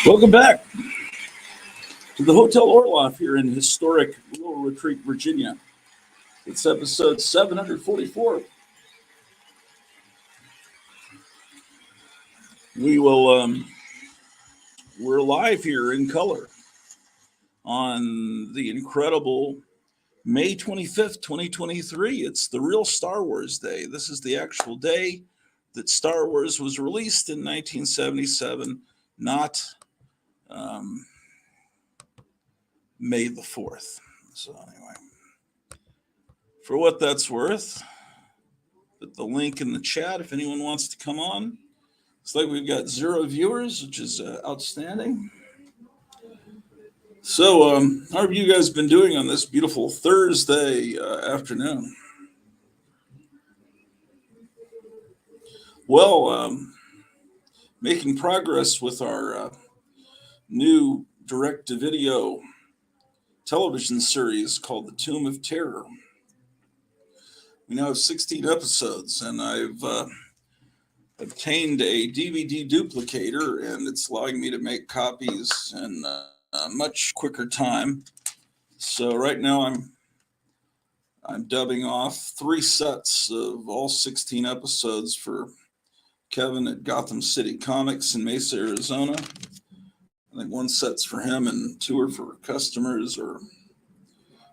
Welcome back to the Hotel Orloff here in historic Willow Retreat, Virginia. It's episode 744. We're live here in color on the incredible May 25th, 2023. It's the real Star Wars Day. This is the actual day that Star Wars was released in 1977, not May the 4th. So anyway, for what that's worth, put the link in the chat if anyone wants to come on. It's like we've got 0 viewers, which is outstanding. So how have you guys been doing on this beautiful Thursday afternoon? Well, making progress with our new direct-to-video television series called The Tomb of Terror. We now have 16 episodes, and I've obtained a DVD duplicator, and it's allowing me to make copies in a much quicker time. So right now I'm dubbing off 3 sets of all 16 episodes for Kevin at Gotham City Comics in Mesa, Arizona. I think 1 set's for him and 2 are for customers, or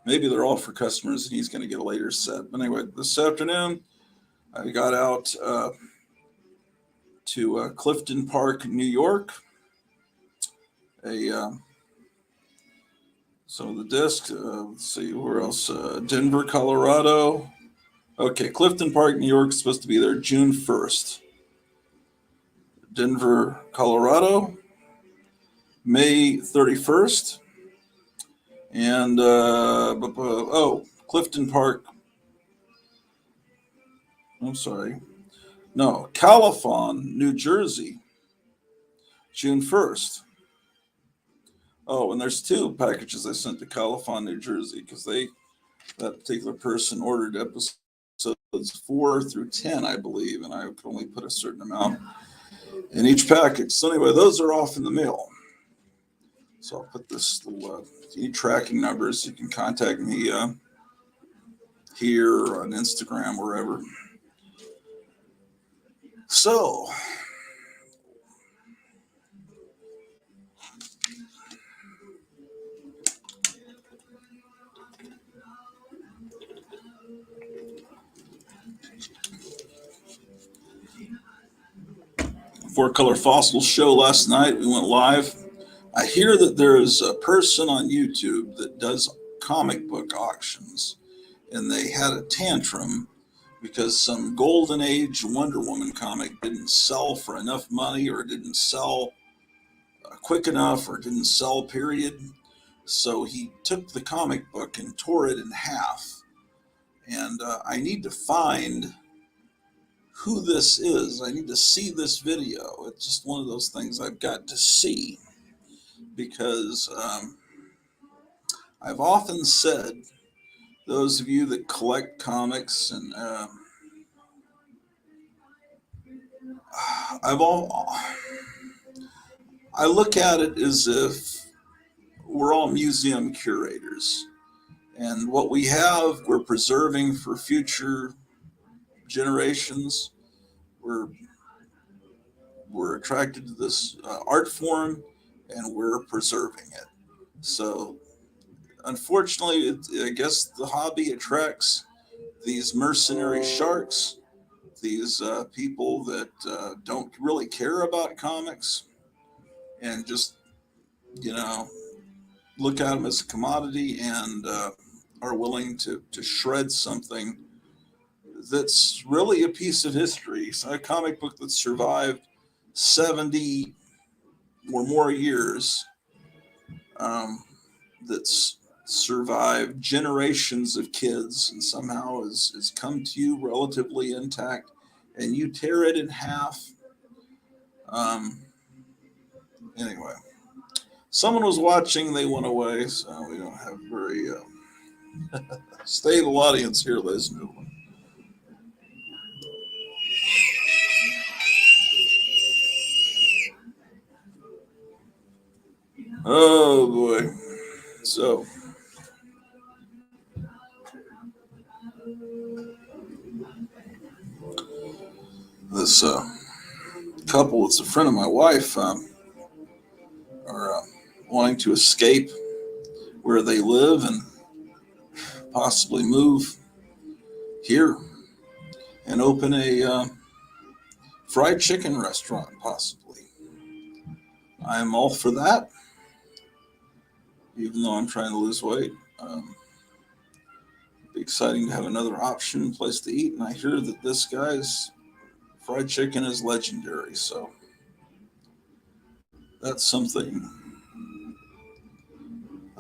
maybe they're all for customers and he's going to get a later set. But anyway, this afternoon I got out to Clifton Park, New York. So the disc, let's see, where else? Denver, Colorado. Okay, Clifton Park, New York is supposed to be there June 1st. Denver, Colorado, May 31st. And, Clifton Park. I'm sorry. No, Califon, New Jersey, June 1st. Oh, and there's 2 packages I sent to Califon, New Jersey, because that particular person ordered episodes 4 through 10, I believe, and I could only put a certain amount in each package. So anyway, those are off in the mail. So I'll put this little tracking numbers. You can contact me here or on Instagram, wherever. So Four Color Fossils show last night, we went live. I hear that there is a person on YouTube that does comic book auctions, and they had a tantrum because some Golden Age Wonder Woman comic didn't sell for enough money, or didn't sell quick enough, or didn't sell, period. So he took the comic book and tore it in half. And I need to find who this is. I need to see this video. It's just one of those things I've got to see, because I've often said, those of you that collect comics, and I look at it as if we're all museum curators, and what we have, we're preserving for future generations. We're attracted to this art form, and we're preserving it. So unfortunately, I guess the hobby attracts these mercenary sharks, these people that don't really care about comics, and just, look at them as a commodity, and are willing to shred something that's really a piece of history. So a comic book that survived 70 or more years, that's survived generations of kids, and somehow has come to you relatively intact, and you tear it in half. Anyway, someone was watching, they went away, so we don't have very stable audience here, ladies and gentlemen. Oh boy. So this couple, it's a friend of my wife, are wanting to escape where they live and possibly move here and open a fried chicken restaurant, possibly. I'm all for that, even though I'm trying to lose weight. It'd be exciting to have another option, place to eat. And I hear that this guy's fried chicken is legendary. So that's something.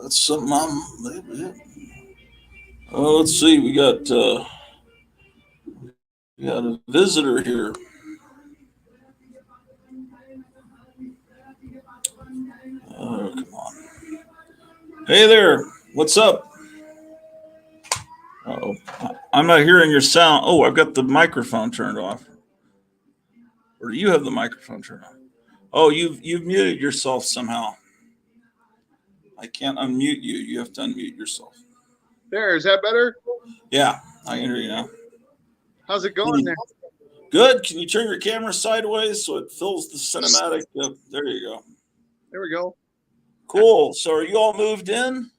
That's something I'm. Oh, let's see. We got a visitor here. Oh, come on. Hey there. What's up? Oh, I'm not hearing your sound. Oh, I've got the microphone turned off. Or do you have the microphone turned on? Oh, you've muted yourself somehow. I can't unmute you. You have to unmute yourself. There, is that better? Yeah, I can hear you now. How's it going there? Good. Can you turn your camera sideways so it fills the cinematic? There you go. There we go. Cool. So are you all moved in?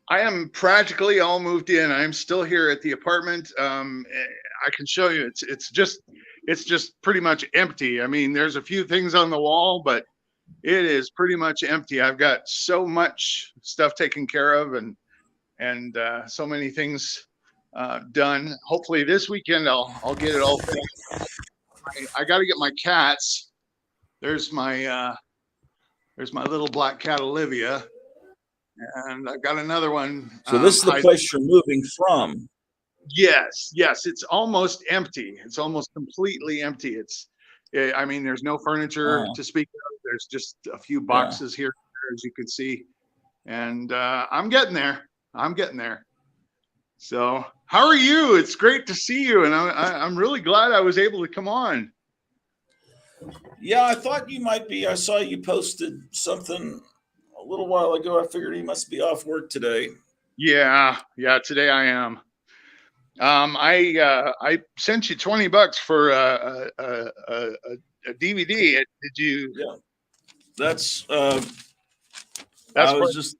I am practically all moved in. I'm still here at the apartment. I can show you. It's just pretty much empty. I mean, there's a few things on the wall, but it is pretty much empty. I've got so much stuff taken care of and so many things done. Hopefully this weekend I'll get it all finished. I got to get my cats. There's my little black cat Olivia, and I've got another one. So this is the place you're moving from. Yes, it's almost empty. It's almost completely empty. I mean, there's no furniture to speak of. There's just a few boxes here, as you can see, and I'm getting there. So, how are you? It's great to see you, and I'm really glad I was able to come on. Yeah, I thought you might be. I saw you posted something a little while ago. I figured you must be off work today. Yeah, today I am. I sent you $20 for a DVD. Did you? Yeah, that's. That's I was just.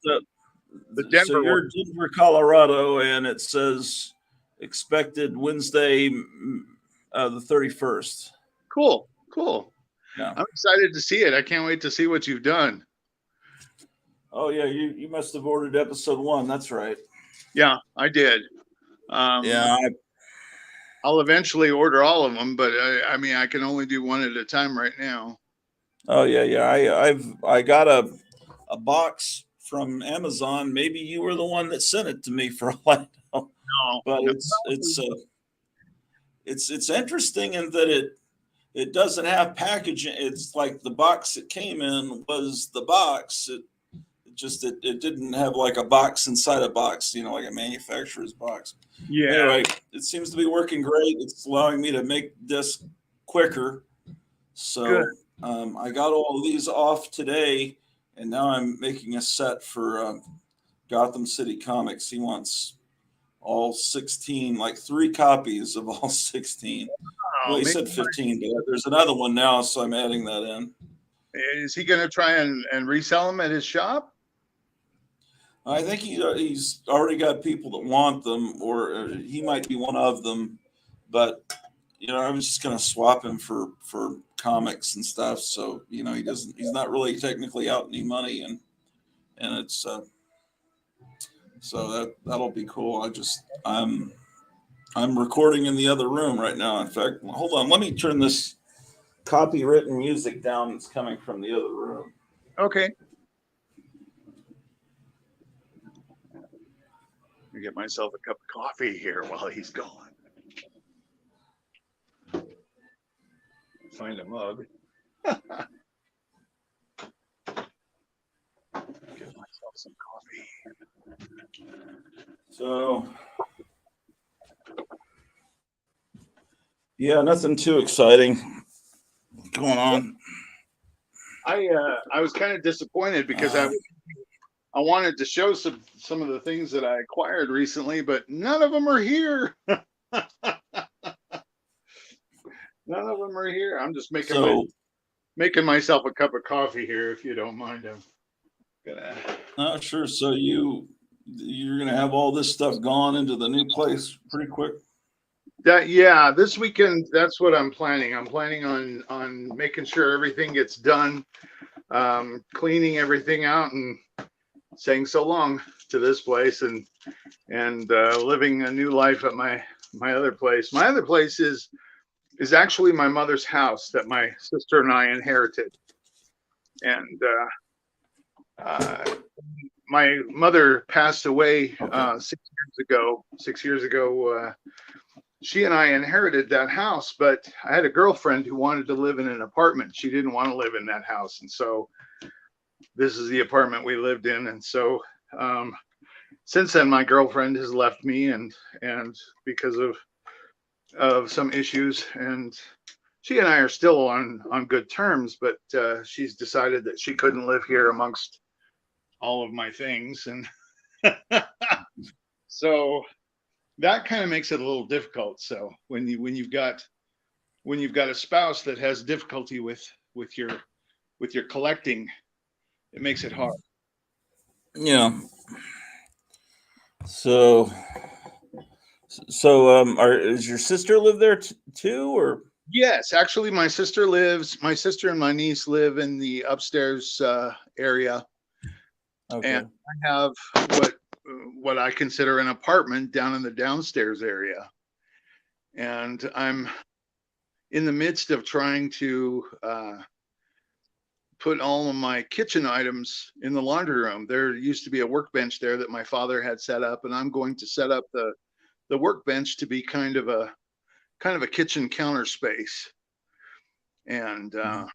the Denver so you're one. Denver, Colorado, and it says expected Wednesday, the 31st. Cool. Yeah. I'm excited to see it. I can't wait to see what you've done. Oh yeah, you must have ordered episode 1. That's right. Yeah, I did. I'll eventually order all of them, but I mean, I can only do one at a time right now. Oh yeah. I got a box from Amazon. Maybe you were the one that sent it to me for all I know. No, but it's interesting in that it doesn't have packaging. It's like the box it came in was the box. It didn't have like a box inside a box, like a manufacturer's box. Yeah. Anyway, it seems to be working great. It's allowing me to make this quicker. So I got all of these off today, and now I'm making a set for Gotham City Comics. He wants all 16, like 3 copies of all 16. Well, he said 15, but there's another one now, so I'm adding that in. Is he going to try and resell them at his shop? I think he's already got people that want them, or he might be one of them. But I was just going to swap him for comics and stuff. So he's not really technically out any money, and it's so that'll be cool. I'm recording in the other room right now. In fact, hold on, let me turn this copywritten music down. It's coming from the other room. Okay. Let me get myself a cup of coffee here while he's gone. Find a mug. Get myself some coffee. So, yeah, nothing too exciting going on. I was kind of disappointed because Uh, I wanted to show some of the things that I acquired recently, but none of them are here. None of them are here. I'm just so, making myself a cup of coffee here, if you don't mind. I'm gonna. sure. So you're gonna have all this stuff gone into the new place pretty quick. That yeah, this weekend that's what I'm planning. I'm planning on making sure everything gets done, cleaning everything out, and saying so long to this place, and living a new life at my other place. My other place is actually my mother's house that my sister and I inherited, and uh, my mother passed away Okay. 6 years ago. 6 years ago, she and I inherited that house, but I had a girlfriend who wanted to live in an apartment. She didn't want to live in that house, and so this is the apartment we lived in. And so um, since then, my girlfriend has left me, and because of some issues, and she and I are still on good terms, but she's decided that she couldn't live here amongst all of my things, and so that kind of makes it a little difficult. So when you've got a spouse that has difficulty with your with your collecting, it makes it hard. Yeah. So is your sister live there too, or Yes, actually, my sister and my niece live in the upstairs area, and okay? I have what what I consider an apartment down in the downstairs area. And I'm in the midst of trying to put all of my kitchen items in the laundry room. There used to be a workbench there that my father had set up, and I'm going to set up the workbench to be kind of a kitchen counter space. And Mhm.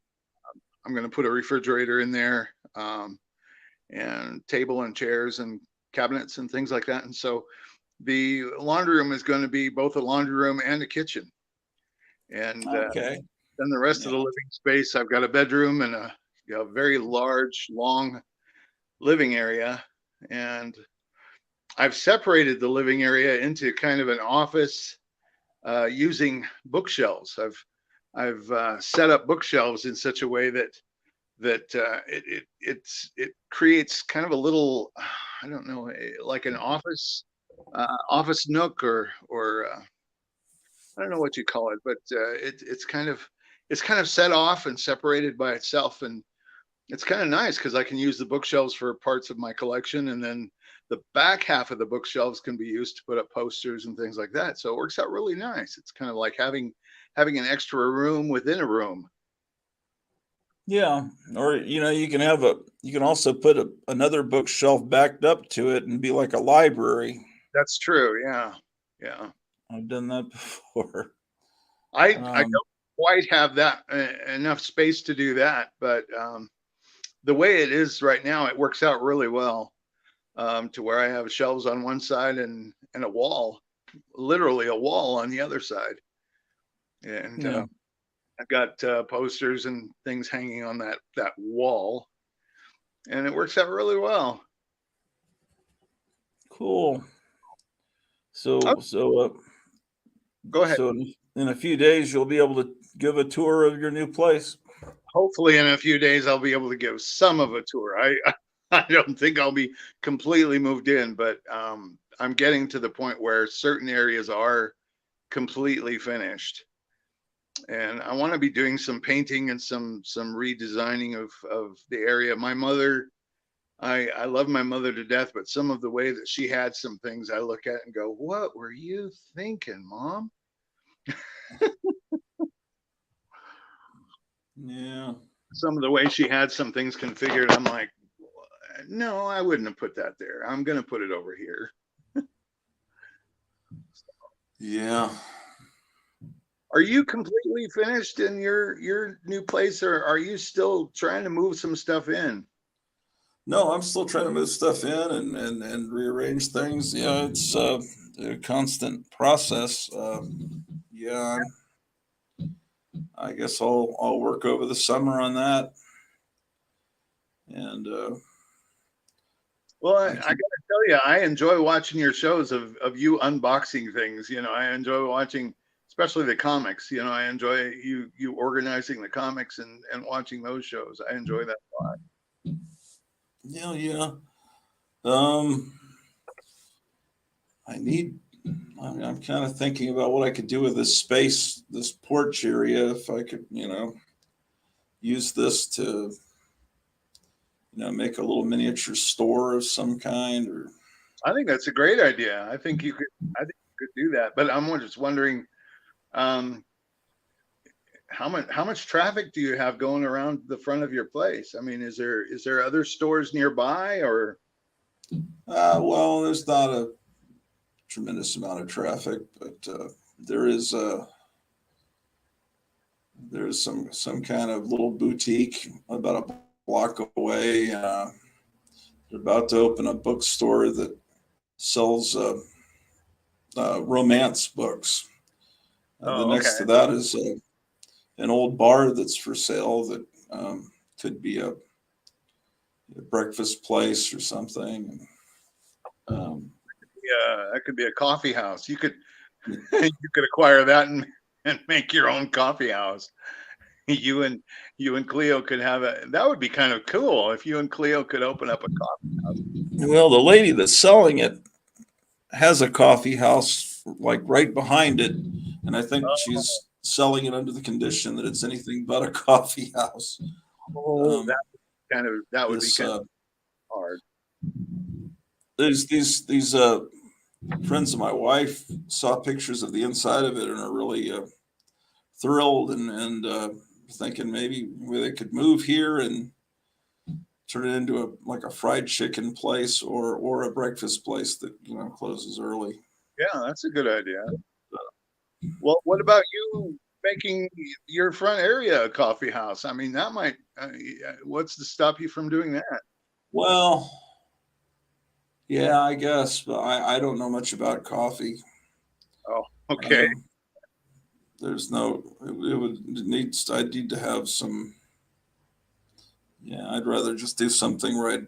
I'm going to put a refrigerator in there, and table and chairs and cabinets and things like that. And so the laundry room is going to be both a laundry room and a kitchen. And Okay. then the rest of Yeah. the living space, I've got a bedroom and a very large, long living area. And I've separated the living area into kind of an office using bookshelves. I've set up bookshelves in such a way that it creates kind of a little, I don't know, like an office nook, or I don't know what you call it, but it's kind of set off and separated by itself, and it's kind of nice because I can use the bookshelves for parts of my collection, and then the back half of the bookshelves can be used to put up posters and things like that. So it works out really nice. It's kind of like having an extra room within a room. Yeah. Or you can also put another bookshelf backed up to it and be like a library. That's true. Yeah, yeah. I've done that before. I Um, don't quite have that enough space to do that, but the way it is right now, it works out really well, to where I have shelves on one side and a wall, literally a wall on the other side, and yeah. I've got posters and things hanging on that wall, and it works out really well. Cool. Oh, So go ahead. so in a few days you'll be able to give a tour of your new place. Hopefully, in a few days, I'll be able to give some of a tour. I don't think I'll be completely moved in, but I'm getting to the point where certain areas are completely finished, and I want to be doing some painting and some redesigning of the area. My mother, I love my mother to death, but some of the way that she had some things, I look at and go, "What were you thinking, Mom?" Yeah. Some of the way she had some things configured, I'm like, no, I wouldn't have put that there. I'm going to put it over here. Yeah. Are you completely finished in your new place, or are you still trying to move some stuff in? No, I'm still trying to move stuff in and rearrange things. Yeah, it's a constant process. Yeah, I guess I'll work over the summer on that. And Well, I I gotta keep, tell you, I enjoy watching your shows of you unboxing things. You know, I enjoy watching, especially the comics. You know, I enjoy you organizing the comics and watching those shows. I enjoy that a lot. yeah. Um, I need. I'm kind of thinking about what I could do with this space, this porch area. If I could, use this to, make a little miniature store of some kind, or I think that's a great idea. I think you could do that. But I'm just wondering, um, how much traffic do you have going around the front of your place? I mean, is there other stores nearby or? well, there's not a tremendous amount of traffic, but there is there's some kind of little boutique about a block away. They're about to open a bookstore that sells romance books. The Oh, okay. next to that is an old bar that's for sale that could be a breakfast place or something. Um, Yeah, that could be a coffee house. You could you could acquire that and make your own coffee house. You and you and Cleo could have a that would be kind of cool if you and Cleo could open up a coffee house. well, the lady that's selling it has a coffee house like right behind it, and I think she's selling it under the condition that it's anything but a coffee house. Oh, Um, that would be this kind of hard. there's these friends of my wife saw pictures of the inside of it and are really thrilled and thinking maybe they could move here and turn it into a fried chicken place or a breakfast place that closes early. Yeah, that's a good idea. Well, what about you making your front area a coffee house? I mean, that might. What's to stop you from doing that? Well, yeah, I guess, but I don't know much about coffee. Oh, okay. Um, there's no it would needs I need to have some. Yeah, I'd rather just do something where I'd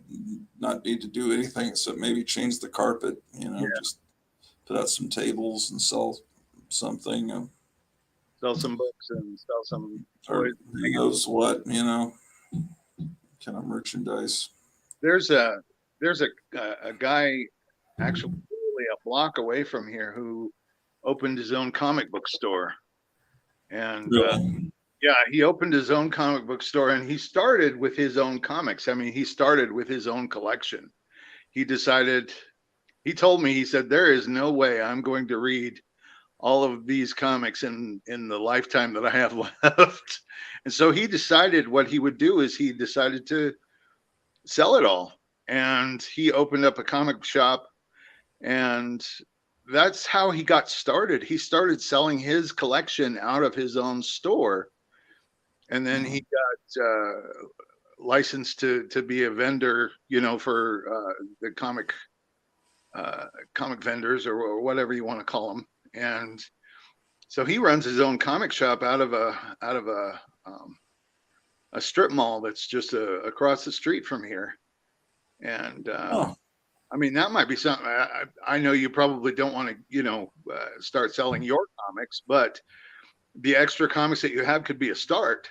not need to do anything except maybe change the carpet, Yeah, just put out some tables and sell something, sell some books and sell some or toys. who knows what, kind of merchandise. There's a there's a guy actually literally a block away from here who opened his own comic book store, and Really? yeah, he opened his own comic book store, and he started with his own comics. I mean, he started with his own collection. He decided. He told me, he said, there is no way I'm going to read all of these comics in the lifetime that I have left. And so he decided what he would do is he decided to sell it all. And he opened up a comic shop, and that's how he got started. He started selling his collection out of his own store, and then he Mhm. got licensed to be a vendor, for the comic vendors or whatever you want to call them. And so he runs his own comic shop out of a strip mall that's just across the street from here. And Oh, I mean, that might be something. I know you probably don't want to, start selling your comics, but the extra comics that you have could be a start.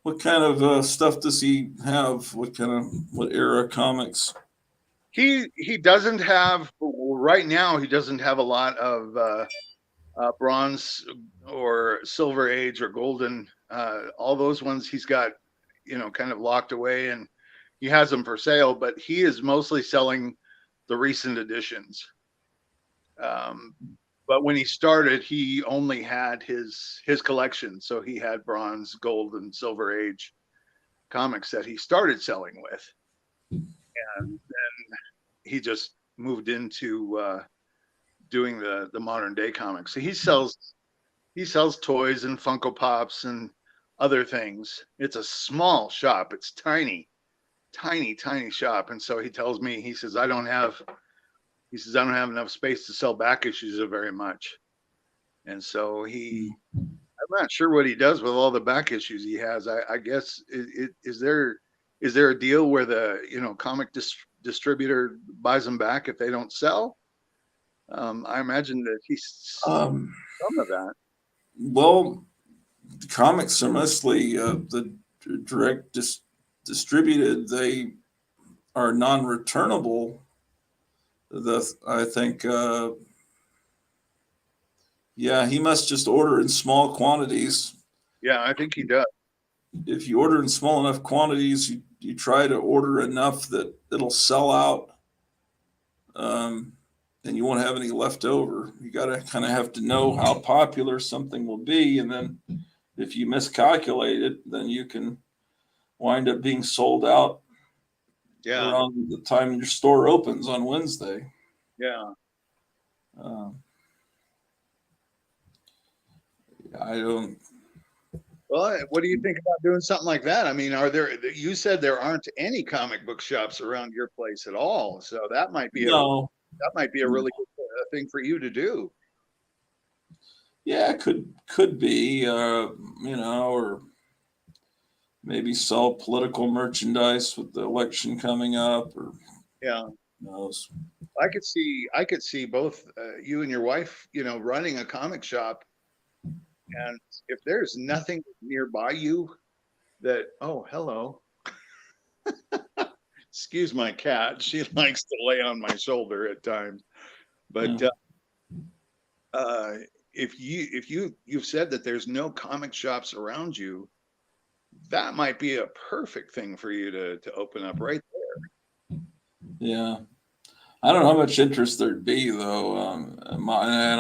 what kind of stuff does he have? What era comics? He doesn't have right now. He doesn't have a lot of bronze or silver age or golden. All those ones he's got, kind of locked away, and he has them for sale. But he is mostly selling the recent editions. Um, but when he started, he only had his collection, so he had bronze, gold, and silver age comics that he started selling with, and then he just moved into doing the modern day comics. So he sells toys and Funko Pops and other things. It's a small shop. It's tiny, tiny, tiny shop. And so he tells me, he says I don't have enough space to sell back issues of very much. And so I'm not sure what he does with all the back issues he has. I guess is is there a deal where the comic distributor buys them back if they don't sell? I imagine that he's Um, some of that. well, the comics are mostly the direct distributed. They are non-returnable. I think, yeah, he must just order in small quantities. Yeah, I think he does. If you order in small enough quantities, you try to order enough that it'll sell out, um, and you won't have any left over. You got to kind of have to know how popular something will be, and then if you miscalculate it, then you can wind up being sold out Yeah, around the time your store opens on Wednesday. yeah. Uh, I don't. Well, what do you think about doing something like that? I mean, you said there aren't any comic book shops around your place at all, so that might be No. a really good thing for you to do. Yeah, it could be, or maybe sell political merchandise with the election coming up, or Yeah. who knows. I could see both you and your wife, running a comic shop. And if there's nothing nearby you that, oh, hello, excuse my cat, she likes to lay on my shoulder at times. But Yeah. if you've said that there's no comic shops around you, that might be a perfect thing for you to open up right Yeah. I don't know how much interest there'd be though, and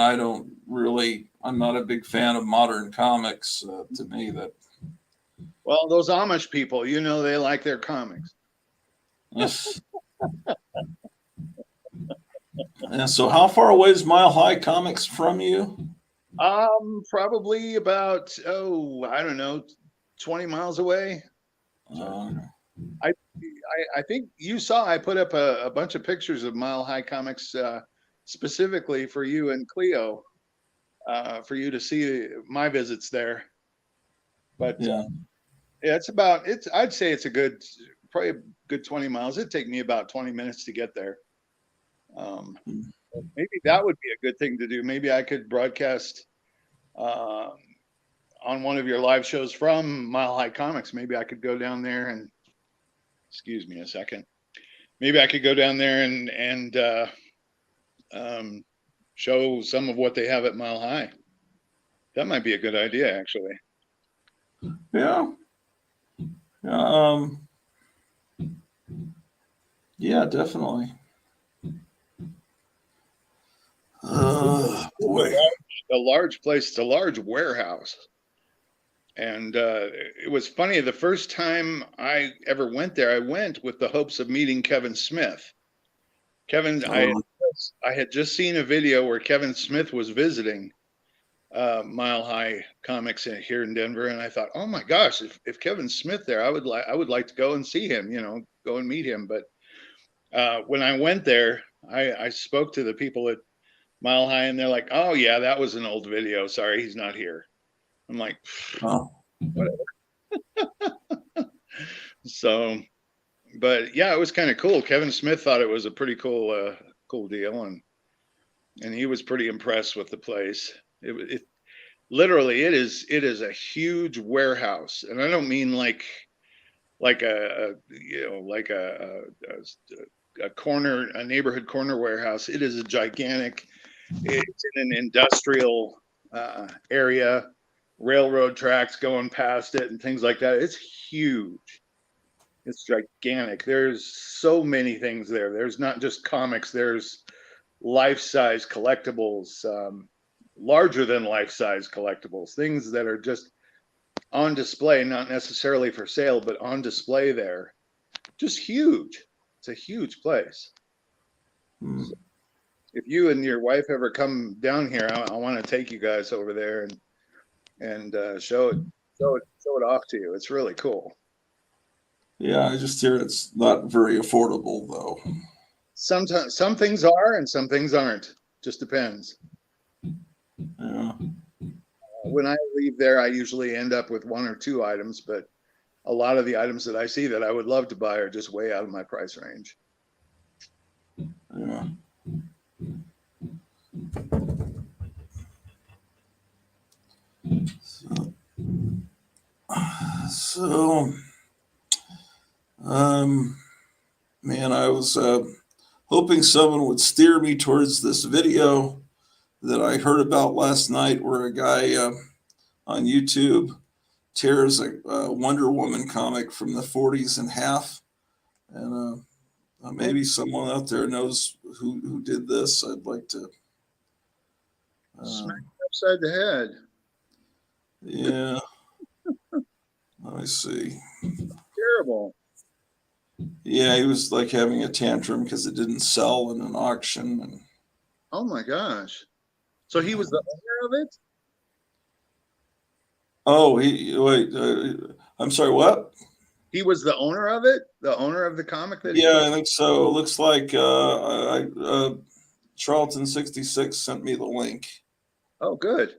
I don't really. I'm not a big fan of modern comics. To me, that. there. Well, those Amish people, they like their comics. And so, how far away is Mile High Comics from you? Probably about, I don't know, 20 miles away. Uh, I think you saw I put up a bunch of pictures of Mile High Comics specifically for you and Cleo, for you to see my visits there. But yeah. yeah, I'd say it's probably a good 20 miles. It'd take me about 20 minutes to get there. Um, maybe that would be a good thing to do. Maybe I could broadcast on one of your live shows from Mile High Comics. Maybe I could go down there and, excuse me a second. Maybe I could go down there and show some of what they have at Mile High. That might be a good idea, actually. Yeah. Yeah. Yeah, definitely. Boy. A large place. It's a large warehouse. And it was funny. The first time I ever went there, I went with the hopes of meeting Kevin Smith. I had just seen a video where Kevin Smith was visiting Mile High Comics here in Denver, and I thought, oh my gosh, if Kevin's Smith there, I would like to go and see him, go and meet him. But when I went there, I spoke to the people at Mile High, and they're like, oh yeah, that was an old video. Sorry, he's not here. I'm like, whatever. So, but yeah, it was kind of cool. Kevin Smith thought it was a pretty cool deal, and he was pretty impressed with the place. It literally it is a huge warehouse, and I don't mean like a neighborhood corner warehouse. It is a gigantic. It's in an industrial area, railroad tracks going past it, and things like that. It's huge. It's gigantic. There's so many things there. There's not just comics. There's life-size collectibles, larger than life-size collectibles, things that are just on display, not necessarily for sale, but on display there. Just huge. It's a huge place. So if you and your wife ever come down here, I want to take you guys over there and show it off to you. It's really cool. Yeah, I just hear it's not very affordable though. Sometimes some things are and some things aren't. Just depends. Yeah. When I leave there, I usually end up with one or two items, but a lot of the items that I see that I would love to buy are just way out of my price range. Yeah. So, man, I was hoping someone would steer me towards this video that I heard about last night, where a guy on YouTube tears a Wonder Woman comic from the 40s in half, and maybe someone out there knows who did this. I'd like to. Smack upside the head. Yeah. Let me see. Terrible. Yeah, he was like having a tantrum because it didn't sell in an auction. And Oh my gosh. So he was the owner of it? oh, wait. I'm sorry. What? He was the owner of it? The owner of the comic that he Yeah, put? I think so. It looks like Charlton66 sent me the link. Oh, good.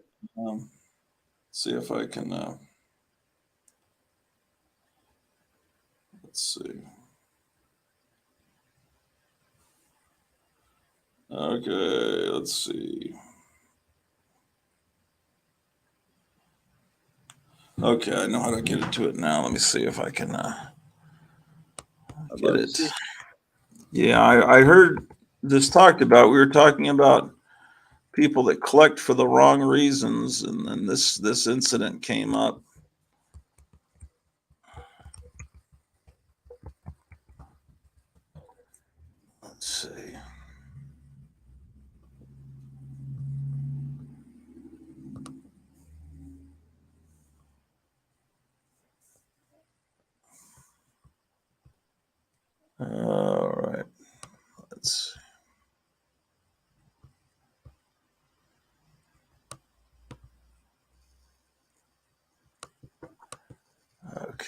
See if I can. Let's see. Okay, let's see. Okay, I know how to get into it now. Let me see if I can get it. Yeah, I heard this talked about. We were talking about people that collect for the wrong reasons, and then this incident came up. Let's see. All right. Let's see. Okay.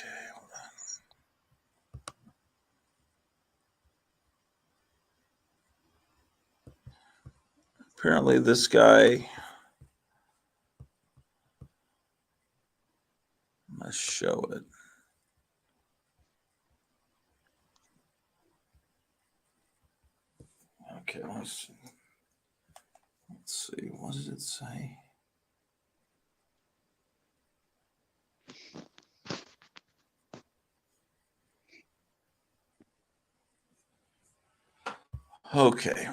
Apparently, this guy must show it. Okay, let's see. What did it say? Okay.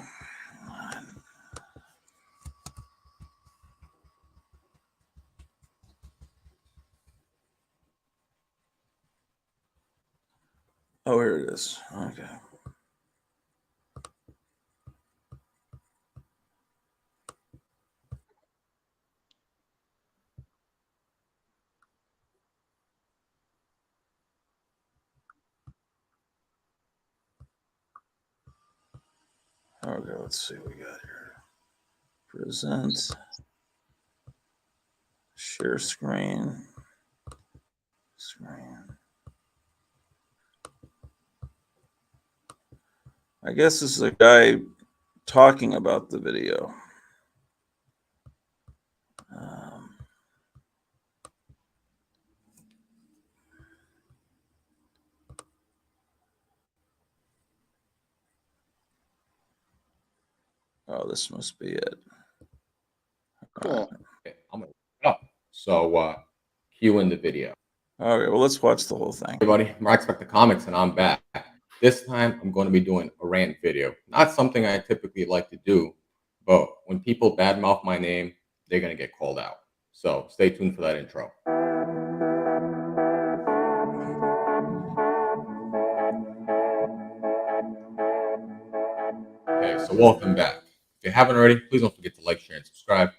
Oh, here it is. Okay. Okay, let's see what we got here. Present. Share screen. Screen. I guess this is a guy talking about the video. Oh, this must be it. Cool. Okay, I'm gonna look it up. So cue in the video. All right, well, let's watch the whole thing. Hey everybody, I'm Expect the Comics and I'm back. This time I'm going to be doing a rant video. Not something I typically like to do, but when people badmouth my name, they're gonna get called out. So stay tuned for that intro. Okay, so welcome back. If you haven't already, please don't forget to like, share, and subscribe.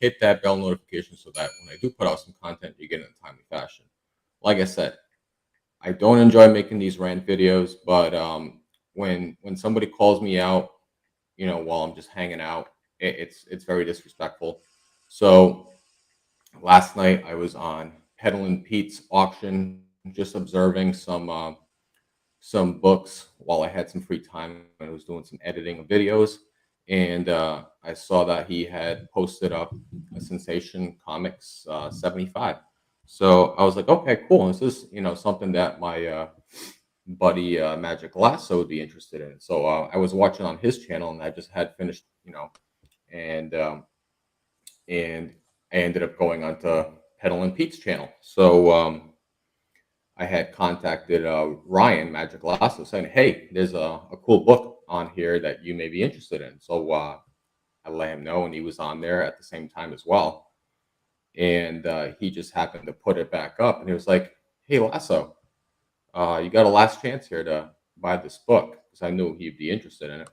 Hit that bell notification so that when I do put out some content, you get it in a timely fashion. Like I said, I don't enjoy making these rant videos, but when somebody calls me out, you know, while I'm just hanging out, it's very disrespectful. So last night I was on Peddlin' Pete's auction, just observing some books while I had some free time. I was doing some editing of videos, and I saw that he had posted up a Sensation Comics 75. So I was like, okay, cool. This is, something that my buddy Magic Lasso would be interested in. So I was watching on his channel, and I just had finished, and and I ended up going onto Pedal and Pete's channel. So I had contacted Ryan Magic Lasso saying, hey, there's a cool book on here that you may be interested in. So I let him know, and he was on there at the same time as well. And he just happened to put it back up, and he was like, hey, Lasso, you got a last chance here to buy this book, because I knew he'd be interested in it.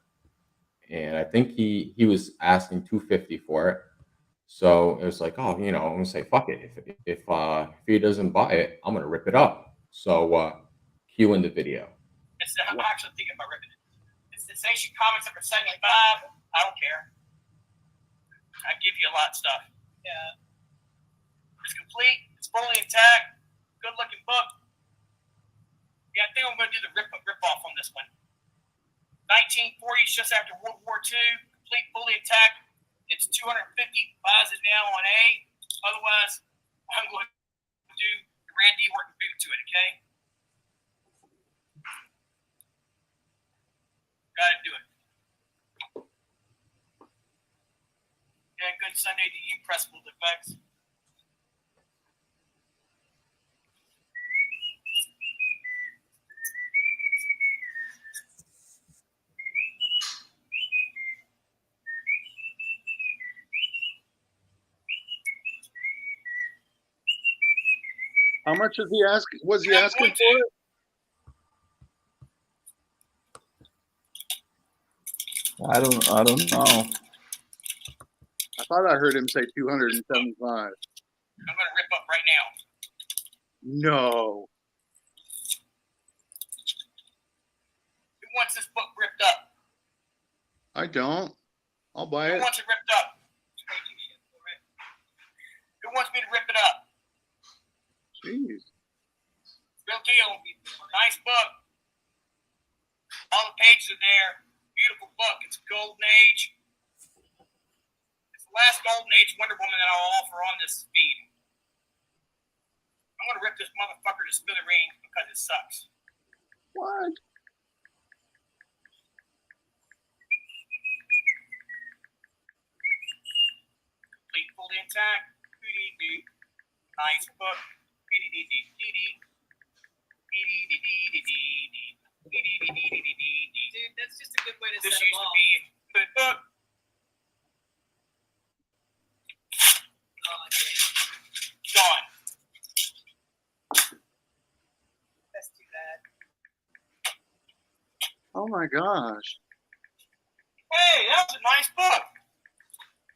And I think he was asking $250 for it. So it was like, oh, I'm gonna say fuck it. If he doesn't buy it, I'm gonna rip it up. So cue in the video. I'm actually thinking about ripping it. It's sensation comics number 75. I don't care. I give you a lot of stuff. Yeah. It's complete. It's fully intact. Good looking book. Yeah, I think I'm going to do the rip off on this one. 1940s, just after World War II. Complete, fully intact. It's $250. Buys it now on A. Otherwise, I'm going to do the Randy Orton boot to it, okay? Gotta do it. Yeah, good Sunday to you, Pressable Defects. How much is he asking? Was he asking for it? I don't know. I thought I heard him say 275. I'm going to rip up right now. No. Who wants this book ripped up? I don't. I'll buy Who it. wants it ripped up? Who wants me to rip it up? Jeez. Real deal. Nice book. All the pages are there. Beautiful book. It's Golden Age. It's the last Golden Age Wonder Woman that I'll offer on this feed. I'm going to rip this motherfucker to smithereens because it sucks. What? Complete, fully intact. Nice book. Dude, that's just a good way to This set used them to off. be a good book. Oh, dude, Gone. that's too bad. Oh my gosh. Hey, that was a nice book.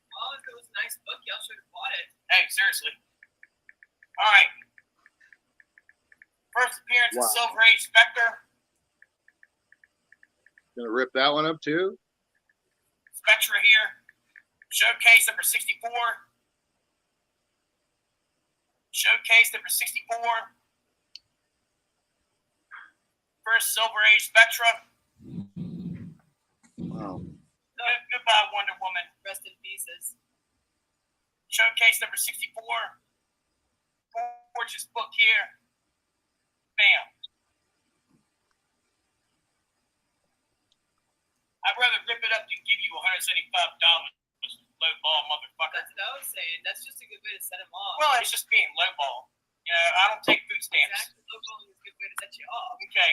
Well, if it was a nice book, y'all should have bought it. Hey, seriously. All right. First appearance of Wow. Silver Age Spectre. Gonna rip that one up too? Spectra here. Showcase number 64. Showcase number 64. First Silver Age Spectra. Wow. Goodbye, Wonder Woman. Rest in pieces. Showcase number 64. Gorgeous book here. Bam. I'd rather rip it up than give you $175. Lowball motherfucker. That's what I was saying. That's just a good way to set them off. Well, it's just being lowball. I don't take food stamps. Exactly. Lowballing is a good way to set you off. Okay.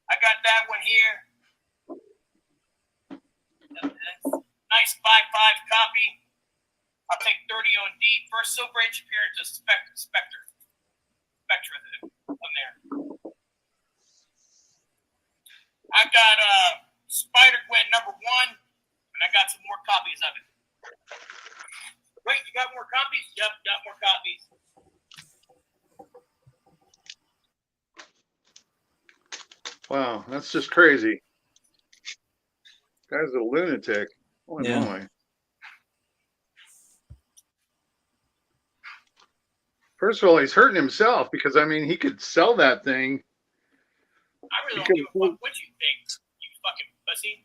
I got that one here. Nice. Nice 5.5 copy. I'll take 30 on D. First Silver Age appearance of Spectre on there. I got Spider-Gwen number 1, and I got some more copies of it. Wait, you got more copies? Yep, got more copies. Wow, that's just crazy. Guy's a lunatic. Holy Yeah. moly. First of all, he's hurting himself because I mean he could sell that thing. I really You don't give a can- fuck what you think, you fucking pussy.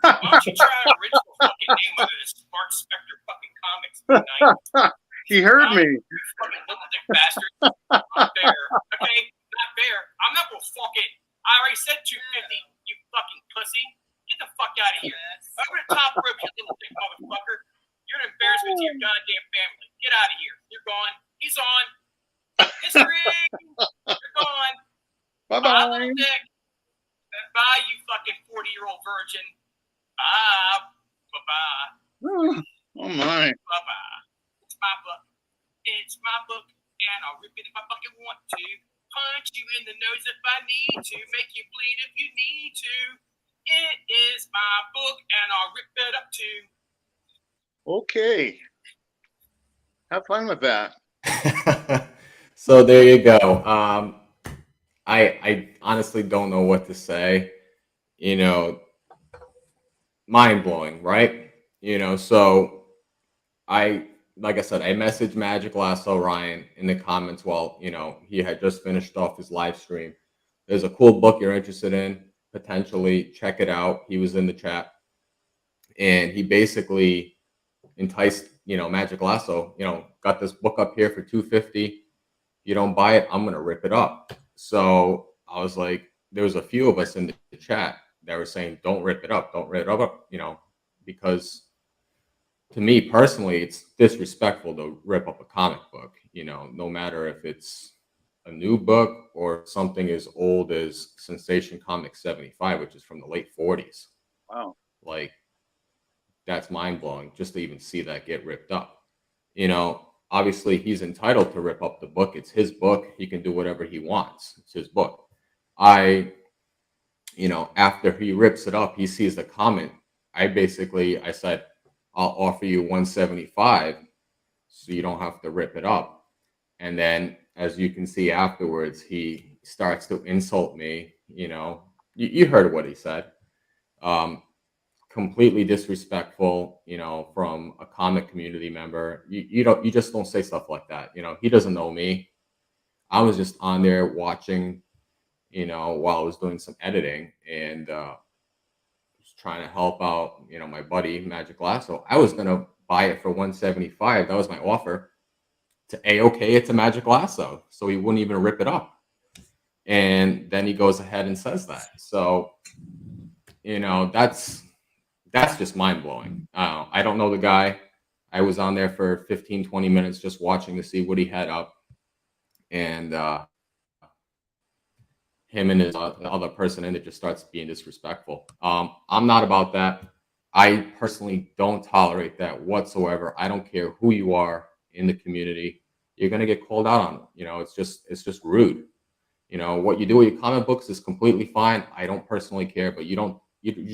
Why don't you try an original fucking name under this Spark Spectre fucking comics tonight? He heard me. You fucking lunatic bastard. Not fair. Okay? Not fair. I'm not gonna fucking. I already said 250, you fucking pussy. Get the fuck out of here. Over the top rope, you little dick motherfucker. You're an embarrassment to your goddamn family. Get out of here. You're gone. He's on. History. You're gone. Bye, Bye-bye. little dick. Bye, you fucking 40-year-old virgin. Bye. Bye-bye. Oh, my. Bye-bye. It's my book. It's my book, and I'll rip it if I fucking want to. Punch you in the nose if I need to. Make you bleed if you need to. It is my book, and I'll rip it up too. Okay. Have fun with that. So there you go. I honestly don't know what to say. You know, mind blowing, right? You know, so like I said, I messaged Magic Lasso Ryan in the comments while, you know, he had just finished off his live stream. There's a cool book you're interested in, potentially check it out. He was in the chat, and he basically enticed, you know, Magic Lasso, you know, got this book up here for $250. You don't buy it, I'm gonna rip it up. So I was like, there was a few of us in the chat that were saying, don't rip it up, don't rip it up, you know, because to me personally, it's disrespectful to rip up a comic book, you know, no matter if it's a new book or something as old as Sensation Comics 75, which is from the late 40s. Wow. Like, that's mind blowing just to even see that get ripped up. You know, obviously he's entitled to rip up the book. It's his book. He can do whatever he wants. It's his book. You know, after he rips it up, he sees the comment. I said, I'll offer you $175 so you don't have to rip it up. And then, as you can see afterwards, he starts to insult me. You know, you heard what he said. Completely disrespectful, you know, from a comic community member. You just don't say stuff like that. You know, he doesn't know me. I was just on there watching, you know, while I was doing some editing and trying to help out, you know, my buddy Magic Lasso. I was gonna buy it for $175. That was my offer to A-OK it to Magic Lasso, so he wouldn't even rip it up. And then he goes ahead and says that. So, you know, that's just mind blowing. I don't know the guy. I was on there for 15, 20 minutes just watching to see what he had up, and him and his other person in it just starts being disrespectful. I'm not about that. I personally don't tolerate that whatsoever. I don't care who you are in the community. You're gonna get called out on it. You know, it's just rude. You know, what you do with your comic books is completely fine. I don't personally care, but you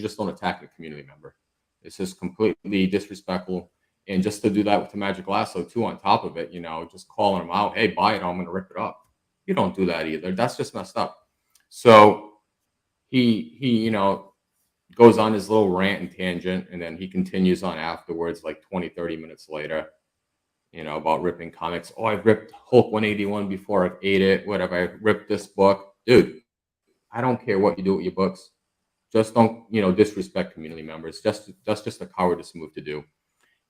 just don't attack a community member. It's just completely disrespectful. And just to do that with the Magic Lasso too, on top of it, you know, just calling them out, hey, buy it, or I'm gonna rip it up. You don't do that either. That's just messed up. So he you know, goes on his little rant and tangent, and then he continues on afterwards, like 20, 30 minutes later, you know, about ripping comics. Oh, I've ripped Hulk 181 before, I've ate it, whatever. I ripped this book. Dude, I don't care what you do with your books. Just don't, you know, disrespect community members. That's just a cowardice move to do.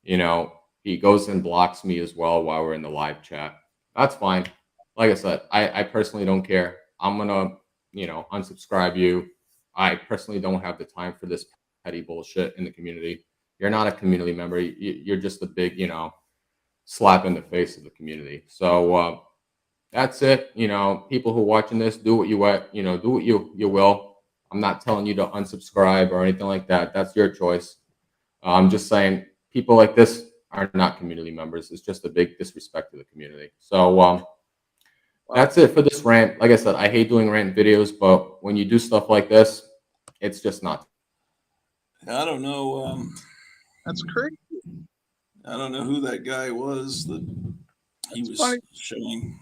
You know, he goes and blocks me as well while we're in the live chat. That's fine. Like I said, I personally don't care. I'm gonna, you know, unsubscribe you. I personally don't have the time for this petty bullshit in the community. You're not a community member. You're just a big, you know, slap in the face of the community. So that's it. You know, people who are watching this, do what you will. I'm not telling you to unsubscribe or anything like that. That's your choice. I'm just saying people like this are not community members. It's just a big disrespect to the community. So that's it for this rant. Like I said, I hate doing rant videos, but when you do stuff like this, it's just not. I don't know. That's crazy. I don't know who that guy was that he was funny. showing.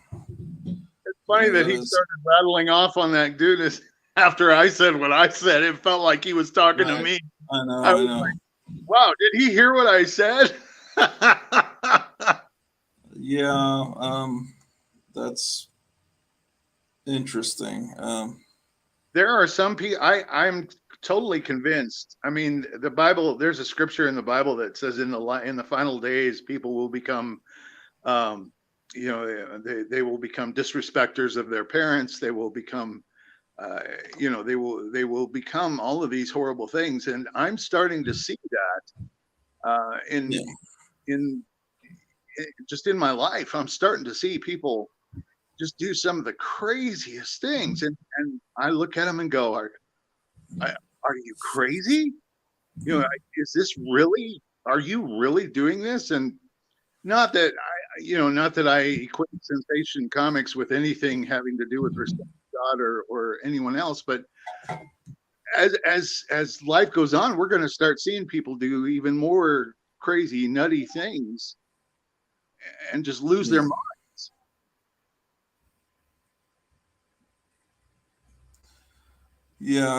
It's funny Yeah, that that he is- started rattling off on that dude after I said what I said. It felt like he was talking to Right. me. I know. I I was know. like, wow, did he hear what I said? Yeah. That's interesting. There are some people, I'm totally convinced. I mean, the Bible, there's a scripture in the Bible that says in the final days, people will become You know, they will become disrespecters of their parents. They will become, you know, they will become all of these horrible things. And I'm starting to see that Yeah. in just in my life. I'm starting to see people just do some of the craziest things, and I look at them and go, are you crazy? You know, is this really? Are you really doing this? And not that not that I equate Sensation Comics with anything having to do with respect to God or anyone else, but as life goes on, we're going to start seeing people do even more crazy, nutty things, and just lose their Yeah. minds. Yeah,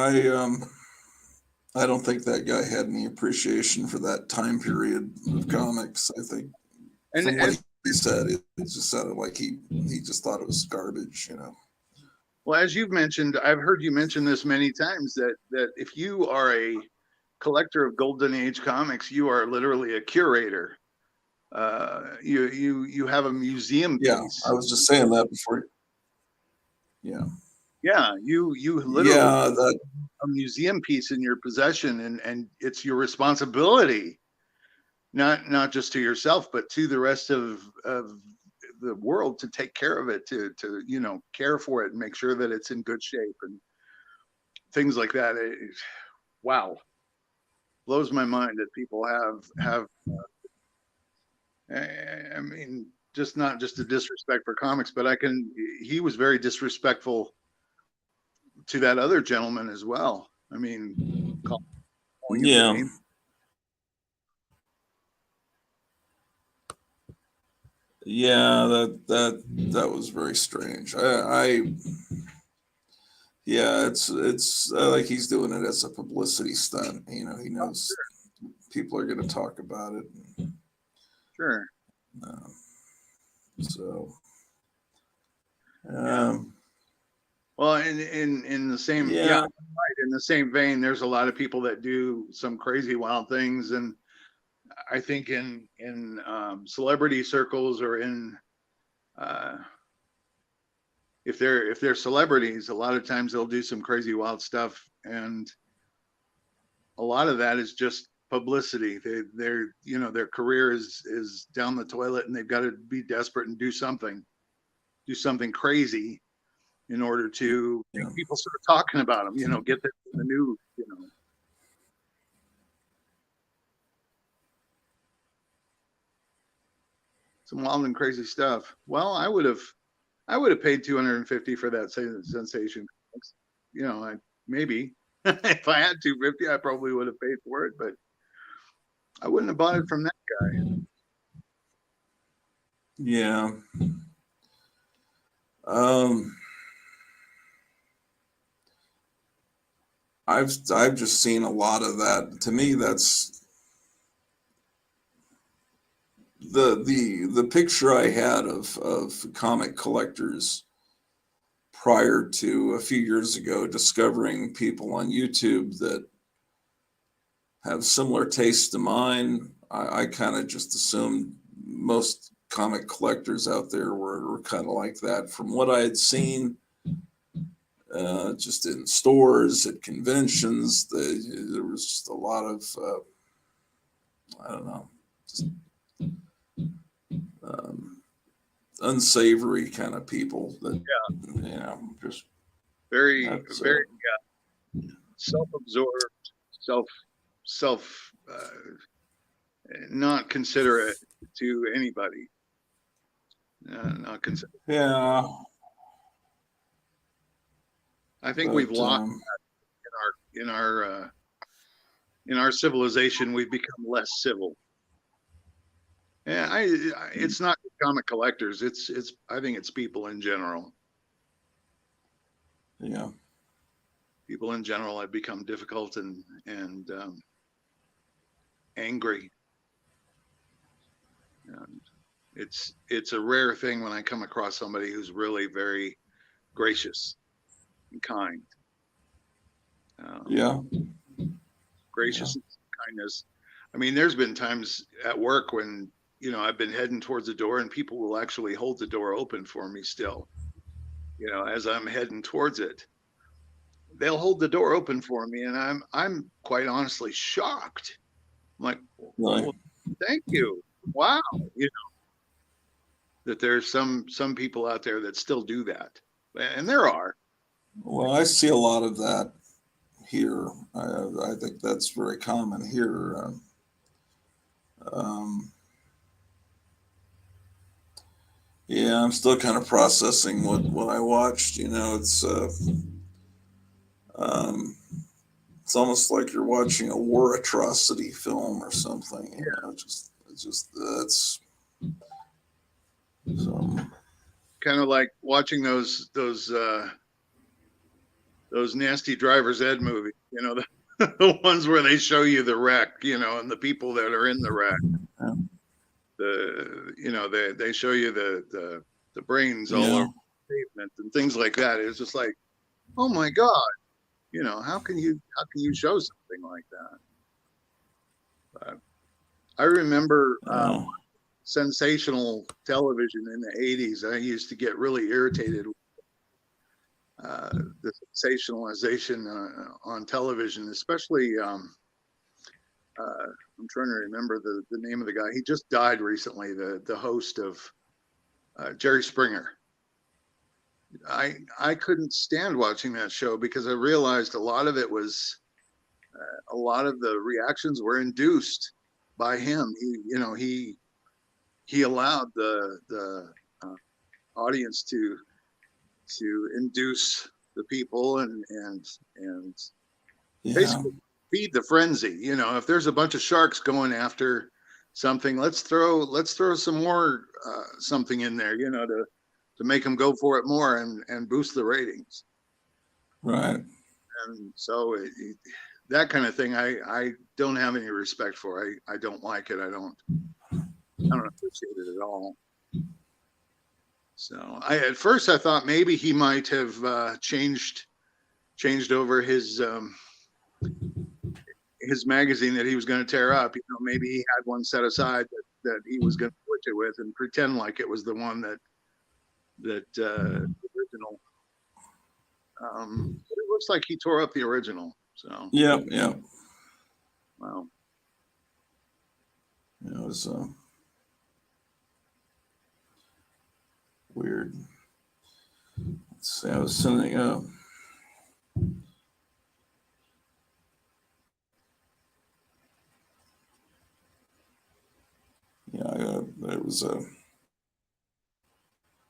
I don't think that guy had any appreciation for that time period of comics. I think And from what he said, it just sounded like he just thought it was garbage, you know. well, as you've mentioned, I've heard you mention this many times that if you are a collector of Golden Age comics, you are literally a curator. You have a museum Yeah, piece. I was just saying that before. Yeah. Yeah, you literally Yeah, that a museum piece in your possession, and it's your responsibility, not just to yourself, but to the rest of the world, to take care of it, to you know, care for it and make sure that it's in good shape and things like that. Wow, blows my mind that people have I mean, just not just a disrespect for comics, but he was very disrespectful to that other gentleman as well. I mean, calling him yeah. names. Yeah, that was very strange. Yeah, it's like he's doing it as a publicity stunt. You know, he knows people are going to talk about it. Sure. Uh, so, Yeah. um, Well, in the same, yeah, yeah, right, in the same vein, there's a lot of people that do some crazy wild things, and I think in celebrity circles, or in uh, if they're celebrities, a lot of times they'll do some crazy wild stuff, and a lot of that is just publicity. They're you know, their career is down the toilet, and they've got to be desperate and do something crazy in order to yeah, make people start talking about them. You know, get them in the news. You know. Some wild and crazy stuff. Well, I would have paid 250 for that Sensation. You know, I maybe if I had 250, I probably would have paid for it, but I wouldn't have bought it from that guy. yeah. Um, I've just seen a lot of that. To me, that's the picture I had of comic collectors prior to a few years ago discovering people on YouTube that have similar tastes to mine. I kind of just assumed most comic collectors out there were kind of like that. From what I had seen, just in stores, at conventions, there was just a lot of, I don't know, just, um, unsavory kind of people that, you know, just Very, that's, very self-absorbed, self, not considerate to anybody. Not considerate. yeah, I think we've but, lost in our civilization. We've become less civil. Yeah, it's not comic collectors. It's I think it's people in general. yeah, People in general have become difficult and angry. And it's a rare thing when I come across somebody who's really very gracious and kind. yeah, Gracious and kindness. I mean, there's been times at work when you know, I've been heading towards the door, and people will actually hold the door open for me still. You know, as I'm heading towards it, they'll hold the door open for me, and I'm quite honestly shocked. I'm like, Right. well, thank you. Wow, you know, that there's some people out there that still do that, and there are. Well, I see a lot of that here. I think that's very common here. Um, yeah, I'm still kind of processing what I watched. You know, um, it's almost like you're watching a war atrocity film or something. You know, it's just that's so. Kind of like watching those nasty driver's ed movies, you know, the ones where they show you the wreck, you know, and the people that are in the wreck. Yeah. You know, they show you the brains all over the pavement and things like that. It's just like, oh my God, you know, how can you show something like that? But I remember Yeah. sensational television in the 80s. I used to get really irritated with the sensationalization on television, especially I'm trying to remember the name of the guy. He just died recently, the host of Jerry Springer. I couldn't stand watching that show because I realized a lot of it was a lot of the reactions were induced by him. He allowed the audience to induce the people and Yeah. basically feed the frenzy. You know, if there's a bunch of sharks going after something, let's throw some more something in there, you know, to make them go for it more and boost the ratings. Right. And so that kind of thing, I don't have any respect for. I don't like it. I don't appreciate it at all. So at first I thought maybe he might have changed over his magazine that he was going to tear up. You know, maybe he had one set aside that he was going to switch it with and pretend like it was the one that original. But it looks like he tore up the original. So Yeah. wow. It was weird. Let's see. I was sending up. Yeah, it was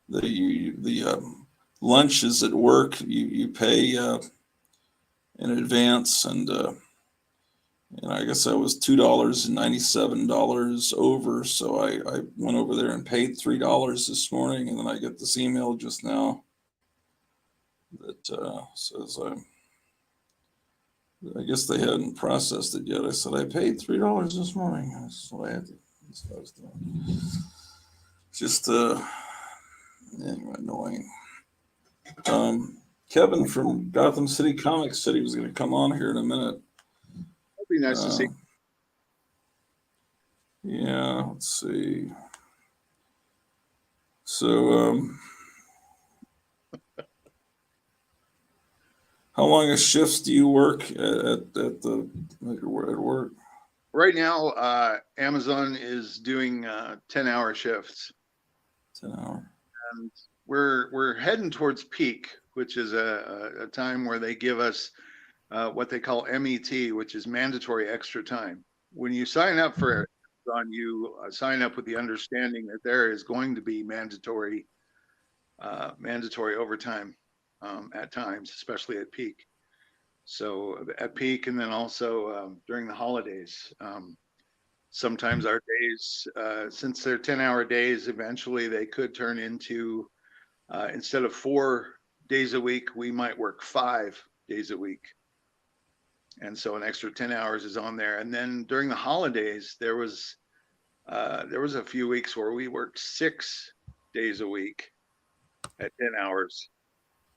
the lunches at work. You pay in advance, and I guess I was $2.97 over. So I went over there and paid $3 this morning, and then I get this email just now that says I guess they hadn't processed it yet. I said I paid $3 this morning. That's what I had to. That's what I was doing. Just anyway, annoying. Kevin from Gotham City Comics said he was going to come on here in a minute. It'd be nice to see. Yeah, let's see. So, how long of shifts do you work at work? Right now, Amazon is doing 10-hour shifts. 10 hour. And we're heading towards peak, which is a time where they give us what they call MET, which is mandatory extra time. When you sign up for Amazon, you sign up with the understanding that there is going to be mandatory overtime at times, especially at peak. So at peak, and then also during the holidays. Sometimes our days, since they're 10-hour days, eventually they could turn into, instead of 4 days a week, we might work 5 days a week. And so an extra 10 hours is on there. And then during the holidays, there was a few weeks where we worked 6 days a week at 10 hours,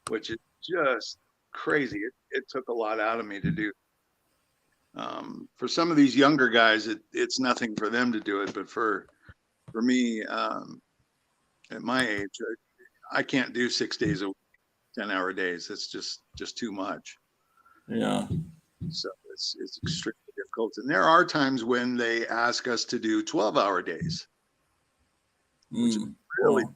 which is just crazy. It took a lot out of me to do. For some of these younger guys, it's nothing for them to do it, but for for me, at my age, I can't do 6 days a week, 10-hour days. It's just too much. Yeah. So it's extremely difficult. And there are times when they ask us to do 12-hour days, which is really Wow.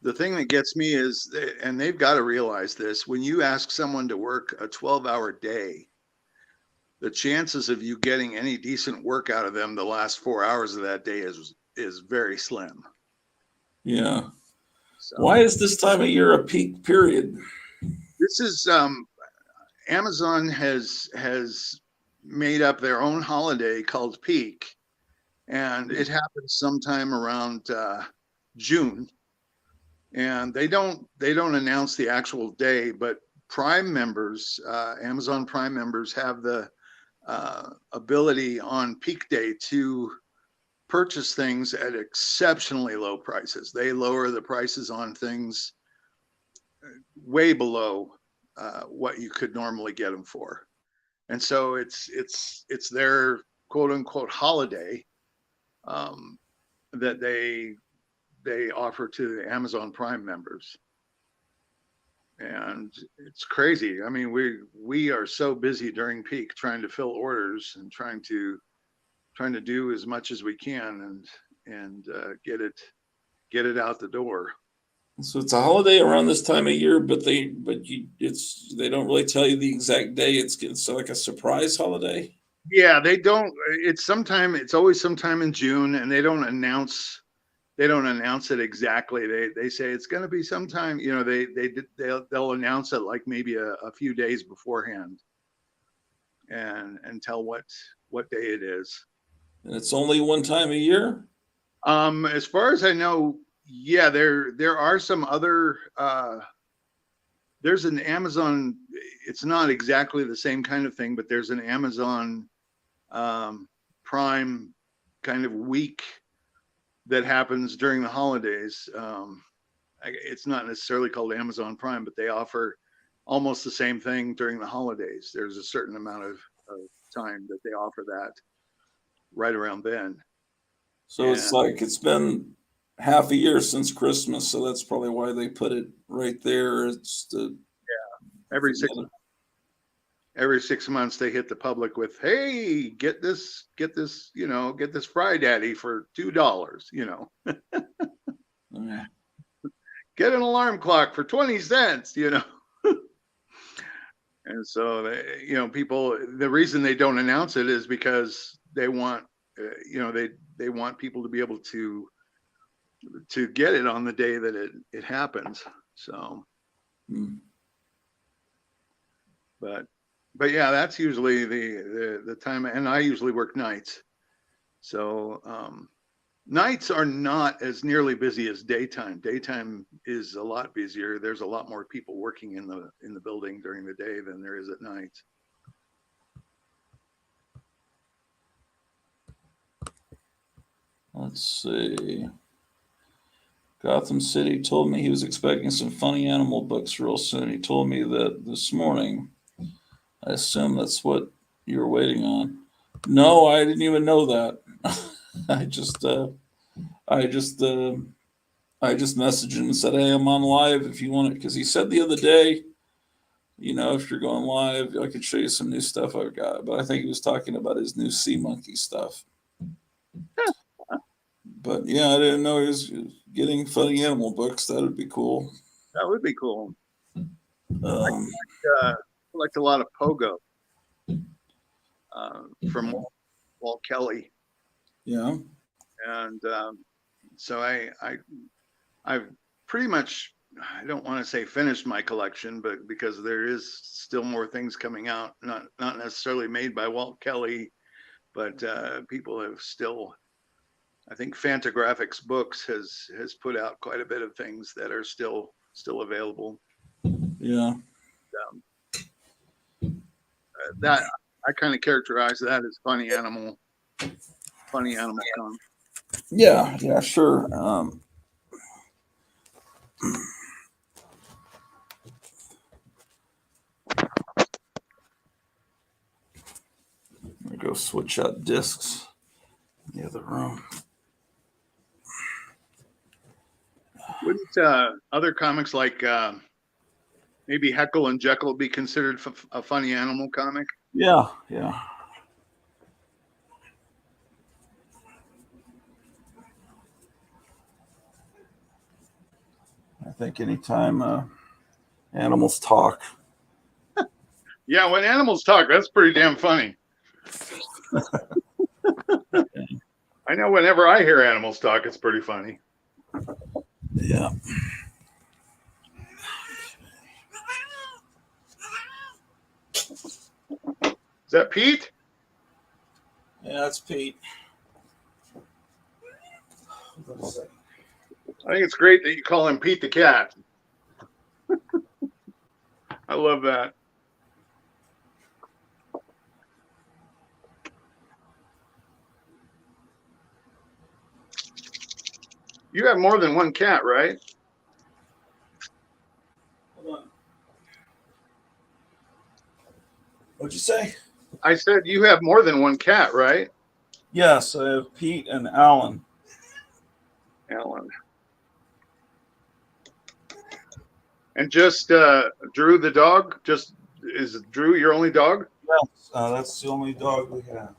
the thing that gets me is, and they've got to realize this, when you ask someone to work a 12-hour day, the chances of you getting any decent work out of them the last 4 hours of that day is very slim. Yeah. So Why is this time of year a peak period? this is Amazon has made up their own holiday called Peak, and it happens sometime around June. And they don't announce the actual day, but Prime members, Amazon Prime members, have the ability on Peak Day to purchase things at exceptionally low prices. They lower the prices on things way below what you could normally get them for, and so it's their quote unquote holiday that they offer to the Amazon Prime members. And it's crazy. I mean, we are so busy during peak trying to fill orders and trying to do as much as we can and get it out the door. So it's a holiday around this time of year, but they don't really tell you the exact day. It's like a surprise holiday. Yeah, they don't. It's always sometime in June, and they don't announce it exactly. They say it's going to be sometime. You know, they'll announce it like maybe a few days beforehand, and tell what day it is. And it's only one time a year. As far as I know, yeah, there are some other. There's an Amazon. It's not exactly the same kind of thing, but there's an Amazon Prime kind of week that happens during the holidays. It's not necessarily called Amazon Prime, but they offer almost the same thing during the holidays. There's a certain amount of time that they offer that right around then. So it's like it's been half a year since Christmas, so that's probably why they put it right there. It's the every 6 months they hit the public with, hey, get this, get this Fry Daddy for $2, get an alarm clock for 20 cents, And so people, the reason they don't announce it is because they want, they want people to be able to get it on the day that it happens. So, but yeah, that's usually the time, and I usually work nights. So nights are not as nearly busy as daytime. Daytime is a lot busier. There's a lot more people working in the building during the day than there is at night. Let's see. Gotham City told me he was expecting some funny animal books real soon. He told me that this morning. I assume that's what you were waiting on. No, I didn't even know that. I just messaged him and said, "Hey, I'm on live if you want it." Because he said the other day, if you're going live, I could show you some new stuff I've got. But I think he was talking about his new Sea Monkey stuff. But yeah, I didn't know he was getting funny animal books. That would be cool. That would be cool. I collect a lot of Pogo from Walt Kelly. Yeah. And so I've pretty much, I don't want to say finished my collection, but because there is still more things coming out, not necessarily made by Walt Kelly, but people have still, I think Fantagraphics Books has put out quite a bit of things that are still available. Yeah. That I kind of characterize that as funny animal comic. Yeah, sure. Go switch out discs. the other room. Wouldn't other comics like maybe Heckle and Jekyll be considered a funny animal comic? Yeah, yeah. I think anytime animals talk. Yeah, when animals talk, that's pretty damn funny. I know whenever I hear animals talk, it's pretty funny. Yeah. Is that Pete? Yeah, that's Pete. Hold on a second. I think it's great that you call him Pete the cat. I love that. You have more than one cat, right? Hold on. What'd you say? I said you have more than one cat, right? Yes, I have Pete and Alan. Alan. And just Drew the dog? Just is Drew your only dog? Yes, that's the only dog we have.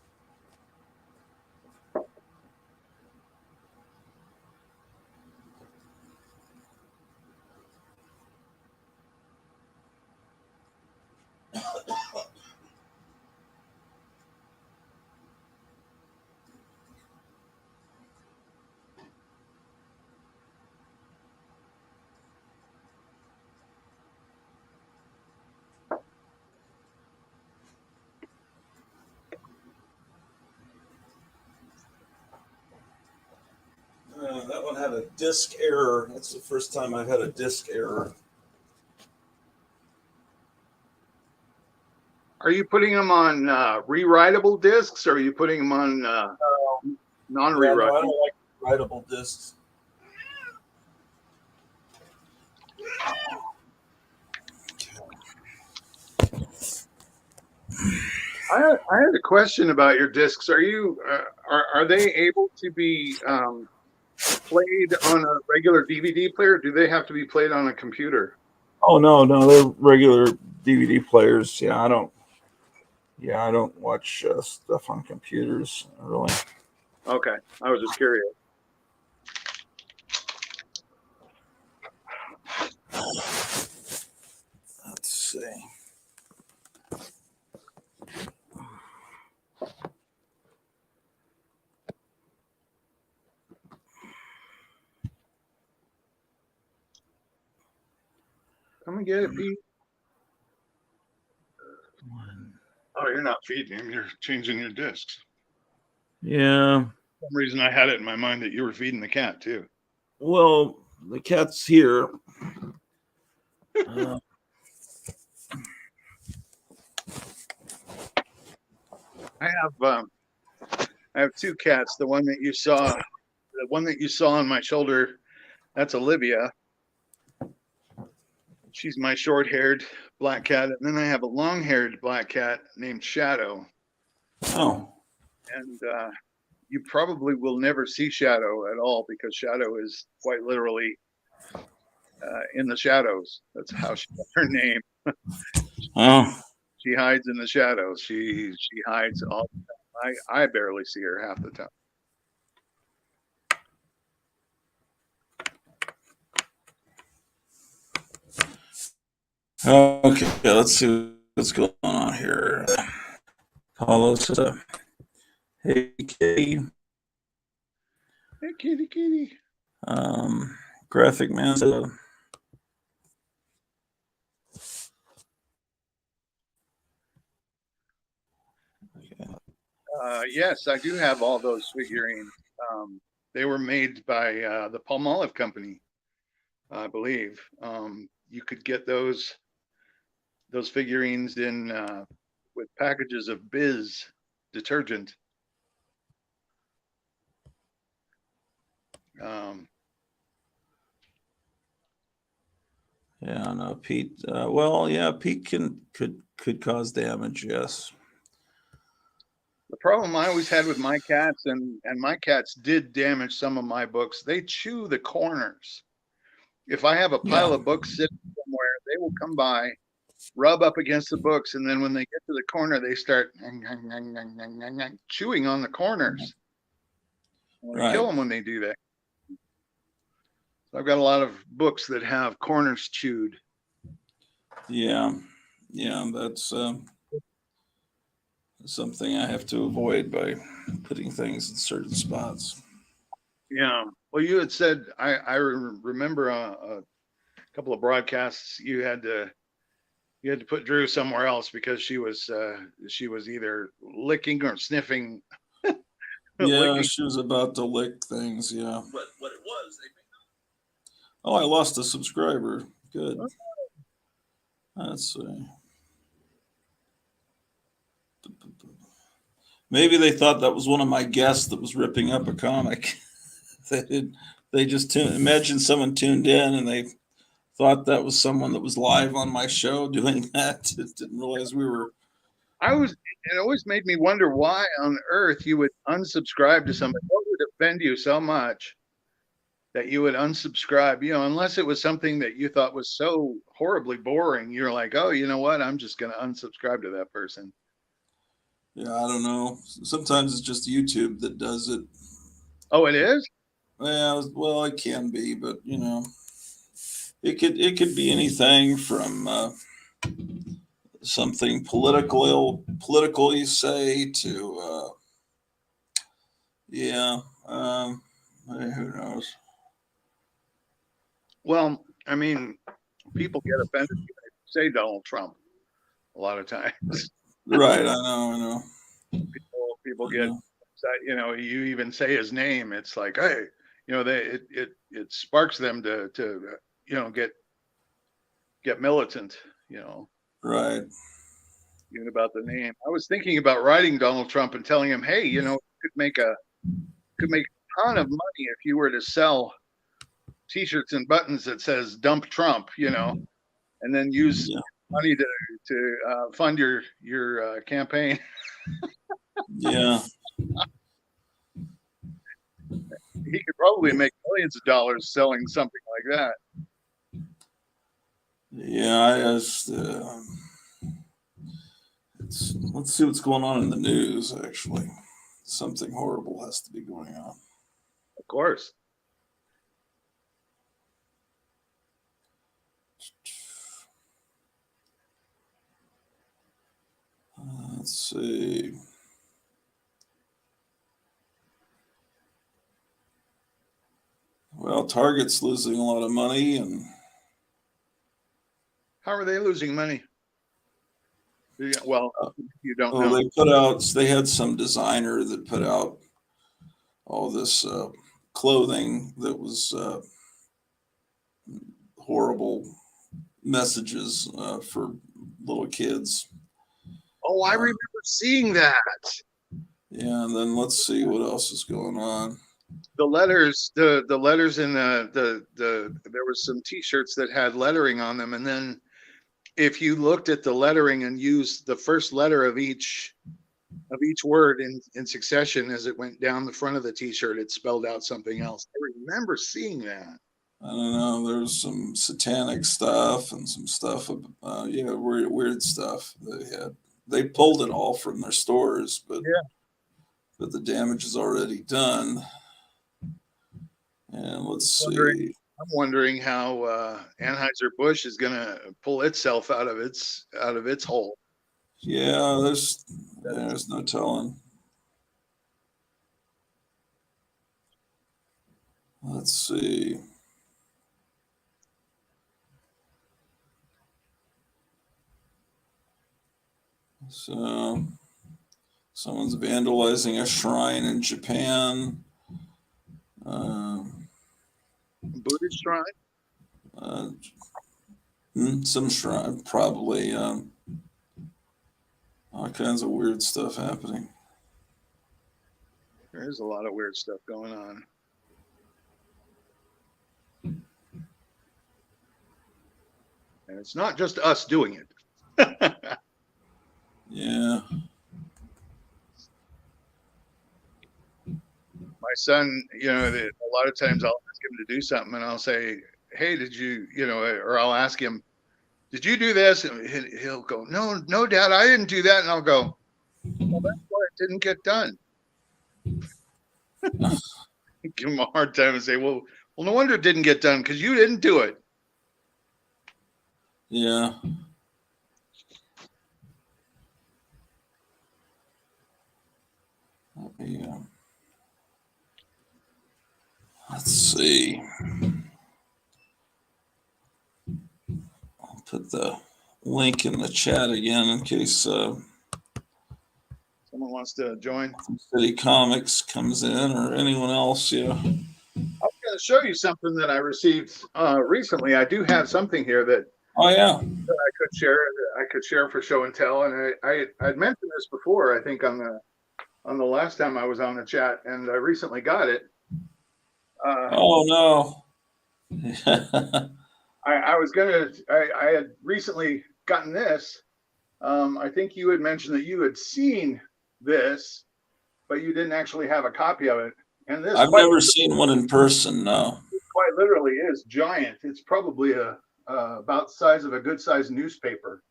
That one had a disk error. That's the first time I've had a disk error. Are you putting them on rewritable discs, or are you putting them on non-rewritable? Yeah, no, I don't like writable discs. I had a question about your discs. Are you are they able to be played on a regular DVD player? Do they have to be played on a computer? Oh no, they're regular DVD players. Yeah, I don't watch stuff on computers really. Okay, I was just curious. Let's see. Come and get it, Pete. Oh, you're not feeding him. You're changing your discs. Yeah. For some reason, I had it in my mind that you were feeding the cat too. Well, the cat's here. I have two cats. The one that you saw on my shoulder, that's Olivia. She's my short-haired black cat, and then I have a long-haired black cat named Shadow. Oh. And you probably will never see Shadow at all because Shadow is quite literally in the shadows. That's how she got her name. Oh. She hides in the shadows. She hides all the time. I barely see her half the time. Okay, let's see what's going on here. Paulo says, "Hey, kitty." Hey, kitty, kitty. Graphic man said, Yes, I do have all those figurines. They were made by the Palmolive Company, I believe. You could get those figurines in with packages of Biz detergent. yeah, no, Pete. Well, yeah, Pete could cause damage. Yes. The problem I always had with my cats, and my cats did damage some of my books, they chew the corners. If I have a pile Yeah. of books sitting somewhere, they will come by, rub up against the books, and then when they get to the corner, they start chewing on the corners. I want to kill Right. them when they do that. So I've got a lot of books that have corners chewed. Yeah. Yeah. That's something I have to avoid by putting things in certain spots. Yeah. Well, you had said I remember a couple of broadcasts you had to put Drew somewhere else because she was either licking or sniffing. Yeah, Licking. she was about to lick things. Yeah. What it was, they Oh, I lost a subscriber. Good. Let's see. Maybe they thought that was one of my guests that was ripping up a comic. They just imagine someone tuned in and they thought that was someone that was live on my show doing that. Didn't realize we were. It always made me wonder why on earth you would unsubscribe to somebody. What would offend you so much that you would unsubscribe? Unless it was something that you thought was so horribly boring, you're like, oh, you know what? I'm just going to unsubscribe to that person. Yeah, I don't know. Sometimes it's just YouTube that does it. Oh, it is? Yeah, well, it can be, but it could be anything from something political you say to yeah, who knows? Well, I mean, people get offended when they say Donald Trump a lot of times. Right, I know. People I get know. upset. You even say his name. It's like, hey, it sparks them to get militant. Right. Even about the name. I was thinking about writing Donald Trump and telling him, hey, could make a ton of money if you were to sell T-shirts and buttons that says "Dump Trump," and then use Yeah. money to fund your campaign. Yeah. He could probably make millions of dollars selling something like that. Yeah. Let's see what's going on in the news. Actually, something horrible has to be going on. Of course. Let's see. Well, Target's losing a lot of money, and How are they losing money? Well, you don't know. they had some designer that put out all this clothing that was horrible messages for little kids. Oh, I remember seeing that. Yeah, and then let's see what else is going on. The letters, the letters in there was some T-shirts that had lettering on them, and then if you looked at the lettering and used the first letter of each word in succession as it went down the front of the T-shirt, it spelled out something else. I remember seeing that. I don't know. There's some satanic stuff and some stuff. Weird stuff they had. They pulled it all from their stores, but the damage is already done. And let's see. I'm wondering how Anheuser-Busch is going to pull itself out of its hole. Yeah, there's no telling. Let's see. So, someone's vandalizing a shrine in Japan. Buddhist shrine? Some shrine, probably. All kinds of weird stuff happening. There is a lot of weird stuff going on. And it's not just us doing it. Yeah. son, you know, a lot of times I'll ask him to do something, and I'll say, "Hey, did you, you know," or I'll ask him, "Did you do this?" And he'll go, "No, no, Dad, I didn't do that." And I'll go, "Well, that's why it didn't get done." Give him a hard time and say, "Well, no wonder it didn't get done because you didn't do it." Yeah. Yeah. Let's see. I'll put the link in the chat again in case Someone wants to join. City Comics comes in or anyone else. Yeah. I was going to show you something that I received recently. I do have something here that Oh yeah. I could share. I could share for show and tell, and I'd mentioned this before. I think on the last time I was on the chat, and I recently got it. Oh no. I was gonna. I had recently gotten this. I think you had mentioned that you had seen this, but you didn't actually have a copy of it. And this I've never seen one in person. No. quite literally is giant. It's probably about the size of a good sized newspaper.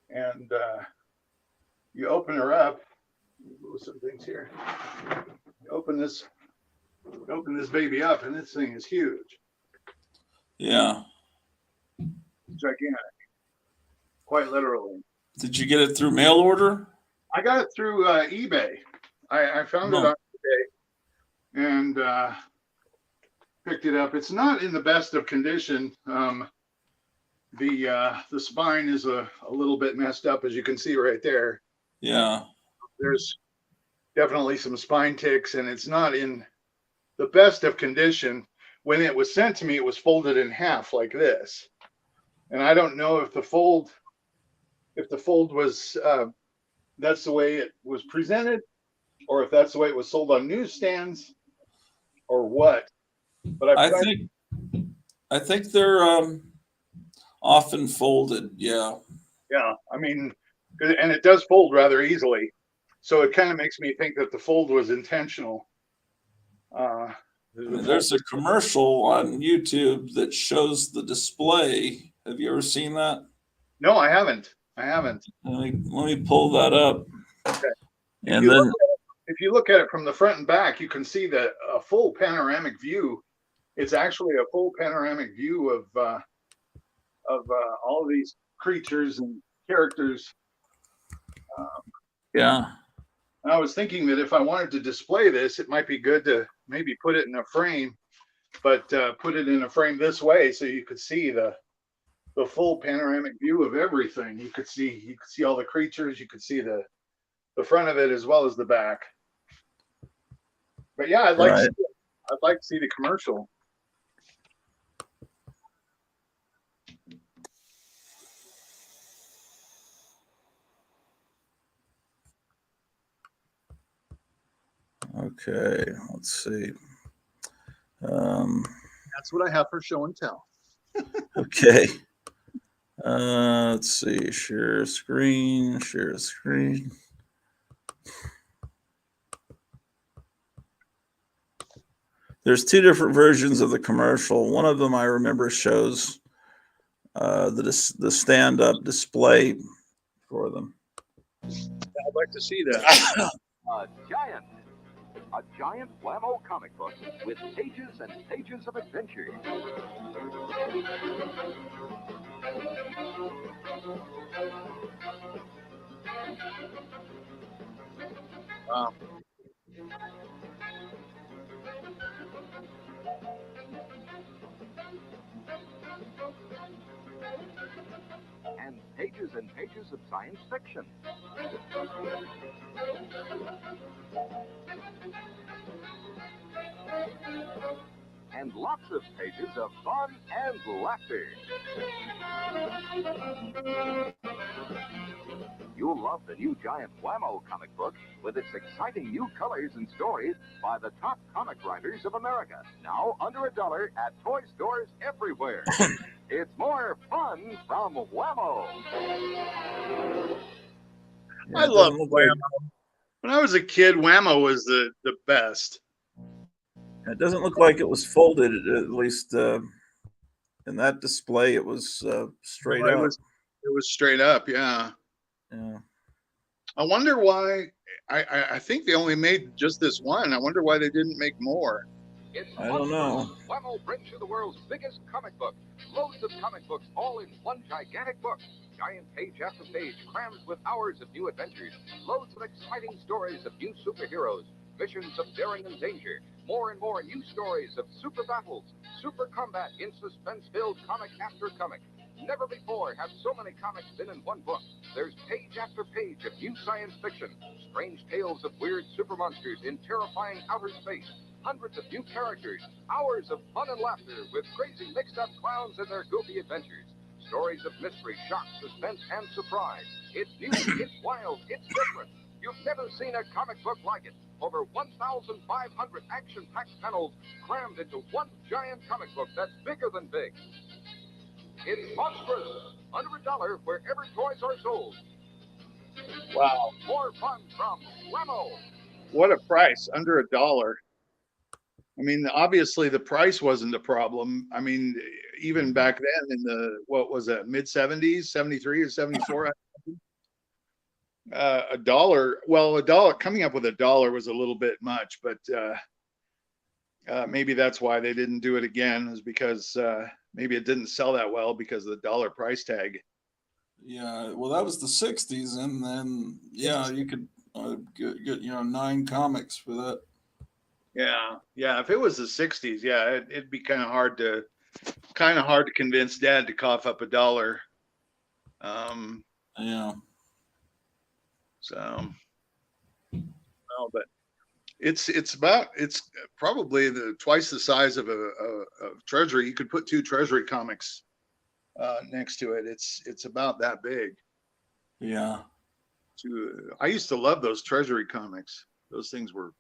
And you open her up. Move some things here. You open this baby up, and this thing is huge. Yeah. Gigantic. Quite literally. Did you get it through mail order? I got it through eBay. I found it on eBay and picked it up. It's not in the best of condition. The spine is a little bit messed up, as you can see right there. Yeah. There's definitely some spine ticks, and it's not in the best of condition. When it was sent to me, it was folded in half like this. And I don't know if the fold was that's the way it was presented, or if that's the way it was sold on newsstands, or what. But I think they're often folded. Yeah. Yeah, I mean, and it does fold rather easily, so it kind of makes me think that the fold was intentional. There's a commercial on YouTube that shows the display. Have you ever seen that? No, I haven't. Let me pull that up. Okay. And then if you look at it from the front and back, you can see that a full panoramic view. It's actually a full panoramic view of all of these creatures and characters. yeah. And I was thinking that if I wanted to display this, it might be good to maybe put it in a frame, but put it in a frame this way so you could see the full panoramic view of everything. You could see all the creatures. You could see the front of it as well as the back. But yeah, I'd like to see the commercial. Okay, let's see. That's what I have for show and tell. Okay. Let's see. Share screen. There's two different versions of the commercial. One of them I remember shows the stand-up display for them. I'd like to see that. A giant Whammo comic book with pages and pages of adventure. Wow. And pages of science fiction. And lots of pages of fun and laughter. You'll love the new giant Whammo comic book with its exciting new colors and stories by the top comic writers of America. Now under $1 at toy stores everywhere. It's more fun from Whammo. I love Whammo. When I was a kid, Whammo was the best. It doesn't look like it was folded, at least in that display. It was straight Well, up. it was straight up. Yeah. Yeah. I wonder why. I think they only made just this one. I wonder why they didn't make more. It's I don't know. Whammo brings you the world's biggest comic book. Loads of comic books all in one gigantic book. Giant page after page crammed with hours of new adventures. Loads of exciting stories of new superheroes. Missions of daring and danger. More and more new stories of super battles, super combat in suspense-filled comic after comic. Never before have so many comics been in one book. There's page after page of new science fiction, strange tales of weird super monsters in terrifying outer space, hundreds of new characters, hours of fun and laughter with crazy mixed-up clowns and their goofy adventures. Stories of mystery, shock, suspense, and surprise. It's new, it's wild, it's different. You've never seen a comic book like it. Over 1,500 action-packed panels crammed into one giant comic book that's bigger than big. It's monstrous. Under $1 wherever toys are sold. Wow. More fun from Whammo. What a price. Under $1. I mean, obviously the price wasn't a problem. I mean, even back then in the, what was it, mid 70s, 73 or 74, $1, well, $1, coming up with $1 was a little bit much, but maybe that's why they didn't do it again, is because maybe it didn't sell that well because of the dollar price tag. Yeah, well, that was the '60s, and then you could get 9 comics for that. Yeah. If it was the '60s, yeah, it'd be kind of hard to convince Dad to cough up $1. Yeah. So, well, but it's probably twice the size of a Treasury. You could put 2 Treasury comics next to it. It's about that big. Yeah. I used to love those Treasury comics. Those things were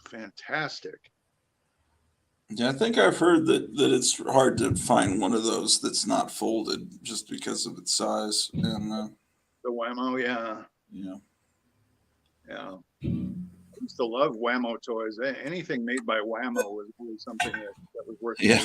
fantastic. Yeah, I think I've heard that it's hard to find one of those that's not folded just because of its size. And The Whammo, yeah. I used to love Whammo toys. Anything made by Whammo was really something that was worth Yeah.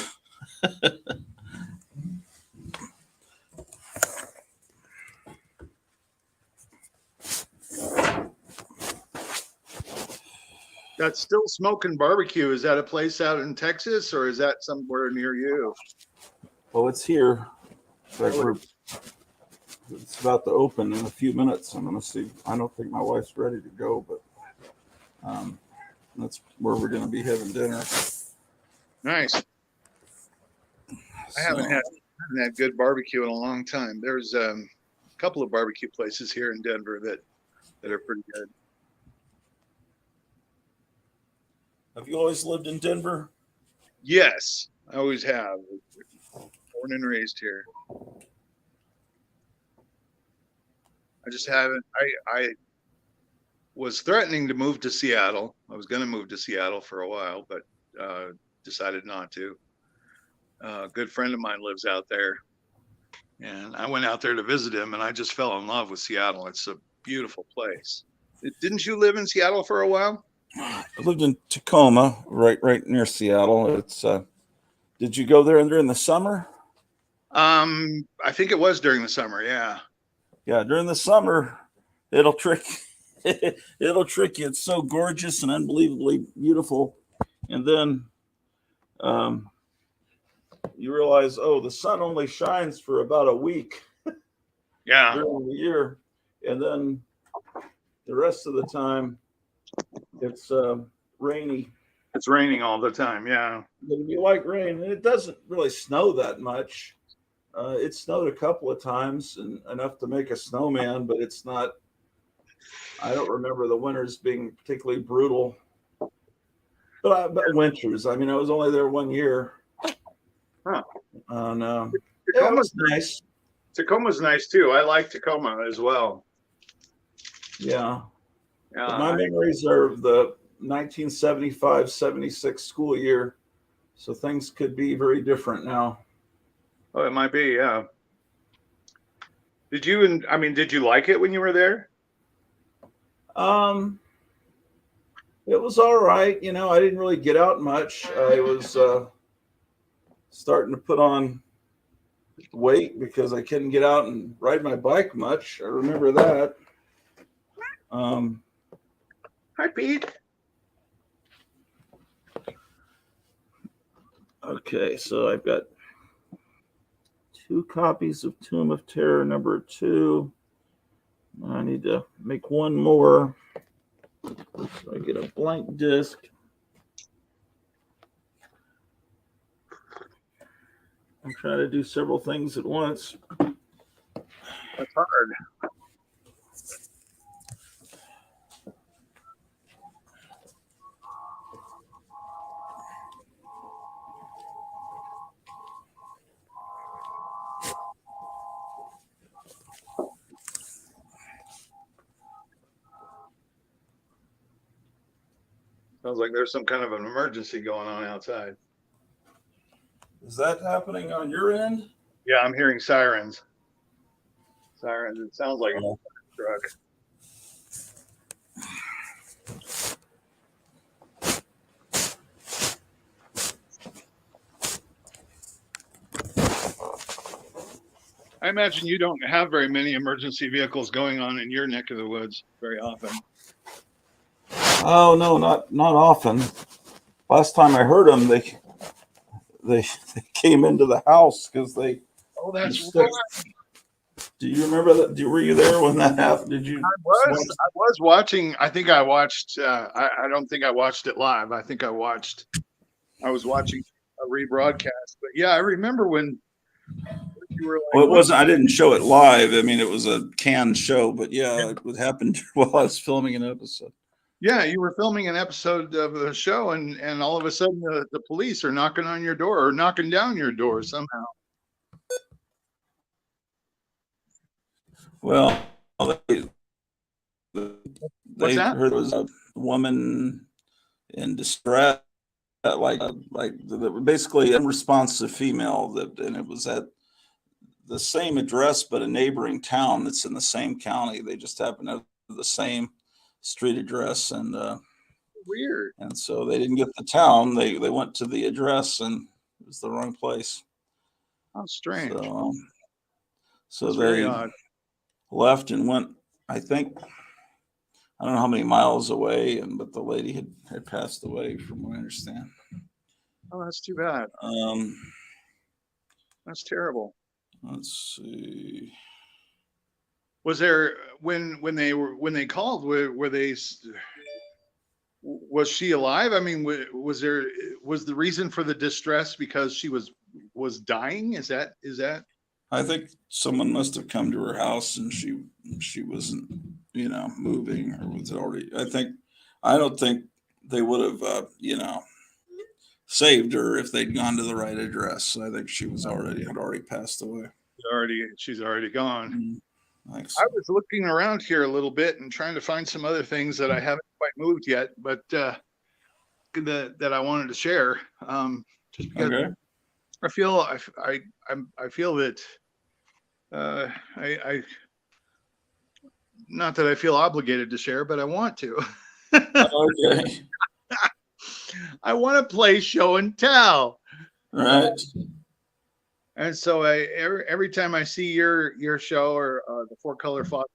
That's Still Smoking Barbecue. Is that a place out in Texas, or is that somewhere near you? Well, it's here. It's about to open in a few minutes. I'm going to see. I don't think my wife's ready to go, but that's where we're going to be having dinner. Nice. I haven't had good barbecue in a long time. There's a couple of barbecue places here in Denver that are pretty good. Have you always lived in Denver? Yes, I always have. Born and raised here. I just haven't. I was threatening to move to Seattle. I was going to move to Seattle for a while, but decided not to. A good friend of mine lives out there, and I went out there to visit him, and I just fell in love with Seattle. It's a beautiful place. Didn't you live in Seattle for a while? I lived in Tacoma, right near Seattle. It's did you go there during the summer? I think it was during the summer. Yeah. Yeah, during the summer, it'll trick it'll trick you. It's so gorgeous and unbelievably beautiful, and then you realize, oh, the sun only shines for about a week. Yeah. During the year, and then the rest of the time it's rainy. It's raining all the time. Yeah. But if you like rain, and it doesn't really snow that much. It snowed a couple of times and enough to make a snowman, but it's not. I don't remember the winters being particularly brutal. But winters. I mean, I was only there 1 year. Huh. And Tacoma's it was nice. Tacoma's nice too. I like Tacoma as well. Yeah. My memories are of the 1975-76 school year, so things could be very different now. Oh, it might be. Yeah. Did you like it when you were there? It was all right. You know, I didn't really get out much. I was starting to put on weight because I couldn't get out and ride my bike much. I remember that. Um, Hi, Pete. okay, so I've got 2 copies of Tomb of Terror #2. I need to make one more. So I get a blank disc. I'm trying to do several things at once. That's hard. Sounds like there's some kind of an emergency going on outside. Is that happening on your end? Yeah, I'm hearing sirens. Sirens. It sounds like a truck. I imagine you don't have very many emergency vehicles going on in your neck of the woods very often. Oh no, not often. Last time I heard them, they came into the house because they. Oh, that's Stuck. right. Do you remember that? Were you there when that happened? Did you? I was watching. I think I watched. I don't think I watched it live. I think I was watching a rebroadcast. But yeah, I remember when you were like, Well, it wasn't. I didn't show it live. I mean, it was a canned show. But yeah, it happened while I was filming an episode. yeah, you were filming an episode of the show, and all of a sudden the police are knocking on your door or knocking down your door somehow. Well, they What's that? heard there was a woman in distress, basically unresponsive female, that, and it was at the same address but a neighboring town that's in the same county. They just happen to have the same street address, and Weird. and so they didn't get the town. They went to the address, and it was the wrong place. How strange. So That's they very odd. left and went, I think, I don't know how many miles away, but the lady had passed away, from what I understand. Oh, that's too bad. That's terrible. Let's see. Was there when they called? Were they? Was she alive? I mean, was the reason for the distress because she was dying? Is that? I think someone must have come to her house and she wasn't, moving, or was already. I don't think they would have, saved her if they'd gone to the right address. I think she had already passed away. She's already gone. Mm-hmm. Thanks. I was looking around here a little bit and trying to find some other things that I haven't quite moved yet, but that I wanted to share. Just because Okay. I feel that I not that I feel obligated to share, but I want to. Okay. I want to play show and tell. Right. And so every time I see your show or the Four Color Fossils,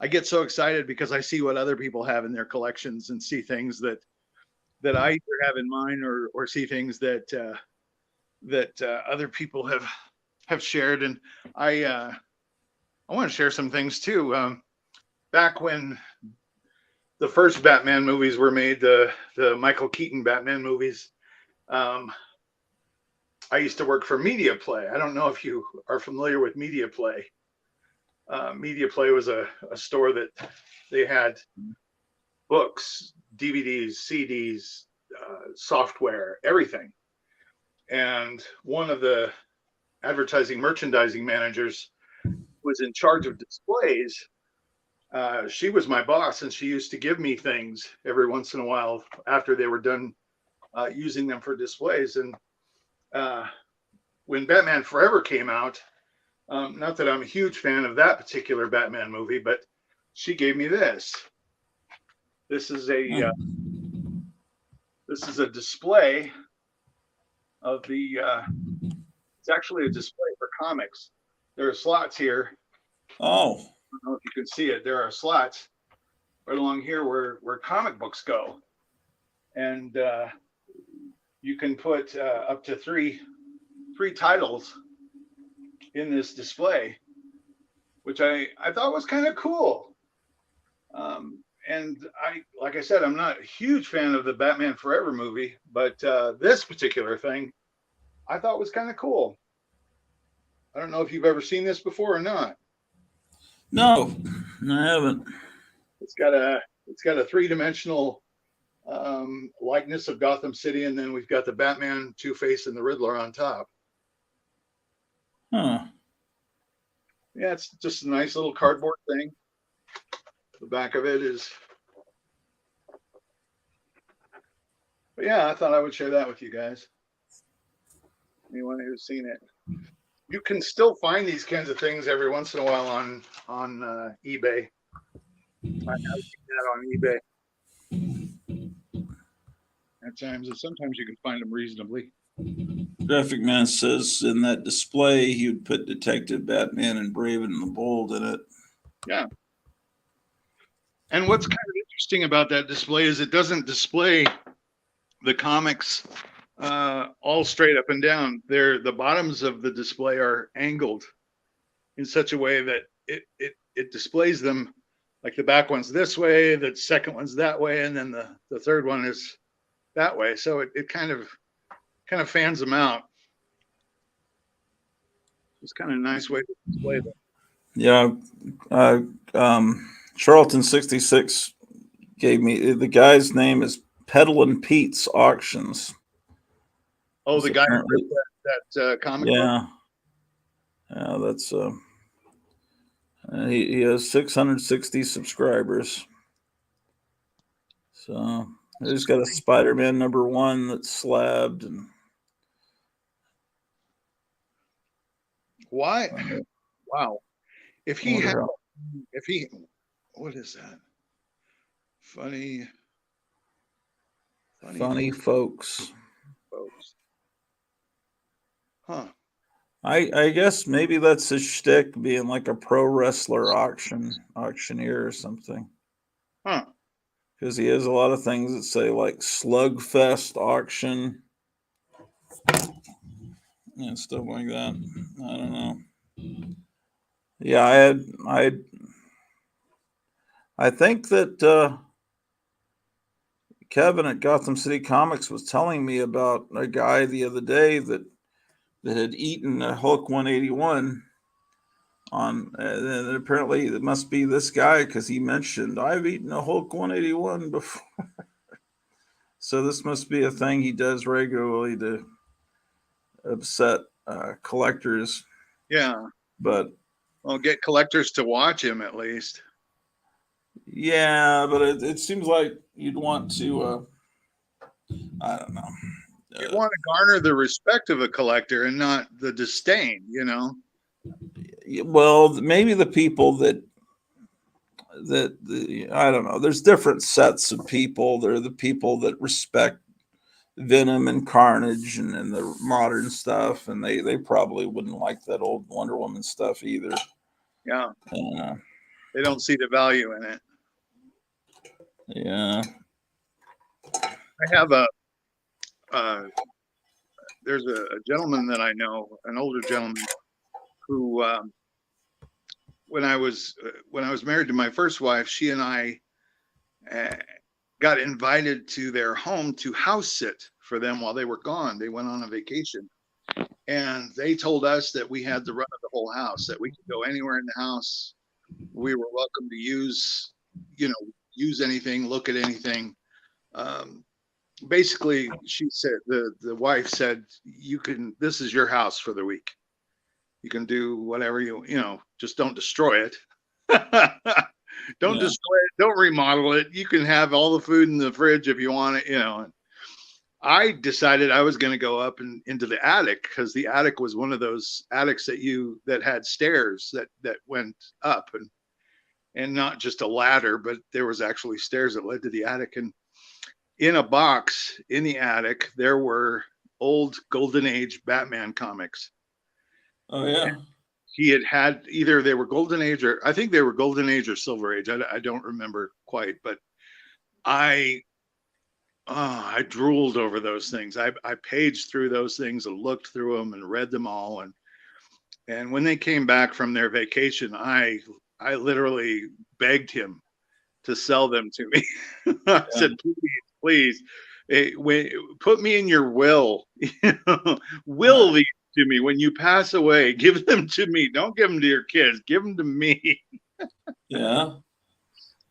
I get so excited because I see what other people have in their collections and see things that I either have in mind or see things that other people have shared. And I want to share some things too. Back when the first Batman movies were made, the Michael Keaton Batman movies, I used to work for Media Play. I don't know if you are familiar with Media Play. Media Play was a store that they had books, DVDs, CDs, software, everything. And one of the advertising merchandising managers was in charge of displays. She was my boss, and she used to give me things every once in a while after they were done using them for displays. And when Batman Forever came out, not that I'm a huge fan of that particular Batman movie, but she gave me this. This is a display of the. It's actually a display for comics. There are slots here. Oh, I don't know if you can see it. There are slots right along here where comic books go, and you can put up to three titles in this display, which I thought was kind of cool. And like I said, I'm not a huge fan of the Batman Forever movie, but this particular thing I thought was kind of cool. I don't know if you've ever seen this before or not. no, I haven't. It's got a three-dimensional likeness of Gotham City, and then we've got the Batman, Two-Face, and the Riddler on top. Huh. Yeah, it's just a nice little cardboard thing. The back of it is. But yeah, I thought I would share that with you guys. Anyone who's seen it. You can still find these kinds of things every once in a while on eBay. I have that on eBay. At times, and sometimes you can find them reasonably. Graphic Man says in that display he would put Detective Batman and Brave and the Bold in it. Yeah. And what's kind of interesting about that display is it doesn't display the comics all straight up and down. The bottoms of the display are angled in such a way that it displays them, like the back one's this way, the second one's that way, and then the third one is that way. So it kind of fans them out. It's kind of a nice way to display them. Yeah. Charlton 66 gave me the guy's name is Peddlin' Pete's Auctions. Oh, the guy who Apparently- that comic book? Yeah. Yeah, that's he has 660 subscribers. So he's got a Spider-Man #1 that's slabbed and Why? Wow. If he wonder had, how- what is that? Funny funny folks. folks. Huh. I guess maybe that's his shtick, being like a pro wrestler auctioneer or something. Huh. Because he has a lot of things that say like Slugfest auction and stuff like that. I don't know. Yeah, I think that Kevin at Gotham City Comics was telling me about a guy the other day that had eaten a Hulk 181 on, and apparently it must be this guy because he mentioned I've eaten a Hulk 181 before. So this must be a thing he does regularly to upset collectors. Yeah. But Well, get collectors to watch him at least. yeah, but it seems like you'd want to. I don't know. You want to garner the respect of a collector and not the disdain, you know? Well, maybe the people that I don't know. There's different sets of people. There are the people that respect Venom and Carnage and the modern stuff, and they probably wouldn't like that old Wonder Woman stuff either. Yeah. Uh, They don't see the value in it. yeah. I have there's a gentleman that I know, an older gentleman, who when I was married to my first wife, she and I got invited to their home to house sit for them while they were gone. They went on a vacation, and they told us that we had the run of the whole house, that we could go anywhere in the house. We were welcome to use anything, look at anything. Basically, she said, the wife said, this is your house for the week. You can do whatever just don't destroy it. Don't destroy it. Don't remodel it. You can have all the food in the fridge if you want it, And I decided I was going to go up into the attic, because the attic was one of those attics that had stairs that went up. and not just a ladder, but there was actually stairs that led to the attic. And in a box in the attic, there were old Golden Age Batman comics. Oh yeah. He had either they were Golden Age, or I think they were Golden Age or Silver Age. I don't remember quite, but I drooled over those things. I paged through those things and looked through them and read them all. And when they came back from their vacation, I literally begged him to sell them to me. I said, please, put me in your will. Will these to me when you pass away. Give them to me. Don't give them to your kids. Give them to me. Yeah.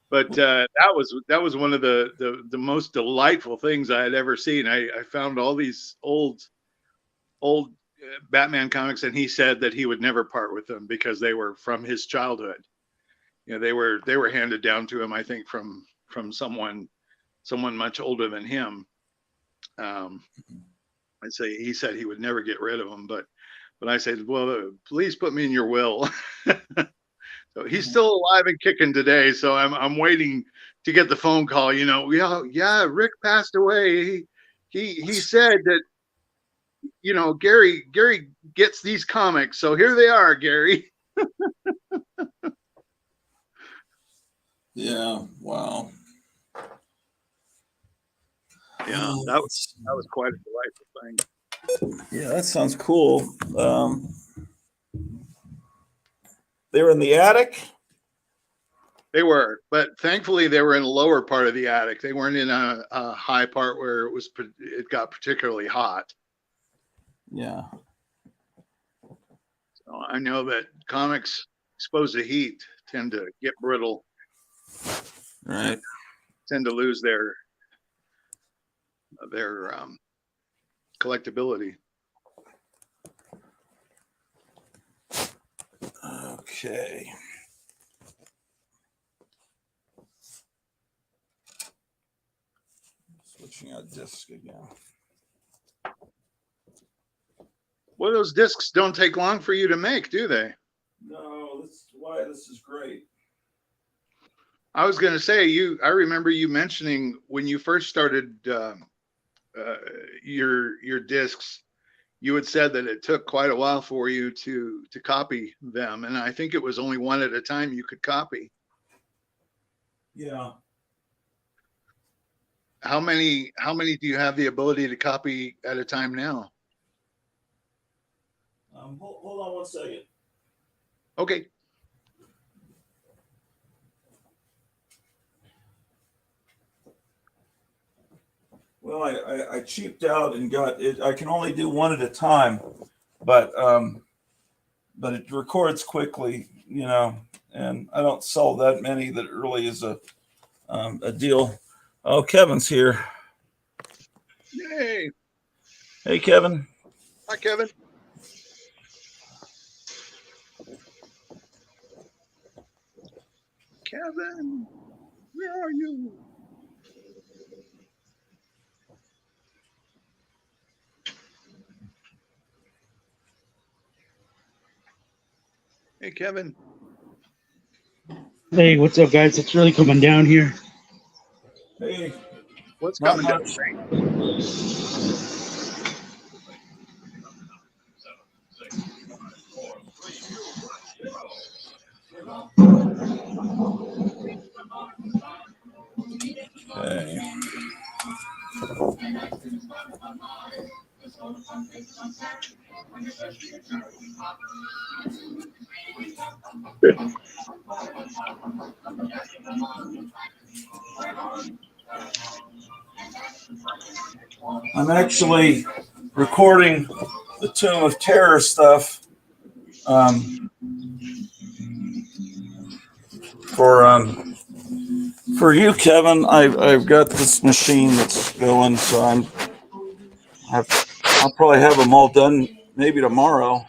But that was one of the most delightful things I had ever seen. I found all these old Batman comics, and he said that he would never part with them because they were from his childhood. You know, they were handed down to him, I think, from someone much older than him. He said he would never get rid of them, but I said, well, please put me in your will. So he's still alive and kicking today. So I'm waiting to get the phone call. You know, yeah, Rick passed away. He said that, you know, Gary gets these comics, so here they are, Gary. Yeah. Wow. Yeah, that was quite a delightful thing. Yeah, that sounds cool. They were in the attic. They were, but thankfully they were in the lower part of the attic. They weren't in a high part where it got particularly hot. Yeah. So I know that comics exposed to heat tend to get brittle, Right. tend to lose their collectability. Okay. Switching out disc again. Well, those discs don't take long for you to make, do they? No, this is why this is great. I was going to say, I remember you mentioning when you first started your discs, you had said that it took quite a while for you to copy them, and I think it was only one at a time you could copy. Yeah. How many do you have the ability to copy at a time now? Hold on one second. Okay. Well, I cheaped out and got it. I can only do one at a time, but it records quickly, you know, and I don't sell that many that it really is a deal. Oh, Kevin's here. Yay. Hey, Kevin. Hi, Kevin. Kevin, where are you? Hey, Kevin. Hey, what's up, guys? It's really coming down here. Hey. What's Not coming down? much. Okay. I'm actually recording the Tomb of Terror stuff for you, Kevin. I've got this machine that's going, so I'll probably have them all done maybe tomorrow.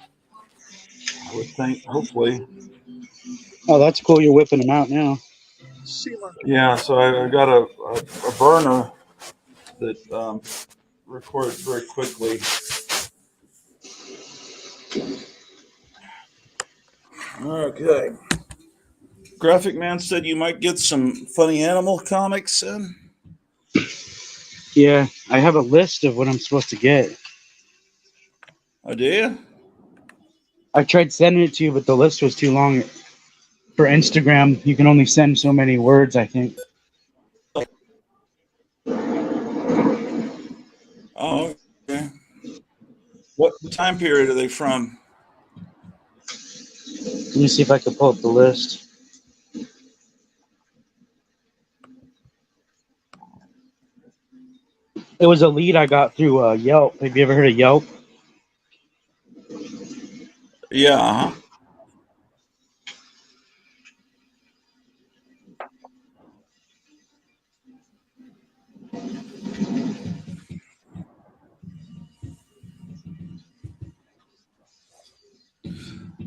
I would think, hopefully. Oh, that's cool. You're whipping them out now. Yeah, so I got a burner that records very quickly. Okay. Graphic Man said you might get some funny animal comics in. Yeah, I have a list of what I'm supposed to get. Oh, do you? I tried sending it to you, but the list was too long. For Instagram, you can only send so many words, I think. Oh, okay. What time period are they from? Let me see if I can pull up the list. It was a lead I got through Yelp. Have you ever heard of Yelp? Yeah. Uh-huh.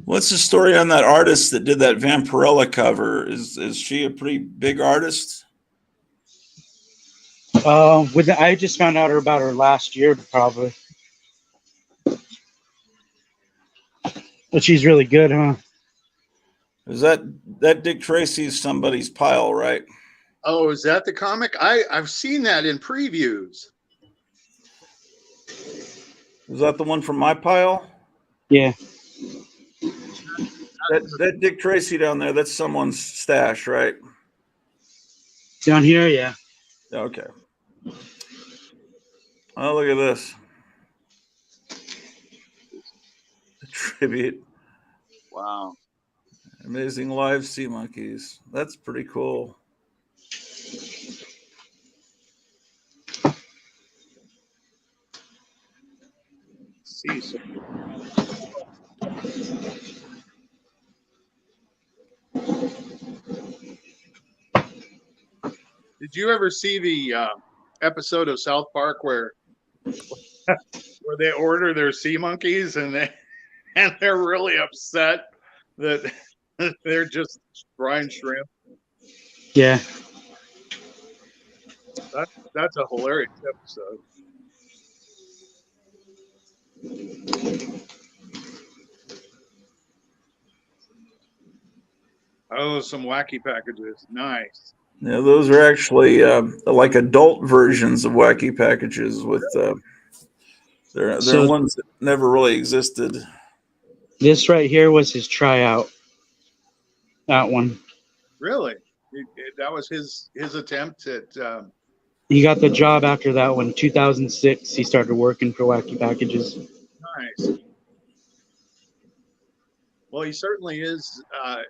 What's the story on that artist that did that Vampirella cover? Is she a pretty big artist? I just found out about her last year, probably. But she's really good, huh? Is that Dick Tracy's somebody's pile, right? Oh, is that the comic? I've seen that in previews. Is that the one from my pile? Yeah. That Dick Tracy down there, that's someone's stash, right? Down here, yeah. Okay. Oh, look at this. A tribute. Wow. Amazing live sea monkeys. That's pretty cool. See, so did you ever see the episode of South Park where they order their sea monkeys and they're really upset that they're just brine shrimp? Yeah. That's a hilarious episode. Oh, some wacky packages. Nice. Yeah, those are actually like adult versions of wacky packages with they're So ones that never really existed. this right here was his tryout. That one. Really? That was his attempt at He got the job after that one. 2006, he started working for Wacky Packages. nice. Well, he certainly is.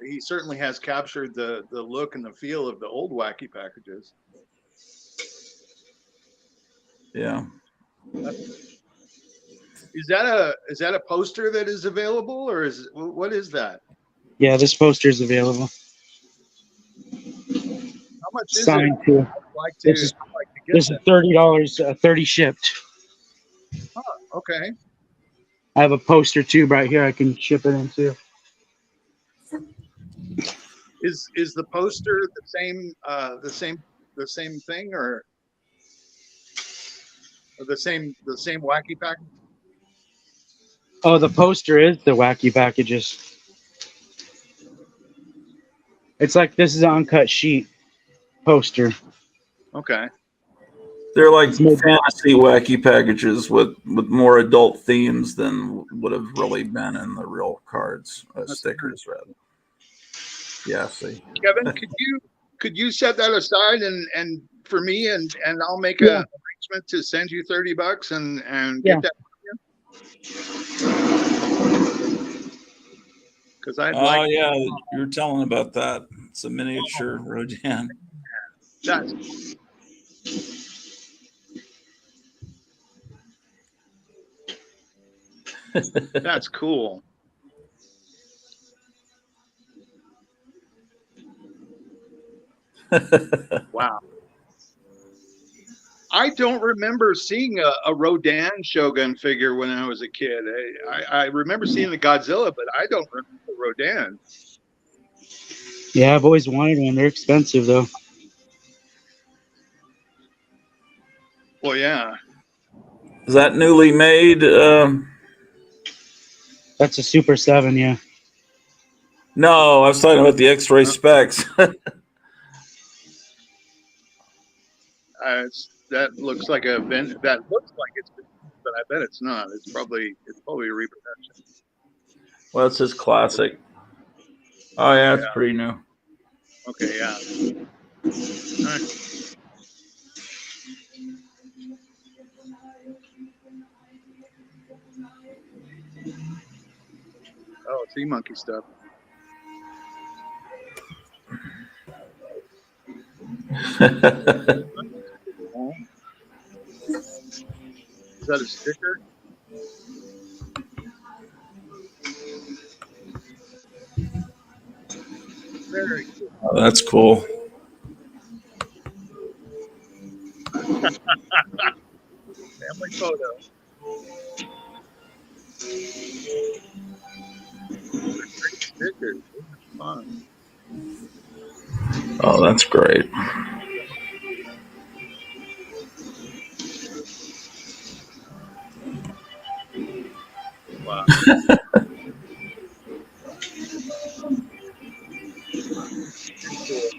He certainly has captured the look and the feel of the old wacky packages. Yeah. Is that a poster that is available, or what is that? Yeah, this poster is available. How much is Signed it? too. I'd like This to is get this is that. $30, 30 shipped. Okay. I have a poster too right here. I can ship it into. Is the poster the same thing, or the same wacky package? Oh, the poster is the Wacky Packages. It's like this is an uncut sheet poster. Okay. They're like It's made. fantasy wacky packages with more adult themes than would have really been in the real cards, stickers rather. Yeah, see. Kevin, could you set that aside and for me, and I'll make a arrangement to send you $30 and get that. Because I'd like. Oh yeah, you were telling about that. It's a miniature Rodan. That's cool. Wow. I don't remember seeing a Rodan Shogun figure when I was a kid. I remember seeing the Godzilla, but I don't remember Rodan. Yeah, I've always wanted one. They're expensive though. Well, yeah. Is that newly made? That's a Super 7, yeah. No, I was talking about the X-ray specs. That looks like a vent. That looks like it's, but I bet it's not. It's probably a reproduction. Well, it says classic. Oh yeah, it's Yeah. pretty new. Okay, yeah. All right. Oh, sea monkey stuff. Is that a sticker? Very cool. Oh, that's cool. Family photo. Great stickers. Fun. Oh, that's great. Wow. Cool.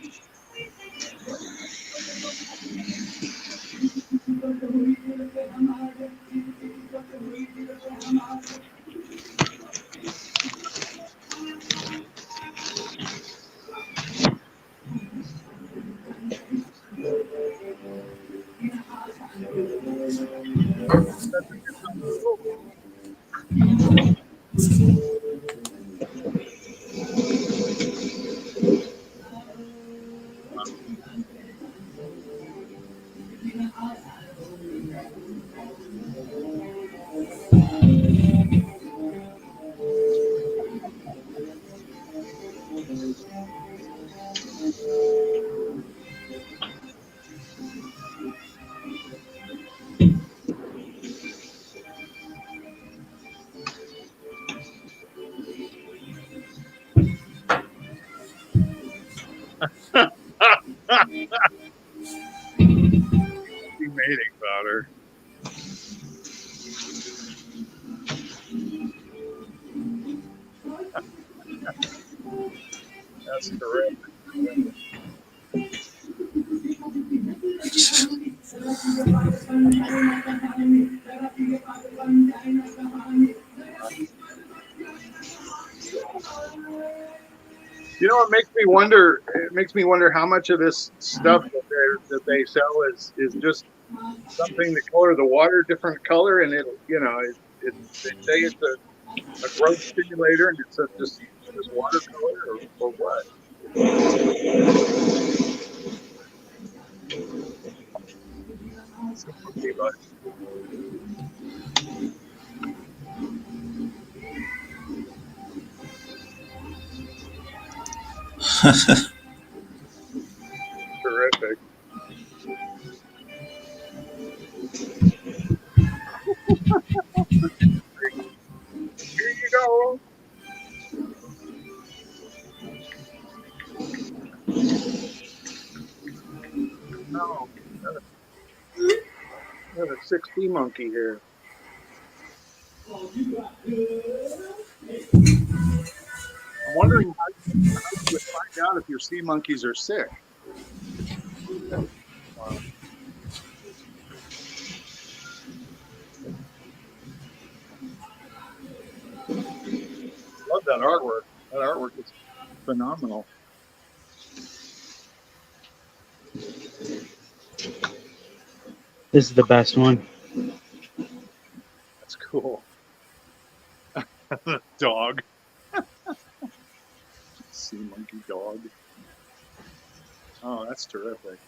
Mating powder. That's terrific. You know, it makes me wonder. It makes me wonder how much of this stuff that they sell is just something to color the water different color, and they say it's a growth stimulator, and it's just watercolor or what? Okay, but terrific. Here you go. No, got a 6D monkey here. I'm wondering how you would find out if your sea monkeys are sick. Wow. Love that artwork. That artwork is phenomenal. This is the best one. That's cool. Dog. Sea monkey dog. Oh, that's terrific.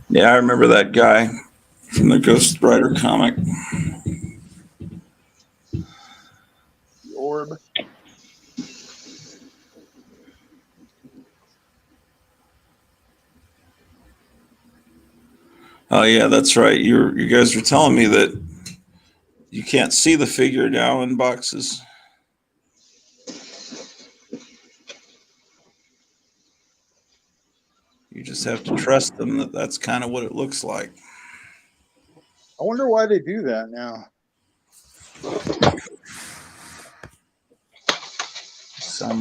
Yeah, I remember that guy from the Ghost Rider comic. The orb. Oh yeah, that's right. You guys were telling me that you can't see the figure now in boxes. You just have to trust them that that's kind of what it looks like. I wonder why they do that now.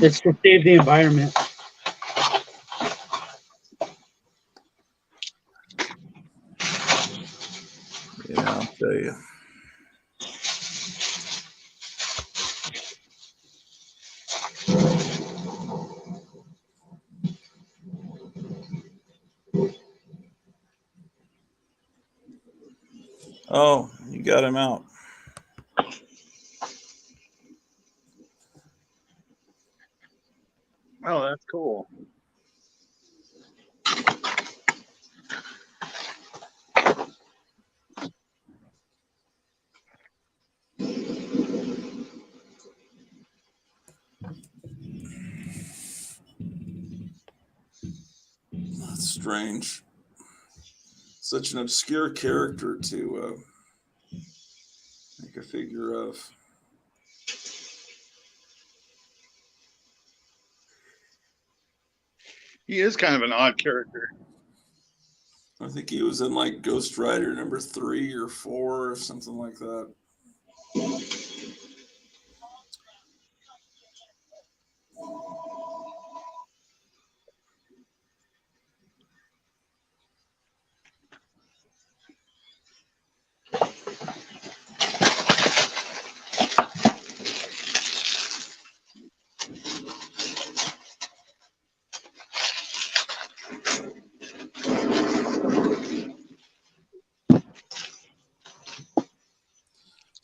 It's to save the environment. Yeah, I'll tell you. Oh, you got him out. Oh, that's cool. That's strange. Such an obscure character to make a figure of. He is kind of an odd character. I think he was in like Ghost Rider number 3 or 4 or something like that.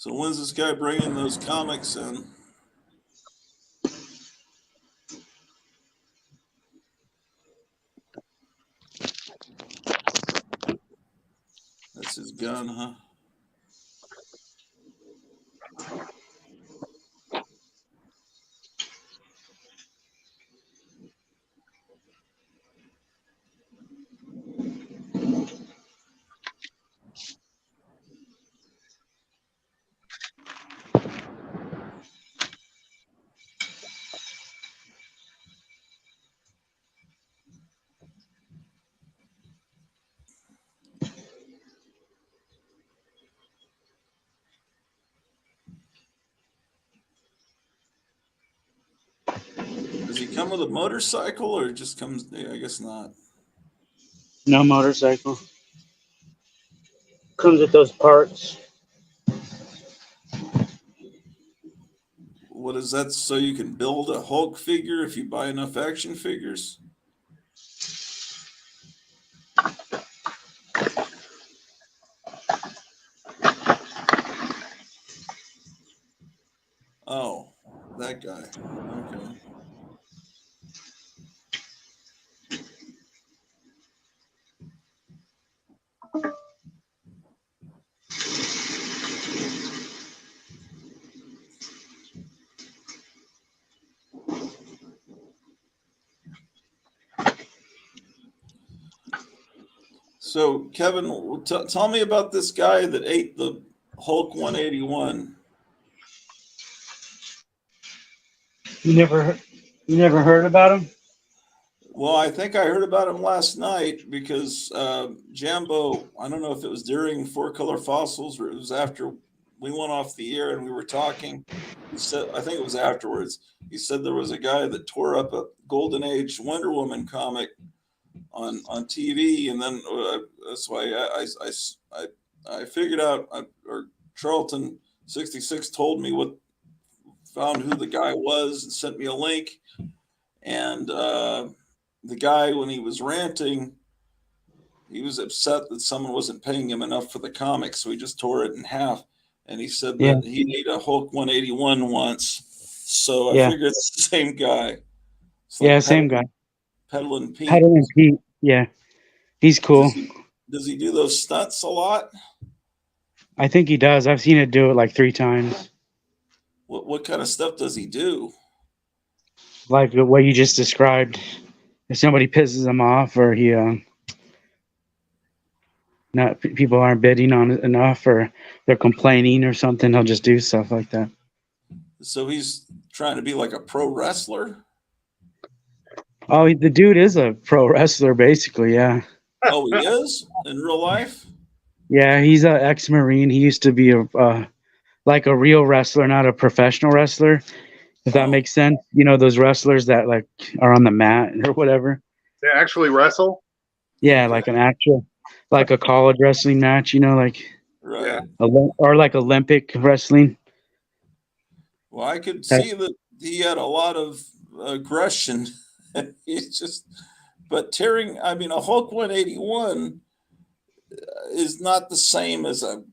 So when's this guy bringing those comics in? That's his gun, huh? Does he come with a motorcycle or just comes? Yeah, I guess not. No motorcycle. Comes with those parts. What is that? So you can build a Hulk figure if you buy enough action figures? Oh, that guy. Okay. So, Kevin, tell me about this guy that ate the Hulk 181. You never heard about him? Well, I think I heard about him last night because Jambo, I don't know if it was during Four Color Fossils or it was after we went off the air and we were talking. He said, I think it was afterwards. He said there was a guy that tore up a Golden Age Wonder Woman comic on TV, and then that's why I figured out, or Charlton 66 told me found who the guy was and sent me a link, and the guy, when he was ranting, he was upset that someone wasn't paying him enough for the comic, so he just tore it in half. And he said Yeah. that he ate a Hulk 181 once, so I Yeah. figured it's the same guy. It's Yeah, like same guy. Peddling Pete. Peddling Pete. Yeah. He's cool. Does he do those stunts a lot? I think he does. I've seen it do it like 3 times. What kind of stuff does he do? Like what you just described. If somebody pisses him off, or he not people aren't bidding on it enough, or they're complaining or something, he'll just do stuff like that. So he's trying to be like a pro wrestler? Oh, the dude is a pro wrestler, basically. Yeah, Oh, he is in real life. yeah. He's a ex-marine. He used to be a like a real wrestler, not a professional wrestler. If that Oh, makes sense. You know those wrestlers that like are on the mat or whatever. They actually wrestle. Yeah, okay, like an actual, like a college wrestling match. You know, like Yeah. right. or like Olympic wrestling. Well, I could That, see that he had a lot of aggression. He's just, but tearing. I mean, a Hulk 181 is not the same as a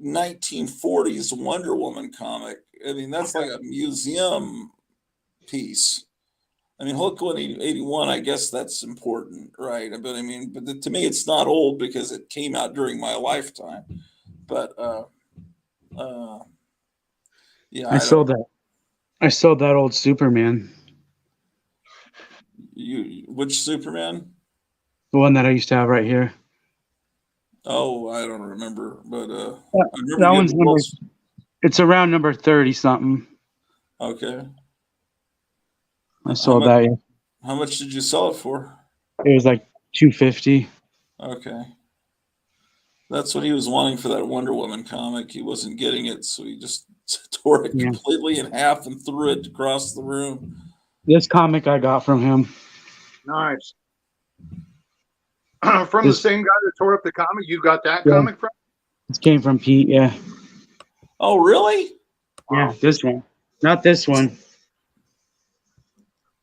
1940s Wonder Woman comic. I mean, that's like a museum piece. I mean, Hulk 181, I guess that's important, right? But I mean, but to me, it's not old because it came out during my lifetime. But uh, yeah, I I don't. sold that. I sold that old Superman, Which Superman? the one that I used to have right here. Oh, I don't remember, but Yeah, I remember that getting one's number. close. It's around number 30 something. Okay, I how sold much? that. Yeah. How much did you sell it for? It was like 250. Okay, that's what he was wanting for that Wonder Woman comic. He wasn't getting it, so he just tore it Yeah. completely in half and threw it across the room. This comic I got from him. Nice. From the This same guy that tore up the comic, you got that yeah, comic from? this came from Pete. Yeah. Oh, really? Yeah. Wow. This one, not this one.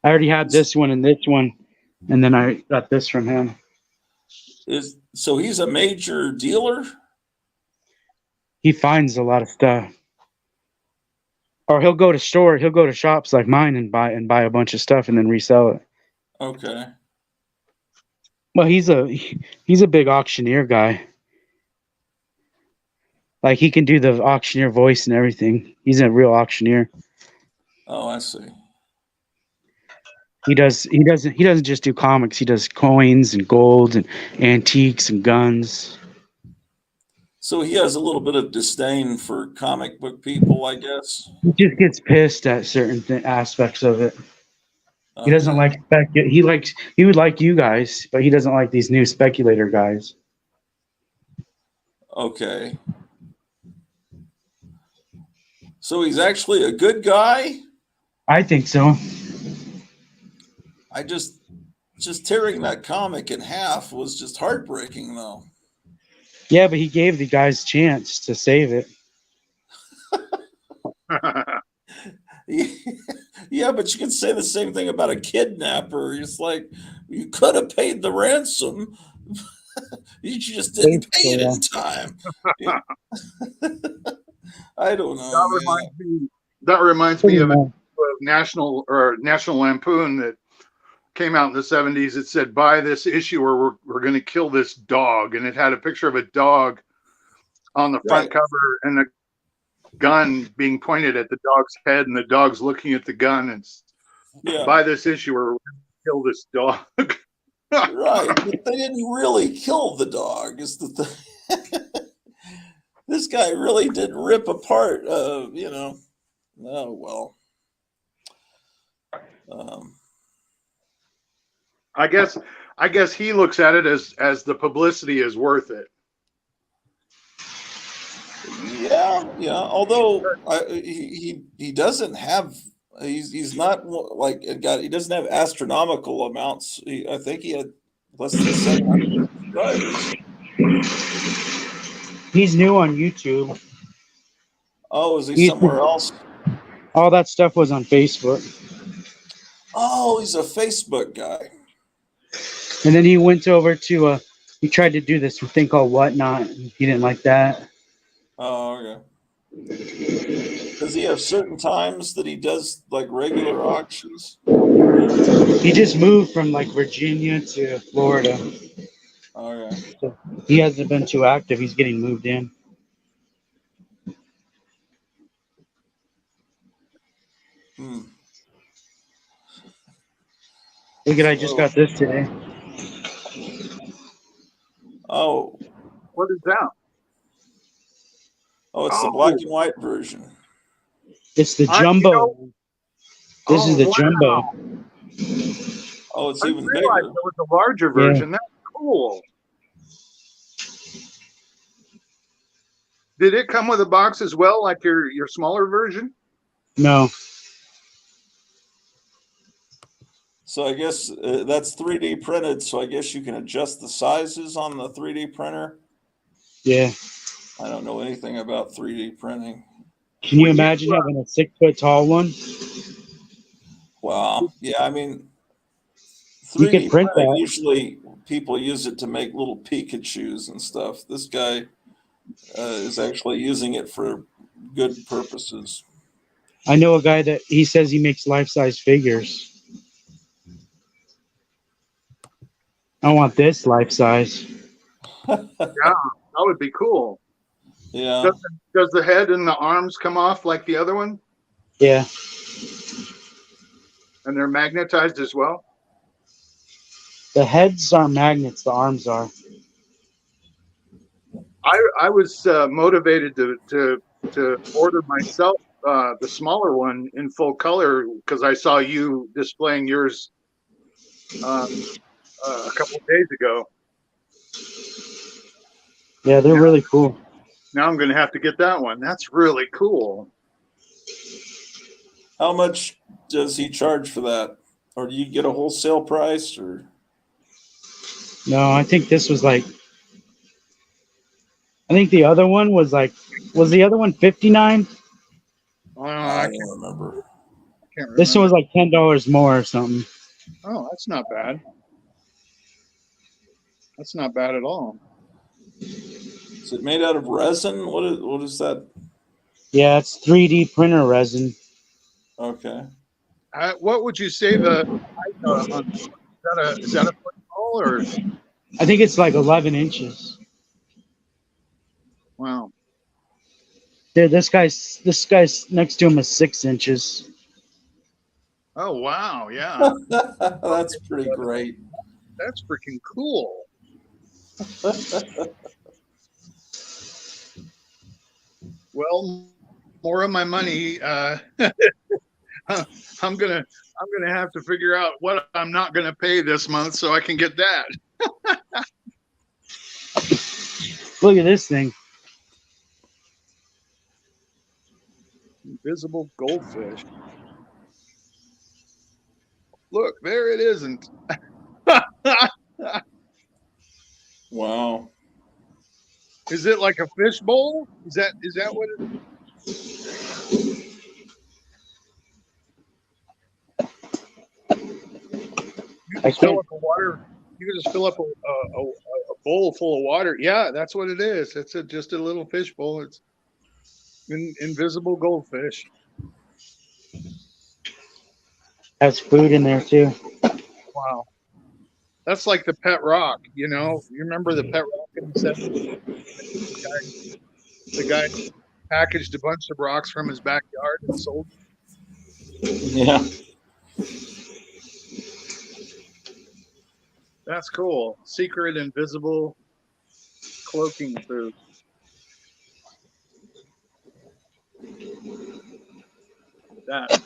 I already had this one and this one, and then I got this from him. Is so he's a major dealer? He finds a lot of stuff, or he'll go to shops like mine and buy a bunch of stuff and then resell it. Okay. Well, he's a big auctioneer guy. Like he can do the auctioneer voice and everything. He's a real auctioneer. Oh, I see. He doesn't just do comics. He does coins and gold and antiques and guns. So he has a little bit of disdain for comic book people, I guess. He just gets pissed at certain aspects of it. He doesn't Okay. like he would like you guys, but he doesn't like these new speculator guys. Okay. So he's actually a good guy? I think so. I just tearing that comic in half was just heartbreaking though. Yeah, but he gave the guys a chance to save it. Yeah, but you can say the same thing about a kidnapper. It's like you could have paid the ransom. You just didn't pay it in time. I don't know. That reminds me of a National Lampoon that came out in the 70s. It said, buy this issue or we're going to kill this dog. And it had a picture of a dog on the front cover and a gun being pointed at the dog's head and the dog's looking at the gun and buy this issue or we're going to kill this dog. Right. But they didn't really kill the dog is the thing. This guy really did rip apart, oh, well. I guess he looks at it as the publicity is worth it. Yeah. Although he doesn't have he's not like he doesn't have astronomical amounts. I think he had less than 700 subscribers. He's new on YouTube. Oh, is he somewhere else? All that stuff was on Facebook. Oh, he's a Facebook guy. And then he went over to he tried to do this thing called Whatnot. He didn't like that. Oh, okay. Does he have certain times that he does like regular auctions? He just moved from like Virginia to Florida. Okay. So he hasn't been too active. He's getting moved in. Look at I just got this today. Oh. What is that? Oh, it's the black and white version. It's the jumbo. This is the jumbo. Oh, it's I didn't even realize bigger. there was a larger version. That's cool. Did it come with a box as well, like your smaller version? No. So I guess that's 3D printed. So I guess you can adjust the sizes on the 3D printer. Yeah. I don't know anything about 3D printing. Can you When you, imagine having a 6 foot tall one? Wow. Yeah, I mean, You could 3D print printing, that. usually people use it to make little Pikachus and stuff. This guy is actually using it for good purposes. I know a guy that he says he makes life size figures. I want this life size. yeah, that would be cool. Yeah. Does the head and the arms come off like the other one? Yeah. And they're magnetized as well? The heads are magnets, the arms are. I was motivated to order myself the smaller one in full color because I saw you displaying yours a couple of days ago. Yeah, they're really cool. Now I'm going to have to get that one. That's really cool. How much does he charge for that? Or do you get a wholesale price or? No, I think this was like, I think the other one was like, was the other one 59? I don't remember. Can't remember. This one was like $10 more or something. Oh, that's not bad. That's not bad at all. Is it made out of resin? What is that? Yeah, it's 3D printer resin. Okay. What would you say the height on is that a foot tall or I think it's like 11 inches. wow? Dude, this guy's next to him is 6 inches. Oh wow, yeah, That's pretty great. that's freaking cool. Well, more of my money. I'm gonna have to figure out what I'm not gonna pay this month so I can get that. Look at this thing. Invisible goldfish. Look, there it isn't. Wow. Is it like a fish bowl? Is that what it is? You I just fill can't. up a water. You can just fill up a bowl full of water. Yeah, that's what it is. It's just a little fish bowl. It's invisible goldfish. Has food in there too. Wow, that's like the pet rock. You know, you remember the pet rock in the 70s? The guy packaged a bunch of rocks from his backyard and sold them. Yeah. That's cool. Secret invisible cloaking food. That.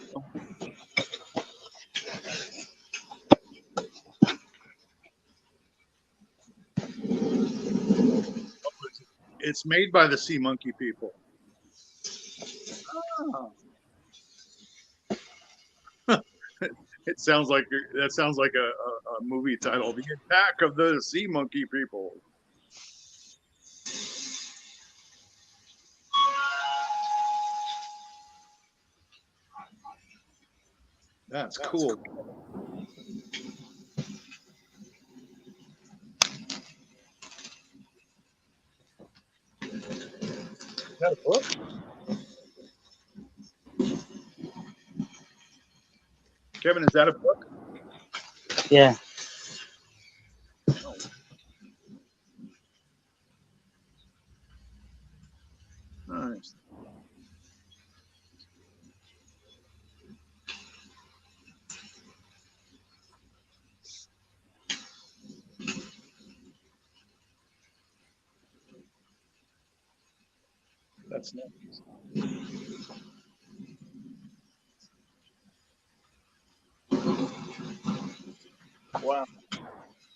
It's made by the sea monkey people. Ah. It sounds like that sounds like a movie title. The Attack of the Sea Monkey People. That's cool. Is that a book? Kevin, is that a book? Yeah. Oh. Nice. That's nice. Wow.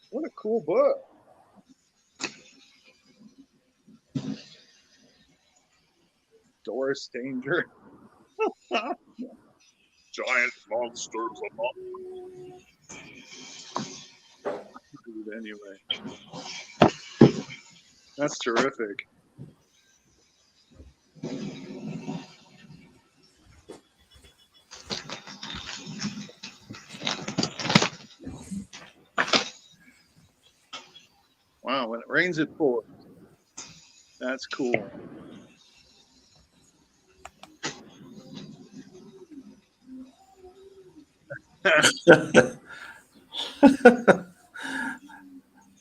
What a cool book. Doris Danger. Giant monsters among anyway. That's terrific. Wow, when it rains, it pours. That's cool.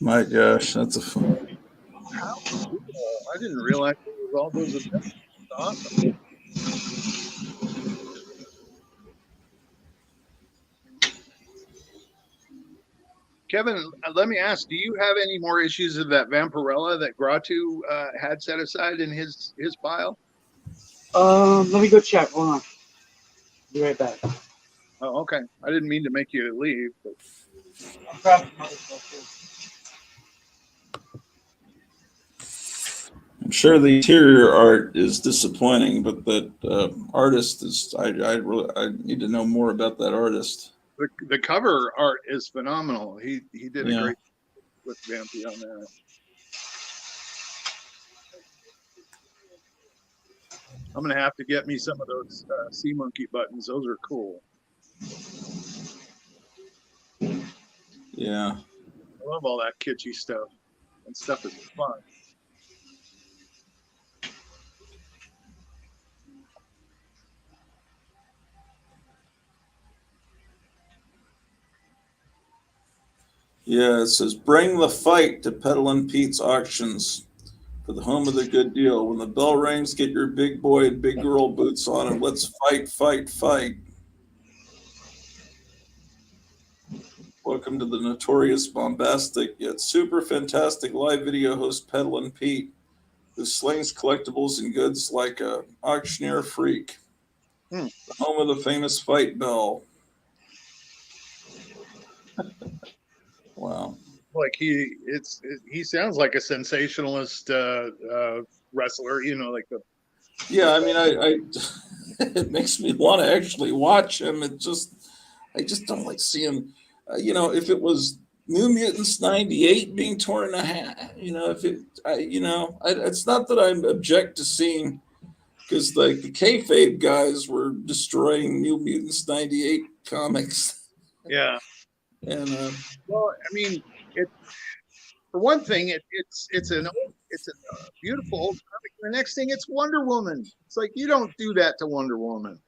My gosh, that's a fun. I didn't realize there was all those events. Awesome. Kevin, let me ask, do you have any more issues of that Vampirella that Gratu had set aside in his file? Let me go check. Hold on. Be right back. Oh, okay. I didn't mean to make you leave, but I'll grab some other stuff too. I'm sure the interior art is disappointing, but that artist is. I need to know more about that artist. the cover art is phenomenal. He did a Yeah. great with Vampy on that. I'm gonna have to get me some of those sea monkey buttons. Those are cool. Yeah. I love all that kitschy stuff. And stuff is fun. Yeah, it says, bring the fight to Peddlin' Pete's auctions for the home of the good deal. When the bell rings, get your big boy and big girl boots on and let's fight, fight, fight. Welcome to the notorious, bombastic, yet super fantastic live video host Peddlin' Pete, who slings collectibles and goods like a auctioneer freak. Hmm. The home of the famous fight bell. Wow. Like he sounds like a sensationalist wrestler. You know, like the Yeah, I mean, I it makes me want to actually watch him. I just don't like seeing, if it was New Mutants '98 being torn in half, if it, it's not that I object to seeing, because like the kayfabe guys were destroying New Mutants '98 comics, yeah. and Well, I mean, for one thing, it's a beautiful old comic. The next thing, it's Wonder Woman. It's like you don't do that to Wonder Woman.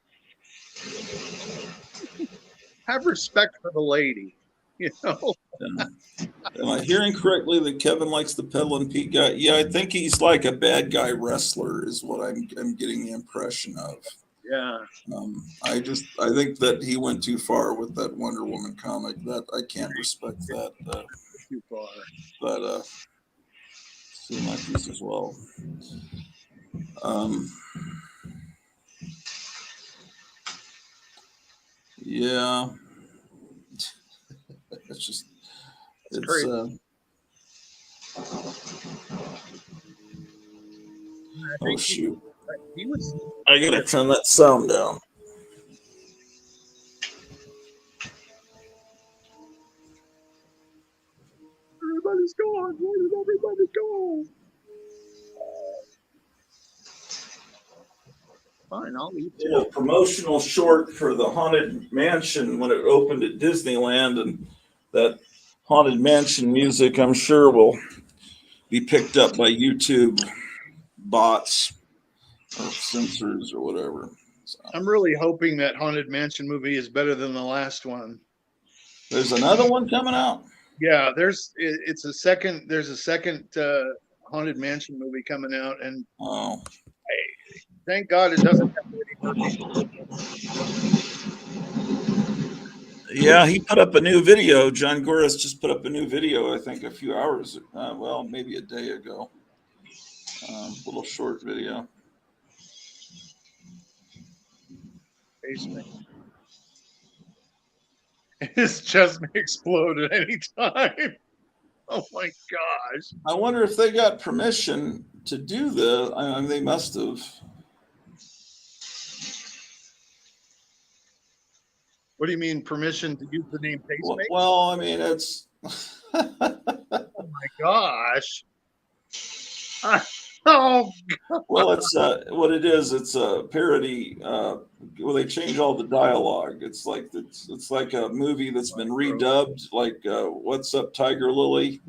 Have respect for the lady, you know. am I hearing correctly that Kevin likes the Peddlin' Pete guy? Yeah, I think he's like a bad guy wrestler, is what I'm getting the impression of. Yeah. I think that he went too far with that Wonder Woman comic. That I can't respect that. Too far. But see monkeys as well. Yeah, it's crazy. Oh shoot! He was. I gotta turn that sound down. Everybody's gone. Where did everybody go? Fine, I'll leave too. Yeah, promotional short for the Haunted Mansion when it opened at Disneyland, and that Haunted Mansion music, I'm sure, will be picked up by YouTube bots or censors or whatever. So, I'm really hoping that Haunted Mansion movie is better than the last one. there's another one coming out. Yeah, there's a second Haunted Mansion movie coming out, and thank God it doesn't have Eddie Murphy. Yeah, he put up a new video. John Goris just put up a new video, I think a few hours, maybe a day ago. Little short video. Basement. his chest may explode at any time. Oh my gosh. I wonder if they got permission to do this. I mean, they must have. What do you mean permission to use the name pacemaker? Well, I mean, it's. Oh my gosh. Oh, Well, it's what it is. It's a parody. Well, they change all the dialogue. It's like a movie that's been redubbed. Like "What's Up, Tiger Lily."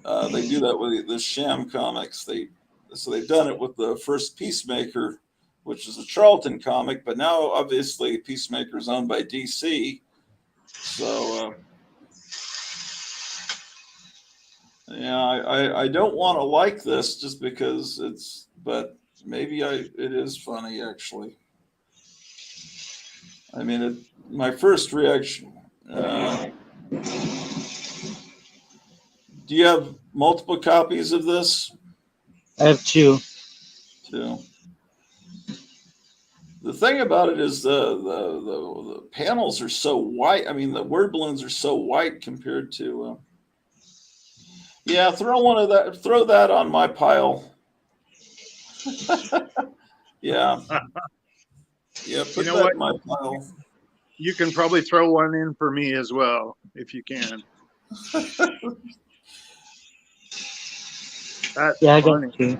They do that with the Sham comics. They've done it with the first Peacemaker, which is a Charlton comic. But now, obviously, Peacemaker is owned by DC. So. Yeah, I don't want to like this just because but maybe it is funny actually. I mean, my first reaction. Do you have multiple copies of this? I have two. Two. The thing about it is the panels are so white. I mean, the word balloons are so white compared to. Yeah, throw that on my pile. Yeah. Yeah, put that in my pile. You can probably throw one in for me as well, if you can. That's I funny. got two.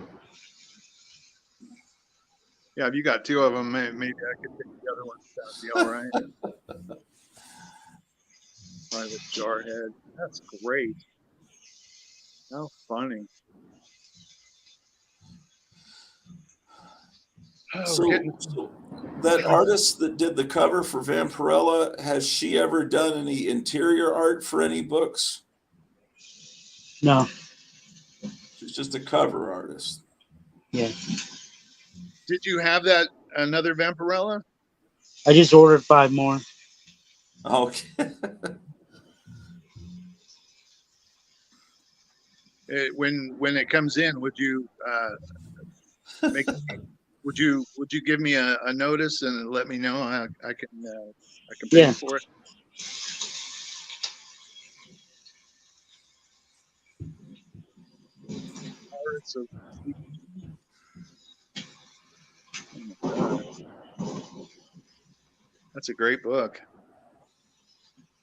Yeah, if you got two of them, maybe I could take the other one. That'd be all right. Private Jarhead. That's great. How funny. So that artist that did the cover for Vampirella, has she ever done any interior art for any books? No. She's just a cover artist. Yeah. Did you have another Vampirella? I just ordered 5 more. Okay. When it comes in, would you would you give me a notice and let me know? I can pay for it. That's a great book.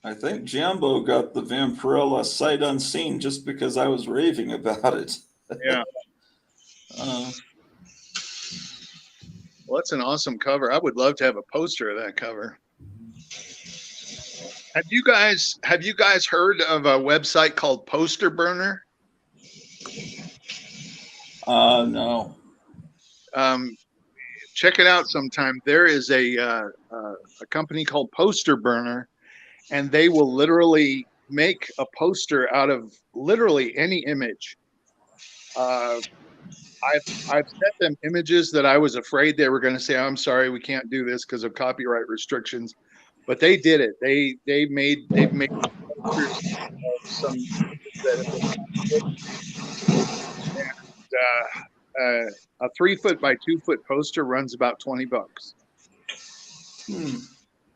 I think Jambo got the Vampirella sight unseen just because I was raving about it. Yeah. Well, that's an awesome cover. I would love to have a poster of that cover. Have you guys heard of a website called Poster Burner? No. Check it out sometime. There is a company called Poster Burner, and they will literally make a poster out of literally any image. I've sent them images that I was afraid they were going to say, "I'm sorry, we can't do this because of copyright restrictions," but they did it. They've made posters of some and, a 3-foot by 2-foot poster runs about $20.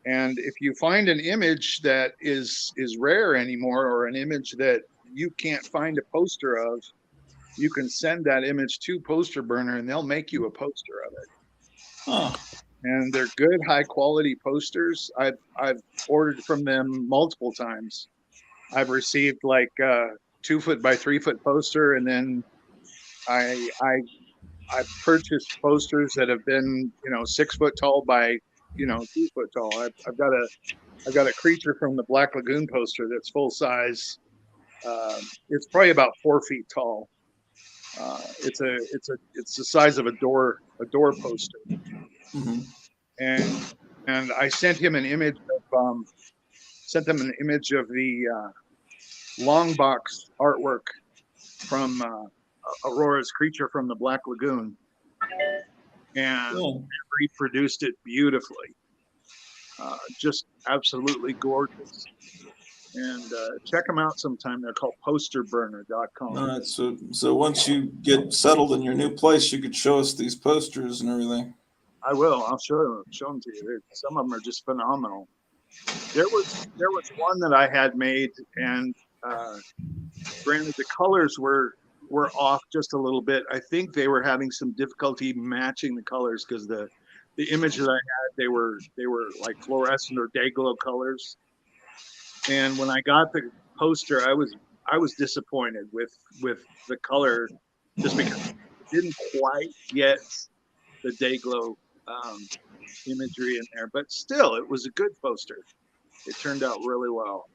And if you find an image that is rare anymore, or an image that you can't find a poster of, you can send that image to Poster Burner and they'll make you a poster of it. Huh. And they're good, high quality posters. I've ordered from them multiple times. I've received like a 2-foot by 3-foot poster, and then I've purchased posters that have been 6 foot tall by 2 foot tall. I've got a creature from the Black Lagoon poster that's full size. It's probably about 4 feet tall. It's the size of a door poster. Mm-hmm. And I sent him an image of the long box artwork from Aurora's creature from the Black Lagoon, and reproduced it beautifully. Just absolutely gorgeous. And check them out sometime. They're called posterburner.com. All right. So once you get settled in your new place, you could show us these posters and everything. I will. I'll show them to you. Some of them are just phenomenal. There was one that I had made, and granted the colors were off just a little bit. I think they were having some difficulty matching the colors because the image that I had, they were like fluorescent or day glow colors. And when I got the poster, I was disappointed with the color, just because it didn't quite get the day glow imagery in there. But still, it was a good poster. It turned out really well,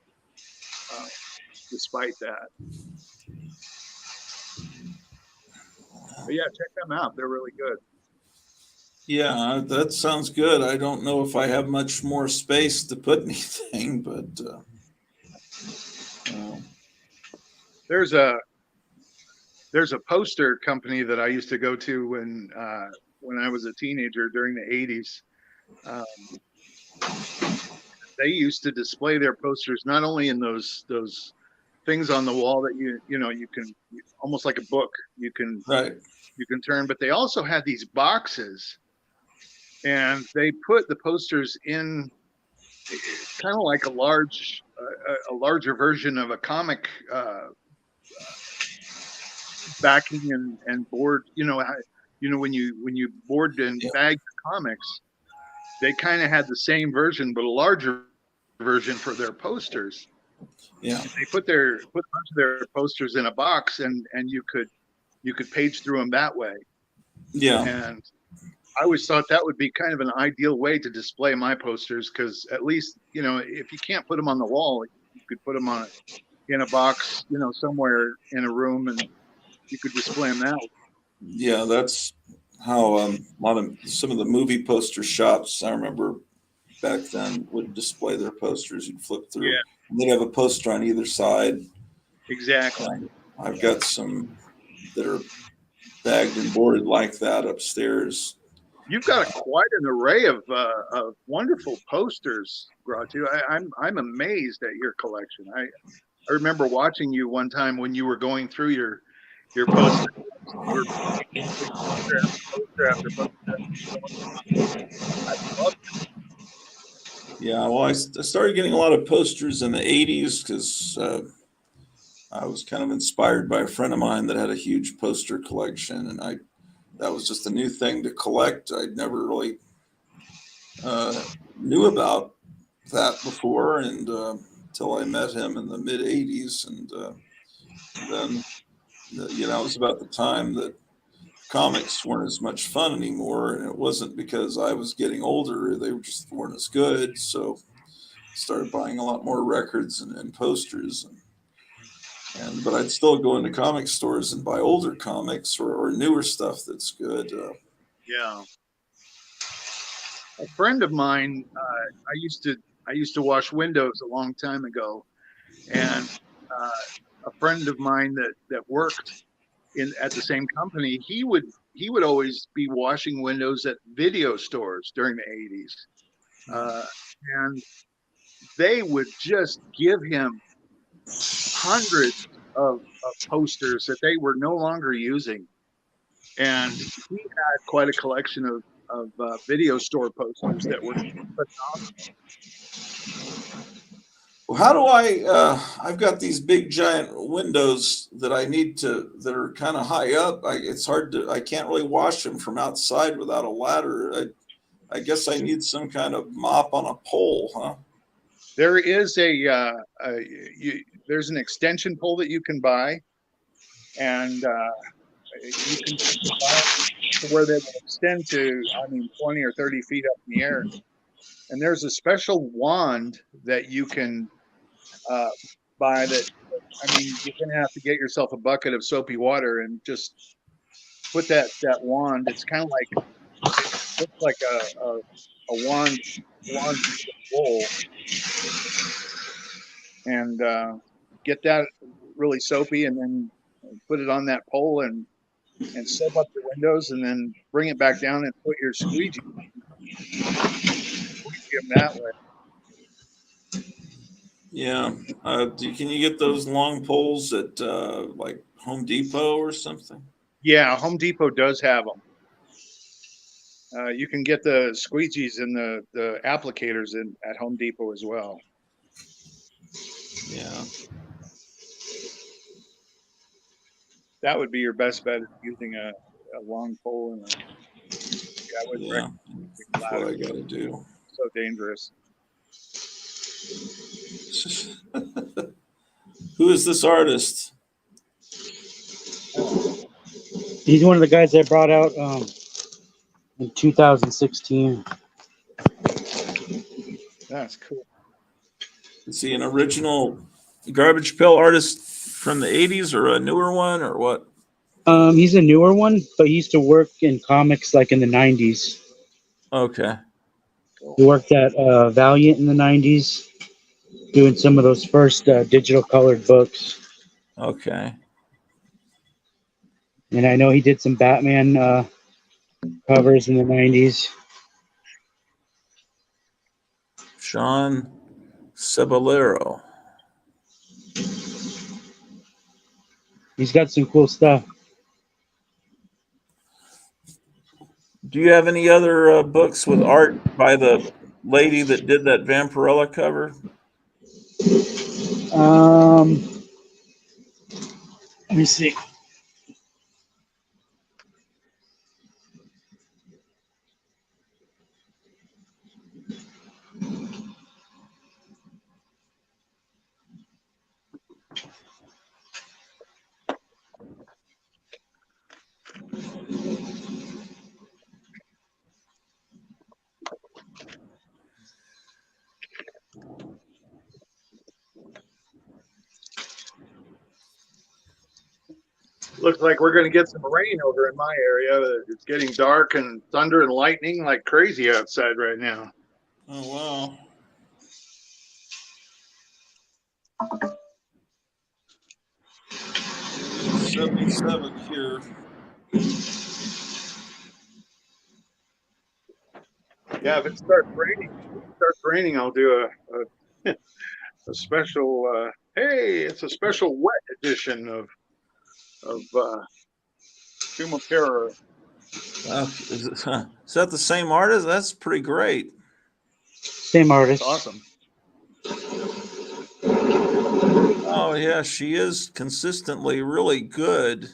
despite that. But yeah, check them out. They're really good. Yeah, that sounds good. I don't know if I have much more space to put anything, but There's a poster company that I used to go to when I was a teenager during the 80s. They used to display their posters not only in those things on the wall that you can, almost like a book, you can turn, but they also had these boxes, and they put the posters in kind of like a larger version of a comic backing and board. When you board and bag your comics, they kind of had the same version but a larger version for their posters. Yeah, they put a bunch of their posters in a box, and you could page through them that way. Yeah, and I always thought that would be kind of an ideal way to display my posters, because at least, if you can't put them on the wall, you could put them in a box, somewhere in a room, and you could display them that way. Yeah, that's how some of the movie poster shops, I remember back then, would display their posters. You'd flip through. Yeah. And they'd have a poster on either side. Exactly. I've got some that are bagged and boarded like that upstairs. You've got quite an array of wonderful posters, Gratu. I'm amazed at your collection. I remember watching you one time when you were going through your posters. You were poster after poster. I love it. Yeah, well, I started getting a lot of posters in the 80s because I was kind of inspired by a friend of mine that had a huge poster collection, and that was just a new thing to collect. I'd never really knew about that before, and until I met him in the mid 80s, and then it was about the time that comics weren't as much fun anymore, and it wasn't because I was getting older; they just weren't as good. So I started buying a lot more records and posters, but I'd still go into comic stores and buy older comics or newer stuff that's good. Yeah. A friend of mine, I used to wash windows a long time ago, and a friend of mine that worked at the same company, he would always be washing windows at video stores during the 80s, and they would just give him hundreds of posters that they were no longer using, and he had quite a collection of video store posters that were phenomenal. Well, how do I've got these big giant windows that that are kind of high up. It's hard I can't really wash them from outside without a ladder. I guess I need some kind of mop on a pole, huh? There is there's an extension pole that you can buy, and you can buy it to where they will extend to, 20 or 30 feet up in the air. And there's a special wand that you can buy that, you're going to have to get yourself a bucket of soapy water and just put that wand. It's kind of looks like a wand bowl, and get that really soapy, and then put it on that pole and soap up your windows, and then bring it back down and put your squeegee them that way. Yeah. Can you get those long poles at like Home Depot or something? Yeah, Home Depot does have them. You can get the squeegees and the applicators at Home Depot as well. Yeah. That would be your best bet, is using a long pole and I would Yeah. That's what I recommend got to do. so dangerous. Who is this artist? He's one of the guys I brought out in 2016. That's cool. Is he an original Garbage Pail artist from the 80s or a newer one or what? He's a newer one, but he used to work in comics like in the 90s. Okay. He worked at Valiant in the 90s, doing some of those first digital colored books. Okay. And I know he did some Batman covers in the 90s. Sean Ceballero. He's got some cool stuff. Do you have any other books with art by the lady that did that Vampirella cover? Let me see. Looks like we're going to get some rain over in my area. It's getting dark and thunder and lightning like crazy outside right now. Oh, wow. It's 77 here. Yeah, if it starts raining, I'll do a special. Hey, it's a special wet edition of Tomb of Terror. Is that the same artist? That's pretty great. Same artist. It's awesome. Oh, yeah, she is consistently really good.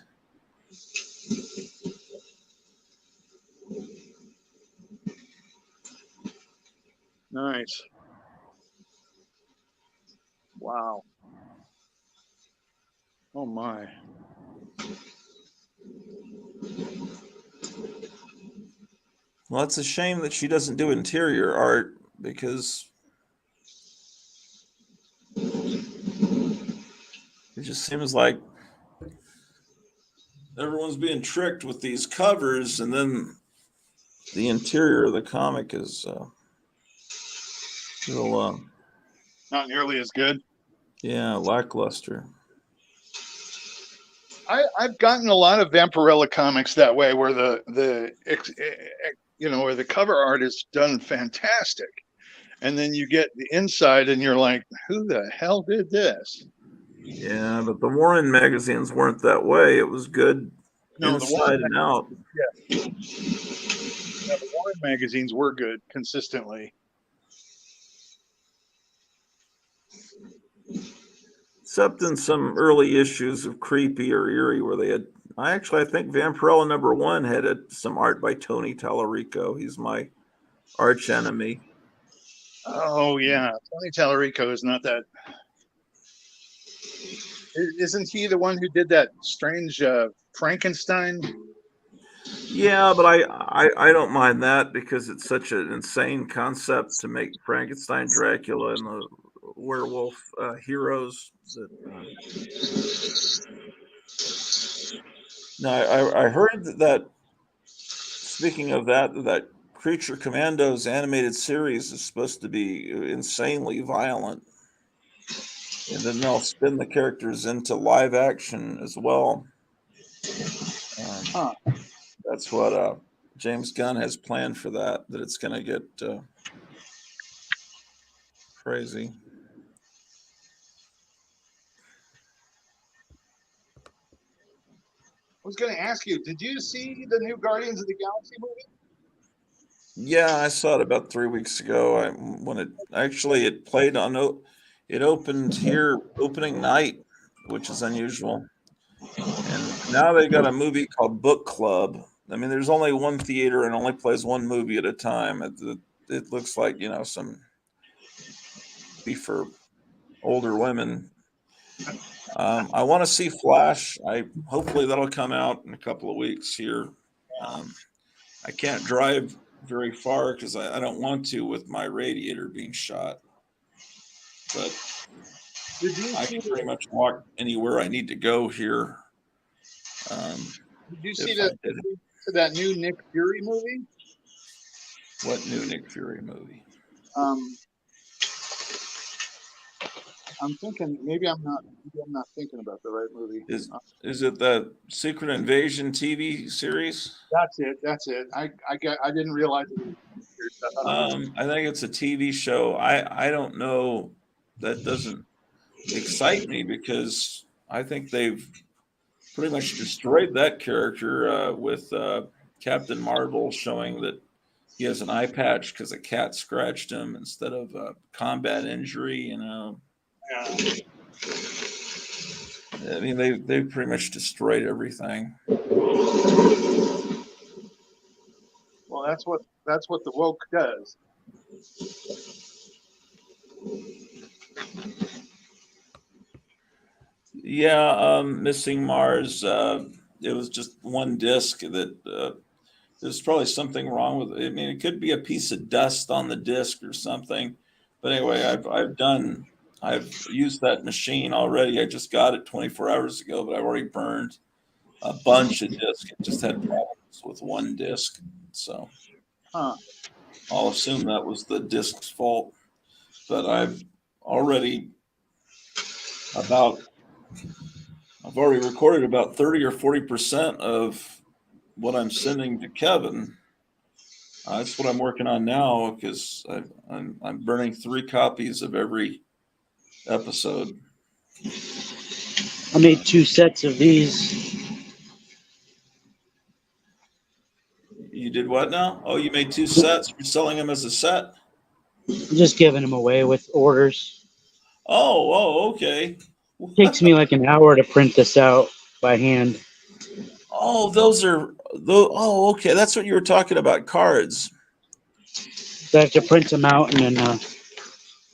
Nice. Wow. Oh my. Well, it's a shame that she doesn't do interior art because it just seems like everyone's being tricked with these covers, and then the interior of the comic is little, Not nearly as good. yeah, lackluster. I've gotten a lot of Vampirella comics that way, where where the cover art is done fantastic, and then you get the inside, and you're like, who the hell did this? Yeah, but the Warren magazines weren't that way. It was good No, inside and out. the Warren magazines were good consistently. Except in some early issues of Creepy or Eerie, where they had. I think Vampirella #1 had some art by Tony Tallarico. He's my arch enemy. Oh yeah, Tony Tallarico is not that. Isn't he the one who did that strange Frankenstein? Yeah, but I don't mind that because it's such an insane concept to make Frankenstein, Dracula, and the werewolf heroes. That now I heard that. Speaking of that Creature Commandos animated series is supposed to be insanely violent, and then they'll spin the characters into live action as well. That's what James Gunn has planned for that. That it's going to get crazy. I was going to ask you, did you see the new Guardians of the Galaxy movie? Yeah, I saw it about 3 weeks ago. When it played on it opened here opening night, which is unusual. And now they got a movie called Book Club. I mean, there's only one theater and only plays one movie at a time. It looks like some be for older women. I want to see Flash. I hopefully that'll come out in a couple of weeks here. I can't drive very far because I don't want to with my radiator being shot. But Did you I see can pretty much walk anywhere I need to go here. Did you see If I did. that new Nick Fury movie? What new Nick Fury movie? I'm thinking maybe I'm not thinking about the right movie. Is it the Secret Invasion TV series? That's it. I didn't realize it was I think it's a TV show. I don't know. That doesn't excite me because I think they've pretty much destroyed that character with Captain Marvel showing that he has an eye patch because a cat scratched him instead of a combat injury. Yeah. I mean, they've pretty much destroyed everything. Well, that's what the woke does. Yeah, Missing Mars. It was just one disc that there's probably something wrong with it. I mean, it could be a piece of dust on the disc or something. But anyway, I've used that machine already. I just got it 24 hours ago, but I've already burned a bunch of discs. It just had problems with one disc. So I'll assume that was the disc's fault. But I've already recorded about 30 or 40% of what I'm sending to Kevin. That's what I'm working on now because I'm burning 3 copies of every episode. I made 2 sets of these. You did what now? Oh, you made 2 sets. You're selling them as a set? I'm just giving them away with orders. Oh, okay. It takes me like an hour to print this out by hand. Oh, okay. That's what you were talking about, cards. So I have to print them out, and then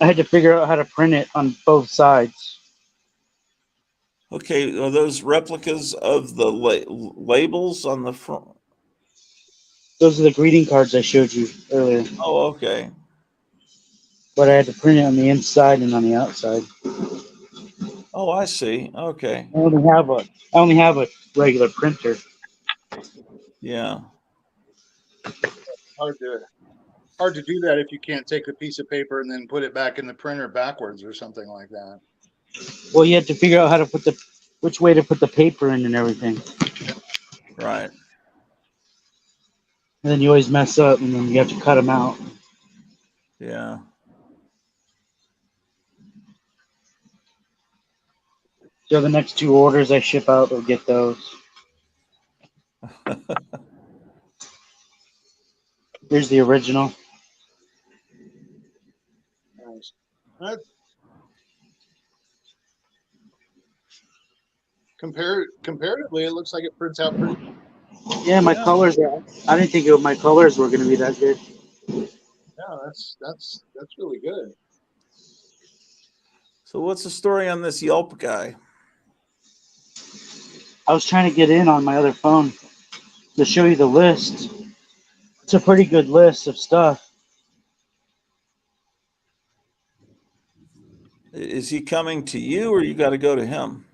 I had to figure out how to print it on both sides. Okay, are those replicas of the labels on the front? Those are the greeting cards I showed you earlier. Oh, okay. But I had to print it on the inside and on the outside. Oh, I see. Okay. I only have a regular printer. Yeah. Hard to do that if you can't take a piece of paper and then put it back in the printer backwards or something like that. Well, you had to figure out how to which way to put the paper in and everything. Right. And then you always mess up, and then you have to cut them out. Yeah. So the next 2 orders I ship out will get those. Here's the original. Nice. Comparatively, it looks like it prints out pretty. Yeah, my colors. I didn't think my colors were going to be that good. Yeah, that's really good. So what's the story on this Yelp guy? I was trying to get in on my other phone to show you the list. It's a pretty good list of stuff. Is he coming to you or you got to go to him?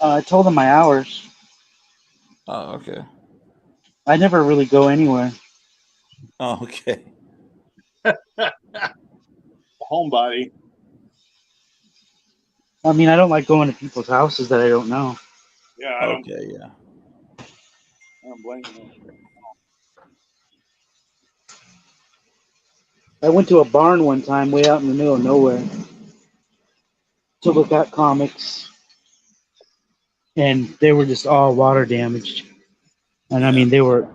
I told them my hours. Oh, okay. I never really go anywhere. Oh, okay. Homebody. I mean, I don't like going to people's houses that I don't know. Yeah, I I don't blame you. I went to a barn one time way out in the middle of nowhere to look at comics, and they were just all water damaged. And I mean, they were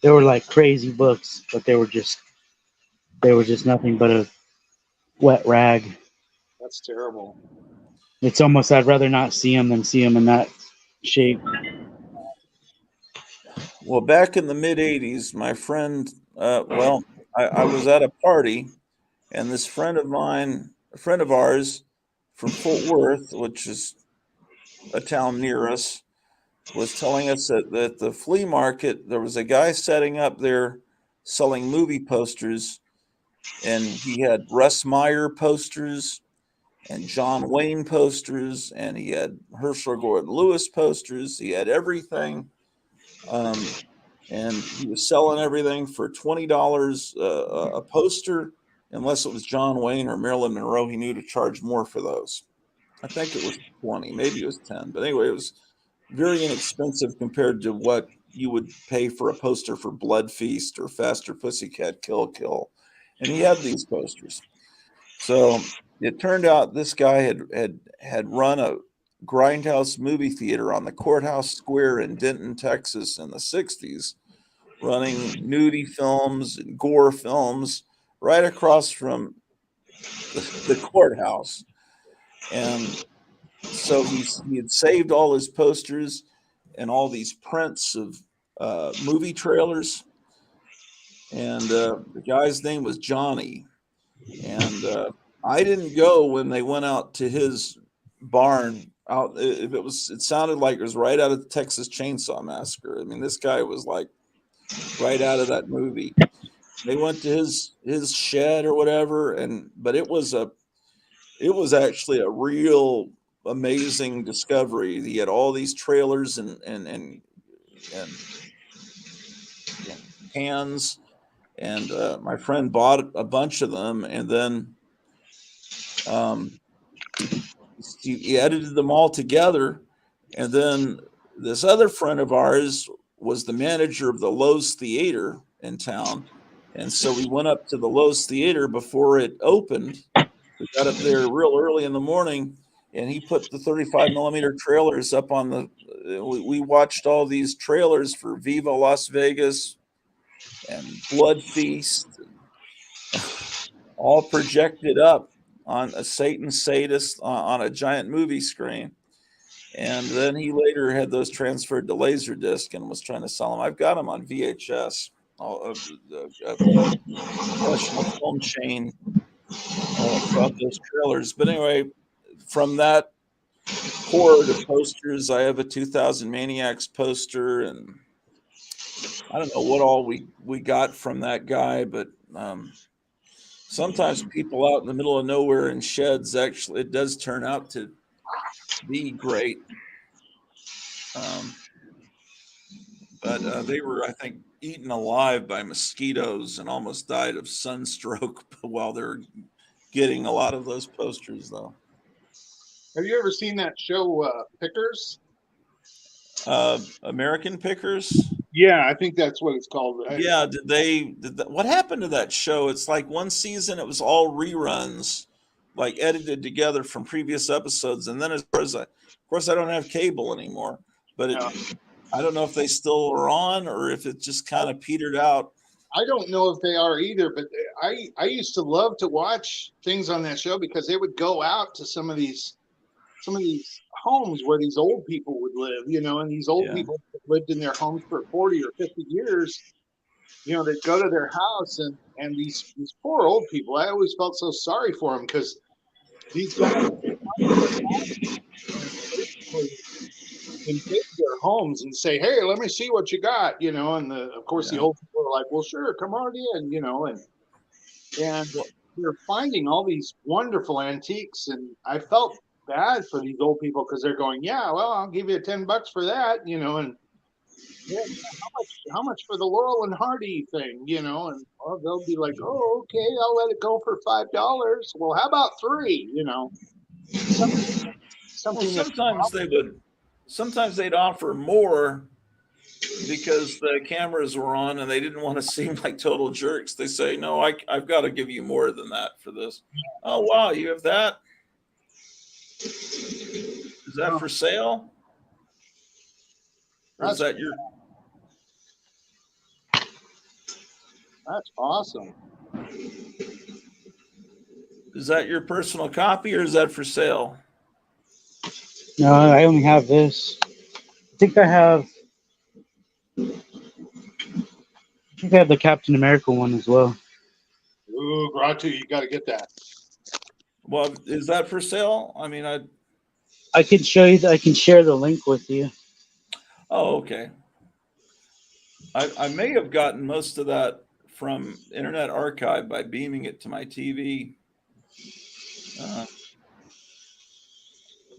They were like crazy books, but they were just nothing but a wet rag. That's terrible. It's almost I'd rather not see them than see them in that shape. Well, back in the mid 80s, my friend, I was at a party, and this friend of mine, a friend of ours from Fort Worth, which is a town near us, was telling us that the flea market, there was a guy setting up there selling movie posters, and he had Russ Meyer posters and John Wayne posters, and he had Herschel Gordon Lewis posters. He had everything. And he was selling everything for $20 a poster, unless it was John Wayne or Marilyn Monroe. He knew to charge more for those. I think it was 20, maybe it was 10, but anyway, it was very inexpensive compared to what you would pay for a poster for Blood Feast or Faster Pussycat Kill Kill. And he had these posters. So it turned out this guy had run a grindhouse movie theater on the courthouse square in Denton, Texas in the 60s, running nudie films and gore films right across from the courthouse. And so he had saved all his posters and all these prints of movie trailers. And the guy's name was Johnny. And I didn't go when they went out to his barn. It sounded like it was right out of the Texas Chainsaw Massacre. I mean, this guy was like right out of that movie. They went to his shed or whatever, but it was actually a real amazing discovery. He had all these trailers and cans, and my friend bought a bunch of them, and then he edited them all together. And then this other friend of ours was the manager of the Lowe's Theater in town, and so we went up to the Lowe's Theater before it opened. We got up there real early in the morning, and he put the 35 millimeter trailers up on the. We watched all these trailers for Viva Las Vegas and Blood Feast, all projected up on a Satan sadist on a giant movie screen. And then he later had those transferred to Laserdisc and was trying to sell them. I've got them on VHS. A professional film chain brought those trailers. But anyway, from that horde of posters, I have a 2000 Maniacs poster, and I don't know what all we got from that guy, but sometimes people out in the middle of nowhere in sheds, actually, it does turn out to be great. But they were, I think, eaten alive by mosquitoes and almost died of sunstroke while they're getting a lot of those posters, though. Have you ever seen that show, Pickers? American Pickers? Yeah, I think that's what it's called. Yeah, what happened to that show? It's like one season it was all reruns, like edited together from previous episodes, and then of course I don't have cable anymore, but I don't know if they still are on or if it just kind of petered out. I don't know if they are either, but I used to love to watch things on that show because they would go out to some of these homes where these old people would live, and these old people lived in their homes for 40 or 50 years. They'd go to their house and these poor old people, I always felt so sorry for them because these guys invade their homes and say, "Hey, let me see what you got," and of course the old people are like, "Well, sure, come on in," and they're finding all these wonderful antiques, and I felt bad for these old people because they're going, "Yeah, well, I'll give you $10 for that," and how much for the Laurel and Hardy thing, and they'll be like, "Oh, okay, I'll let it go for $5. Well, how about $3? Sometimes they'd offer more because the cameras were on and they didn't want to seem like total jerks. They say, "No, I've got to give you more than that for this." Oh, wow, you have that? Is that for sale? Or is that your? That's awesome. Is that your personal copy or is that for sale? No, I only have this. I think I have the Captain America one as well. Ooh, Gratu, you got to get that. Well, is that for sale? I mean, I can show you. I can share the link with you. oh, okay. I may have gotten most of that from Internet Archive by beaming it to my TV.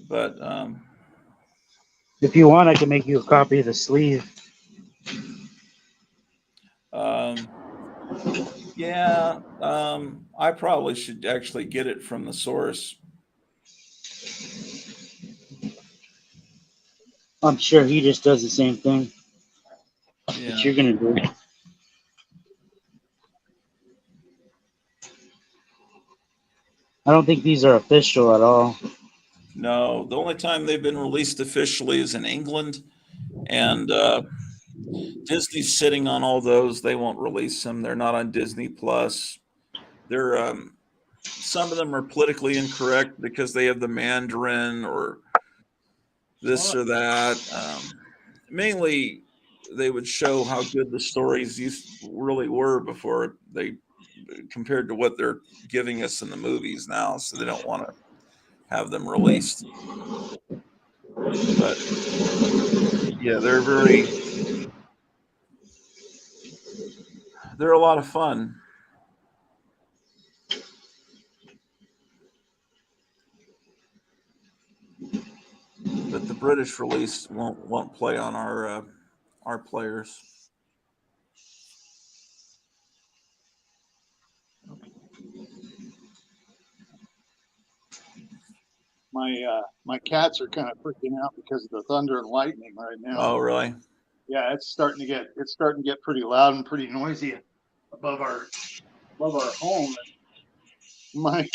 But If you want, I can make you a copy of the sleeve. yeah, I probably should actually get it from the source. I'm sure he just does the same thing that Yeah. you're gonna do. I don't think these are official at all. No, the only time they've been released officially is in England, and Disney's sitting on all those. They won't release them. They're not on Disney Plus. They're some of them are politically incorrect because they have the Mandarin or this or that. Mainly, they would show how good the stories really were before they compared to what they're giving us in the movies now. So they don't want to have them released. But yeah, they're a lot of fun. But the British release won't play on our players. My cats are kind of freaking out because of the thunder and lightning right now. Oh, really? Yeah, it's starting to get pretty loud and pretty noisy above our home. My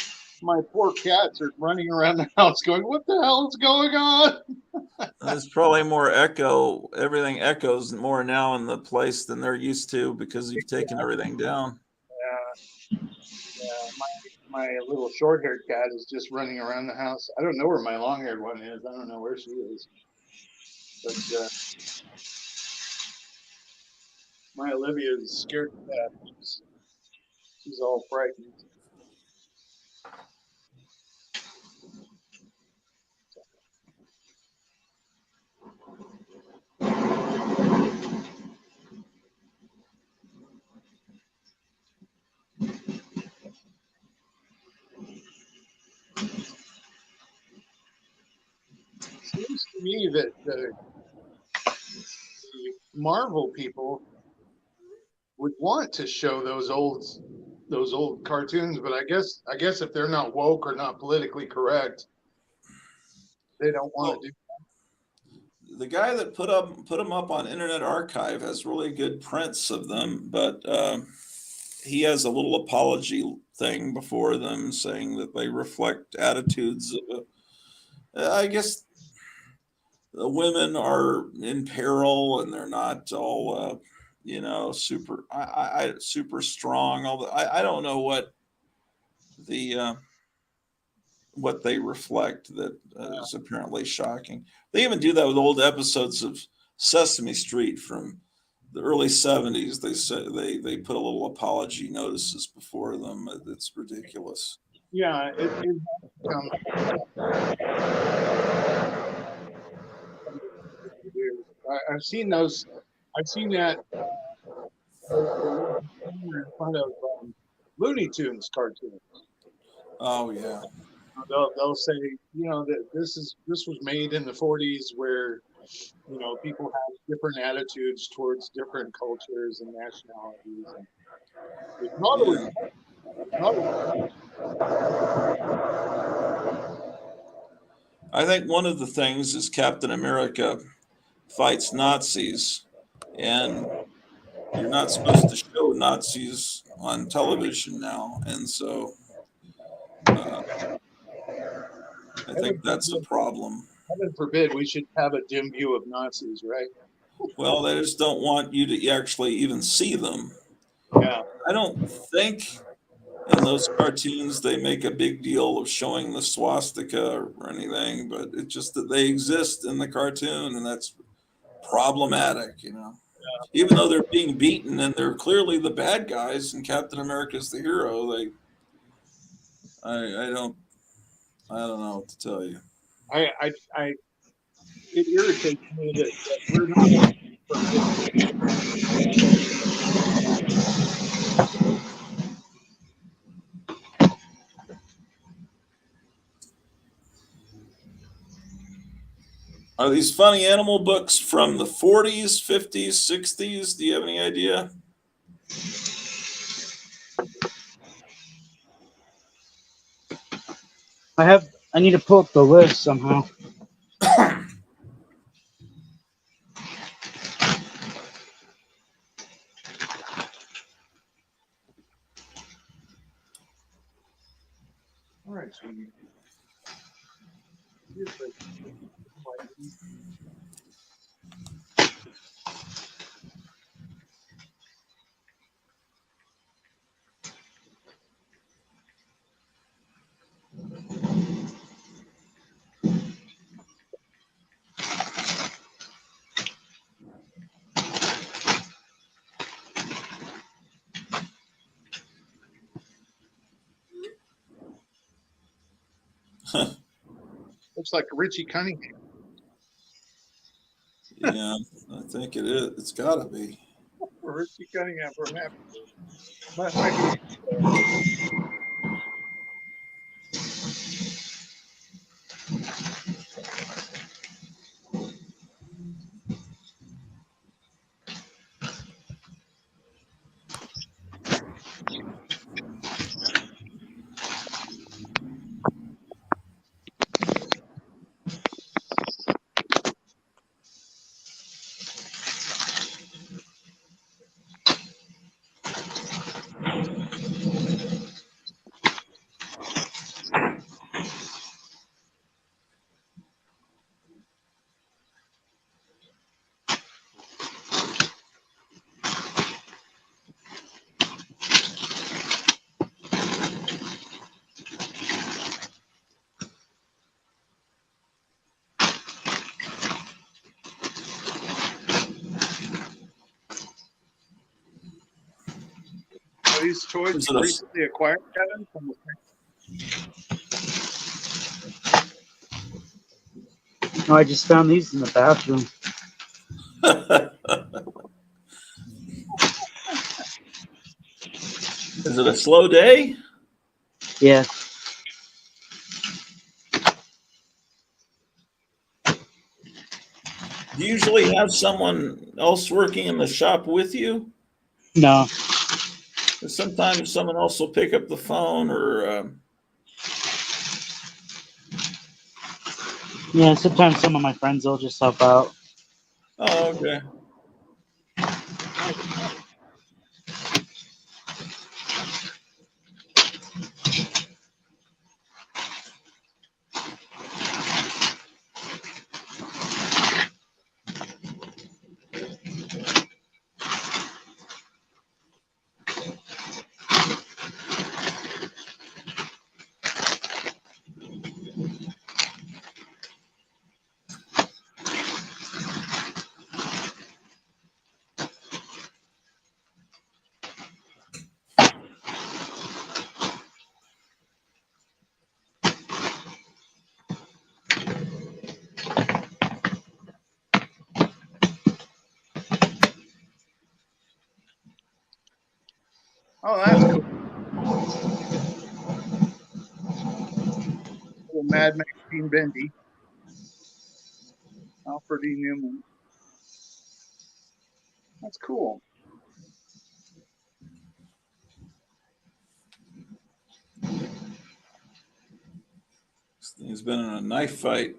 poor cats are running around the house going, "What the hell is going on?" There's probably more echo. Everything echoes more now in the place than they're used to because you've taken everything down. Yeah, my little short-haired cat is just running around the house. I don't know where my long-haired one is. I don't know where she is. But my Olivia is scared to death. She's all frightened. Seems to me that the Marvel people would want to show those old cartoons, but I guess if they're not woke or not politically correct, they don't want to do. The guy that put them up on Internet Archive has really good prints of them, but he has a little apology thing before them saying that they reflect attitudes of I guess the women are in peril and they're not all super super strong. Although I don't know what they reflect that is apparently shocking. They even do that with old episodes of Sesame Street from the early 70s. They say they put a little apology notices before them. It's ridiculous. Yeah, I've seen those. I've seen that in front of Looney Tunes cartoons. Oh yeah. They'll say, that this was made in the 40s where, people have different attitudes towards different cultures and nationalities. And I think one of the things is Captain America fights Nazis, and you're not supposed to show Nazis on television now, and so I think that's a problem. Heaven forbid we should have a dim view of Nazis, right? Well, they just don't want you to actually even see them. Yeah. I don't think in those cartoons they make a big deal of showing the swastika or anything, but it's just that they exist in the cartoon, and that's problematic, you know. Even though they're being beaten and they're clearly the bad guys, and Captain America's the hero, I don't know what to tell you. It irritates me that we're not. Are these funny animal books from the 40s, 50s, 60s? Do you have any idea? I need to pull up the list somehow. All right, sweetie. Looks like Richie Cunningham. Yeah, I think it is. It's got to be. Richie Cunningham from Happy. Might be. Are these toys Is you it a- recently acquired, Kevin? From the No, I just found these in the bathroom. Is it a slow day? Yeah. Do you usually have someone else working in the shop with you? No. 'Cause sometimes someone else will pick up the phone or. Yeah, sometimes some of my friends will just help out. Oh, okay. Oh, that's cool. Little Mad Max Team Bendy. Alfred E. Newman. That's cool. He's been in a knife fight.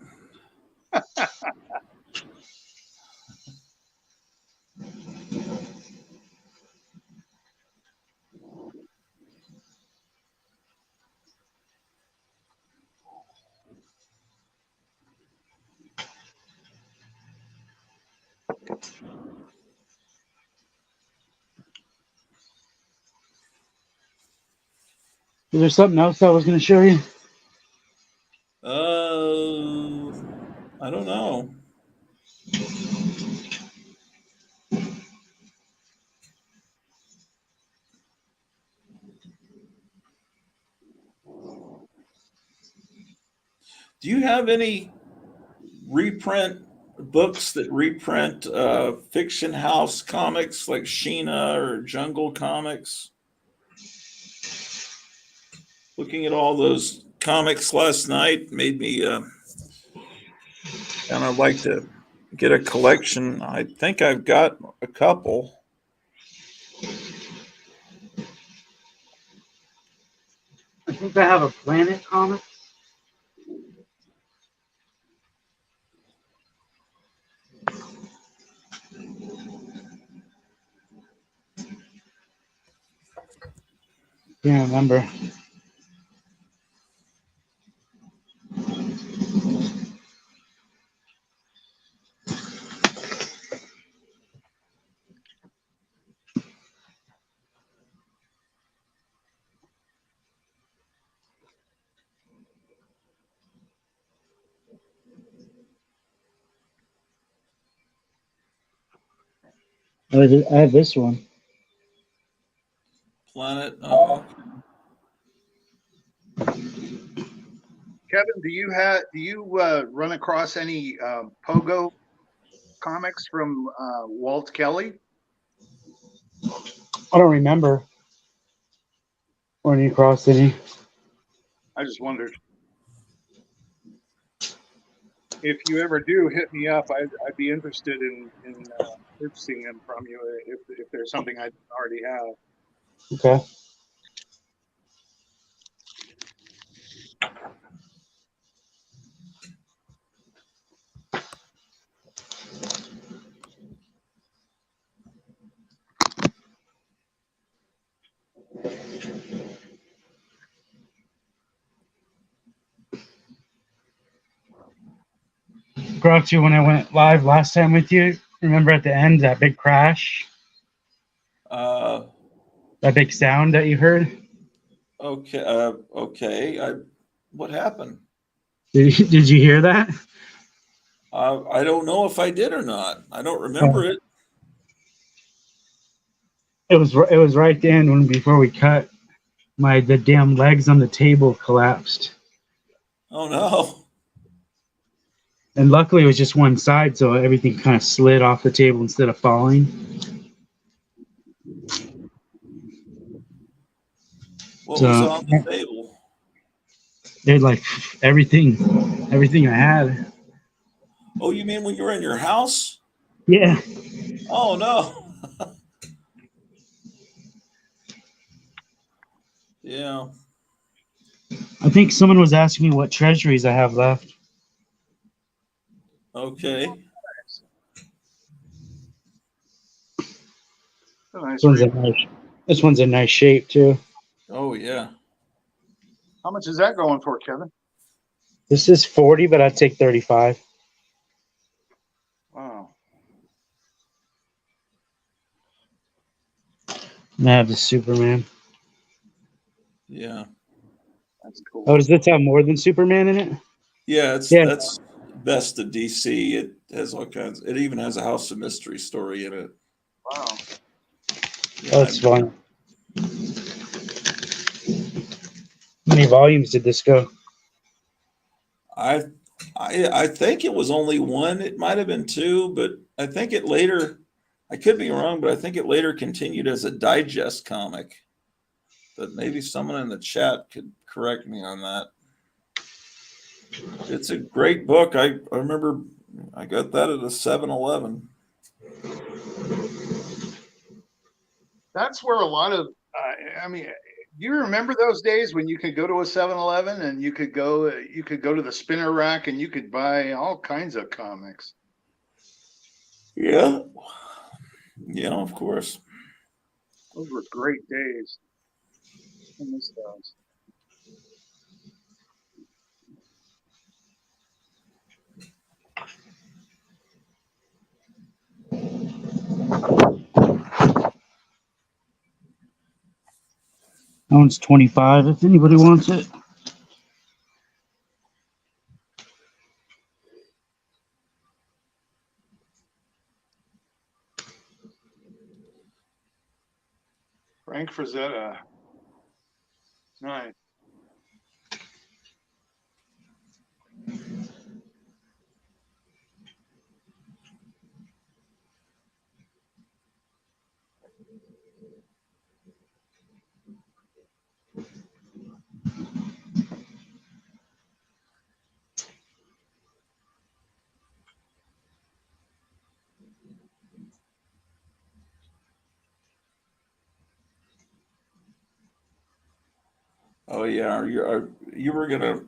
Is there something else I was going to show you? I don't know. Do you have any reprint books that reprint fiction house comics like Sheena or Jungle Comics? Looking at all those comics last night made me kind of like to get a collection. I think I've got a couple. I think I have a Planet comic. Can't remember. I have this one. Planet. Oh, Kevin, do you run across any Pogo comics from Walt Kelly? I don't remember running across any. I just wondered. If you ever do, hit me up. I'd be interested in purchasing them from you if there's something I already have. Okay. Brought you when I went live last time with you. Remember at the end that big crash, uh, that big sound that you heard? okay. Okay. What happened? Did you hear that? I don't know if I did or not. I don't remember it. It was right then when before we cut. The damn legs on the table collapsed, Oh no. and luckily it was just one side, so everything kind of slid off the table instead of falling. What So was on the table? they had like everything I had. Oh, you mean when you were in your house? Yeah. Oh no. Yeah. I think someone was asking me what treasuries I have left. Okay. Nice. This one's in nice shape too. Oh yeah. How much is that going for, Kevin? This is 40, but I'd take 35. Wow. And I have the Superman. Yeah. That's cool. Oh, does this have more than Superman in it? Yeah, Yeah. that's best of DC. It has all kinds. It even has a House of Mystery story in it. Wow. Yeah, Oh, that's fun. How many volumes did this go? I think it was only one. It might have been two, but I think it later. I could be wrong, but I think it later continued as a digest comic. But maybe someone in the chat could correct me on that. It's a great book. I remember I got that at a 7-Eleven. That's where a lot of, I mean, do you remember those days when you could go to a 7-Eleven and you could go to the spinner rack and you could buy all kinds of comics? Yeah. Yeah, of course. Those were great days. I miss those. That one's 25 if anybody wants it. Frank Frazetta. Nice. Oh yeah, you were gonna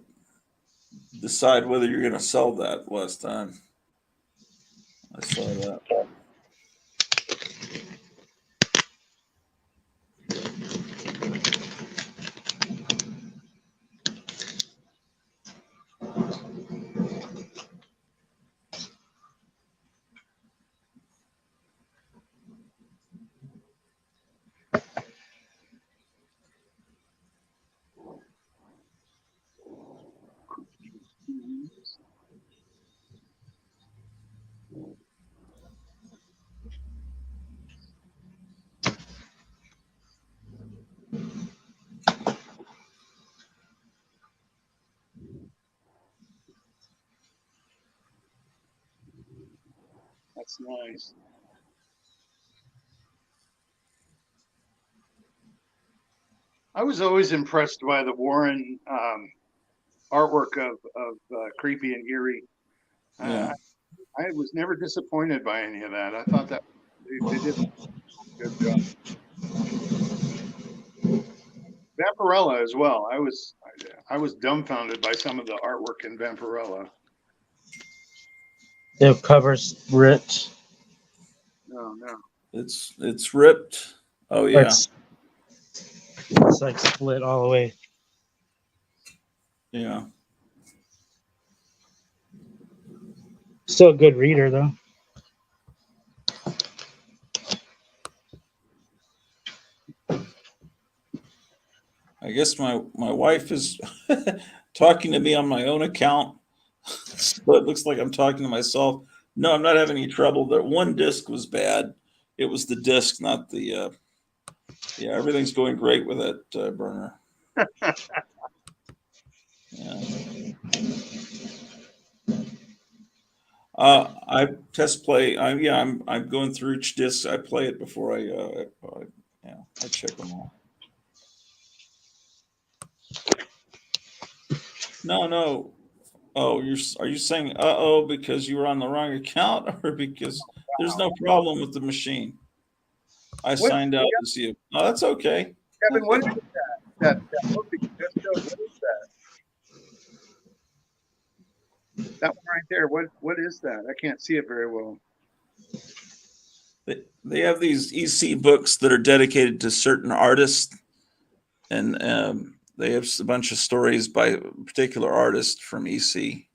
decide whether you're gonna sell that last time. I saw that. That's nice. I was always impressed by the Warren artwork of Creepy and Eerie. Yeah. I was never disappointed by any of that. I thought that they did a good job. Vampirella as well. I was dumbfounded by some of the artwork in Vampirella. The cover's ripped. No. It's ripped. Oh yeah. It's like split all the way. Yeah. Still a good reader though. I guess my wife is talking to me on my own account, so it looks like I'm talking to myself. No, I'm not having any trouble. The one disc was bad. It was the disc, not the. Yeah, everything's going great with that burner. Yeah. I test play. I'm going through each disc. I play it before I check them all. No. Oh, are you saying uh-oh because you were on the wrong account or because there's no problem with the machine? I What, signed out as you. No, that's okay. Kevin? What is that book that you just showed? What is that? That one right there. What is that? I can't see it very well. They have these EC books that are dedicated to certain artists, and they have a bunch of stories by a particular artist from EC.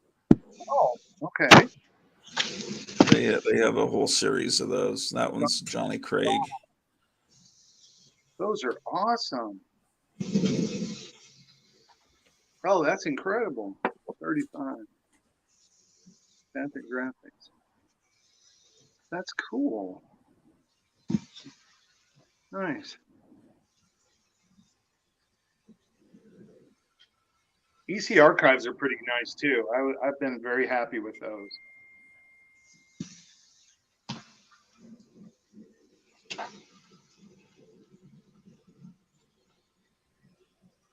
Oh, okay. They have a whole series of those. That one's Johnny Craig. Those are awesome. Oh, that's incredible. 35. Panther graphics. That's cool. Nice. EC archives are pretty nice too. I've been very happy with those.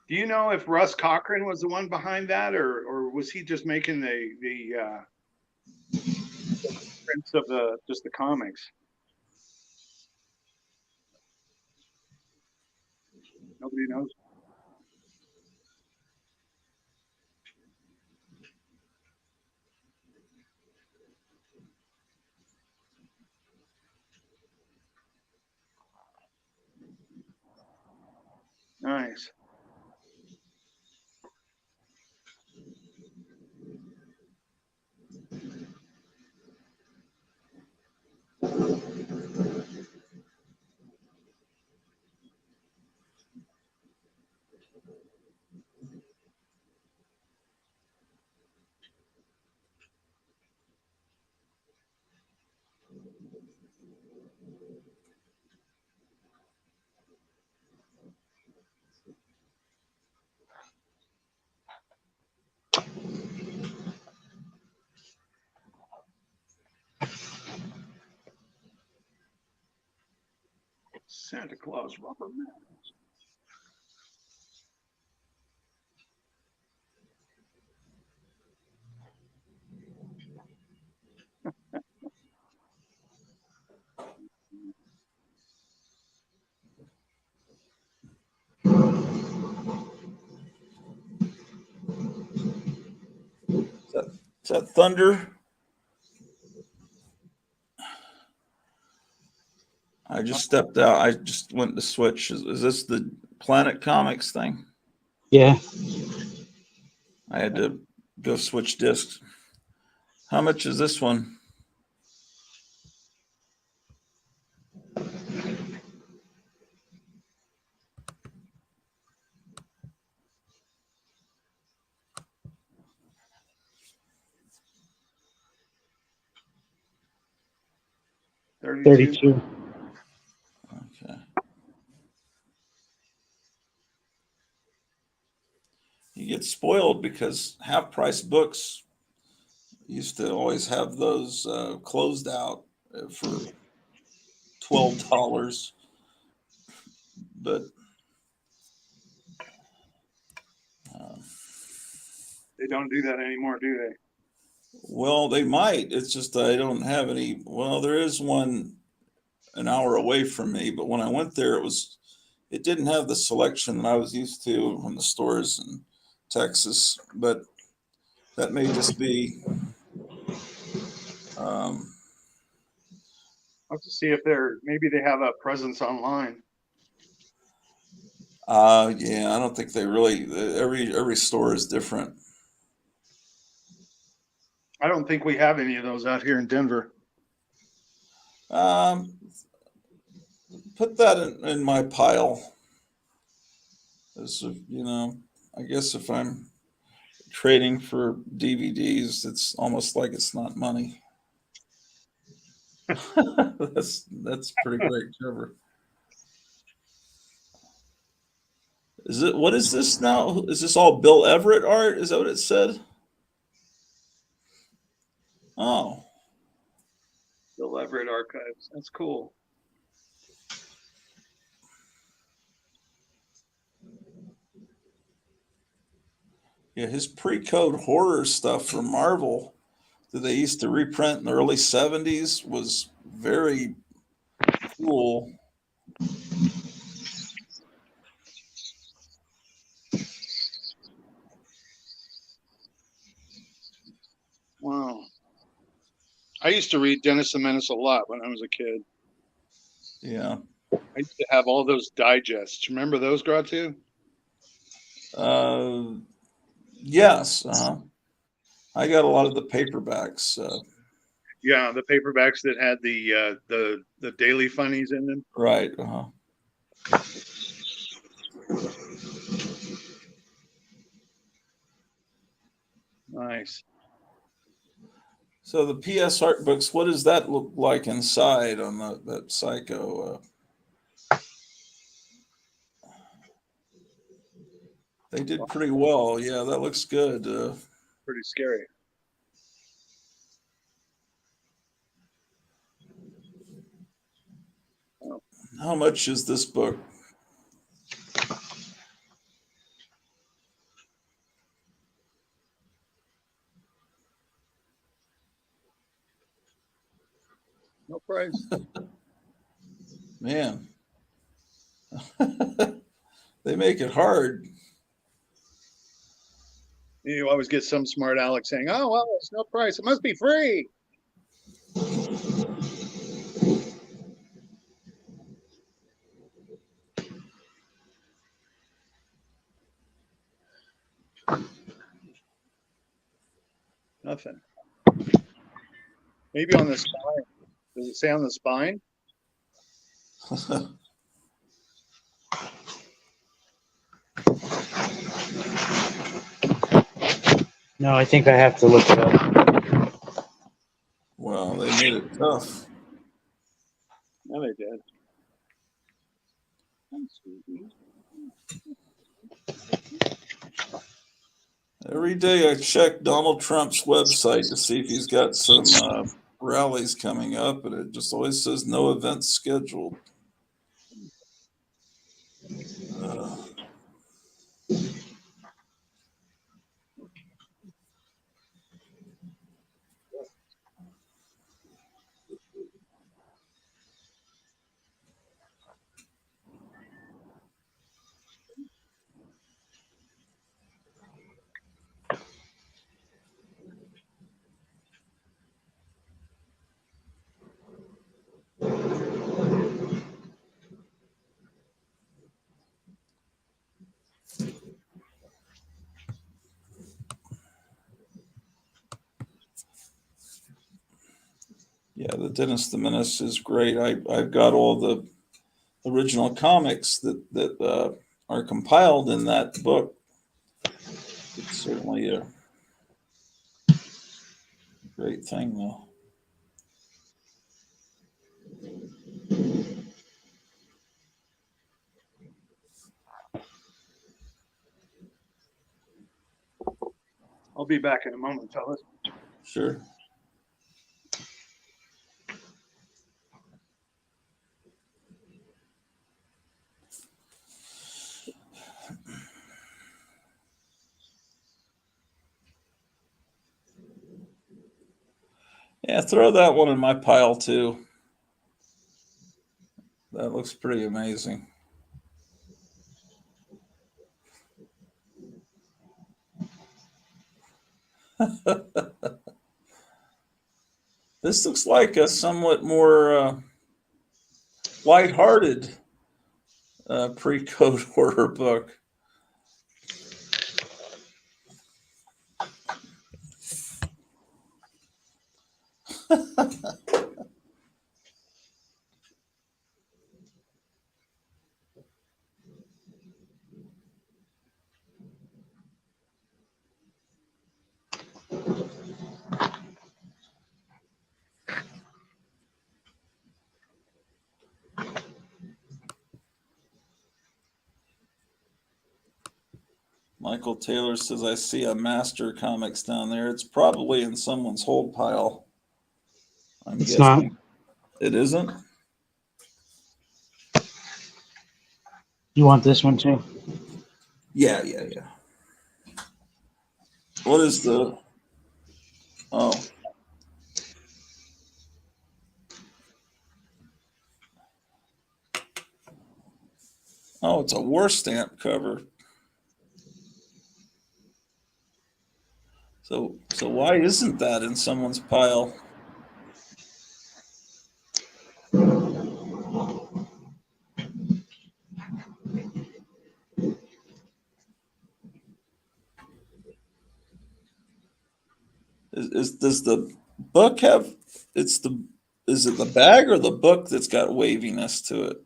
Do you know if Russ Cochran was the one behind that, or was he just making the prints of just the comics? Nobody knows. Nice. Santa Claus rubber man. Is that Thunder? I just stepped out. I just went to switch. Is this the Planet Comics thing? Yeah. I had to go switch discs. How much is this one? $32. Okay. You get spoiled because half price books used to always have those closed out for $12, but They don't do that anymore, do they? well, they might. It's just I don't have any. Well, there is one an hour away from me, but when I went there, it didn't have the selection that I was used to in the stores in Texas. But that may just be. I'll have to see if maybe they have a presence online. Yeah, I don't think they really. Every store is different. I don't think we have any of those out here in Denver. Put that in my pile. As I guess if I'm trading for DVDs, it's almost like it's not money. That's pretty great, Trevor. What is this now? Is this all Bill Everett art? Is that what it said? Oh, The Leverett Archives. That's cool. yeah, his pre-code horror stuff from Marvel that they used to reprint in the early 70s was very cool. Wow. I used to read Dennis the Menace a lot when I was a kid. Yeah. I used to have all those digests. Remember those, Gratu? Yes. I got a lot of the paperbacks. Yeah, the paperbacks that had the daily funnies in them. Right. Nice. So the PS art books, what does that look like inside on that Psycho? They did pretty well. Yeah, that looks good. Pretty scary. How much is this book? No price. Man, they make it hard. You always get some smart Alex saying, "Oh well, it's no price. It must be free." Nothing. Maybe on the spine. Does it say on the spine? No, I think I have to look it up. Well, they made it tough. No, they did. Every day I check Donald Trump's website to see if he's got some rallies coming up, and it just always says no events scheduled. Yeah, the Dennis the Menace is great. I've got all the original comics that are compiled in that book. It's certainly a great thing, though. I'll be back in a moment, fellas. Sure. Yeah, throw that one in my pile too. That looks pretty amazing. This looks like a somewhat more lighthearted pre-code horror book. Michael Taylor says, I see a Master Comics down there. It's probably in someone's hold pile. I'm It's guessing. not. It isn't? You want this one too? Yeah. What is the... Oh. Oh, it's a war stamp cover. So why isn't that in someone's pile? Does the book have is it the bag or the book that's got waviness to it?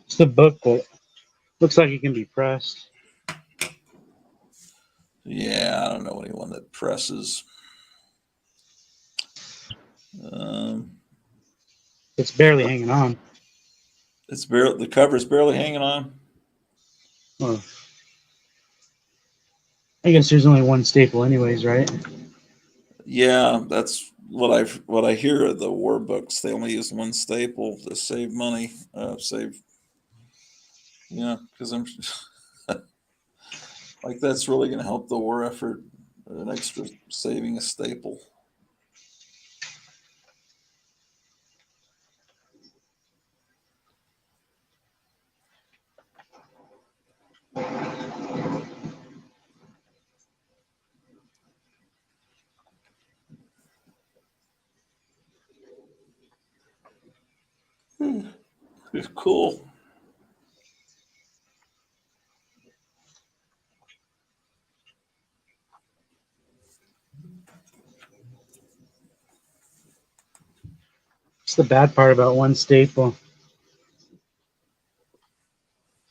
It's the book that looks like it can be pressed. Yeah, I don't know anyone that presses. It's barely hanging on. The cover's barely hanging on. Well, I guess there's only one staple, anyways, right? Yeah, that's what I hear of the war books. They only use one staple to save money. Because I'm like that's really going to help the war effort. An extra saving a staple. Cool. It's the bad part about one staple.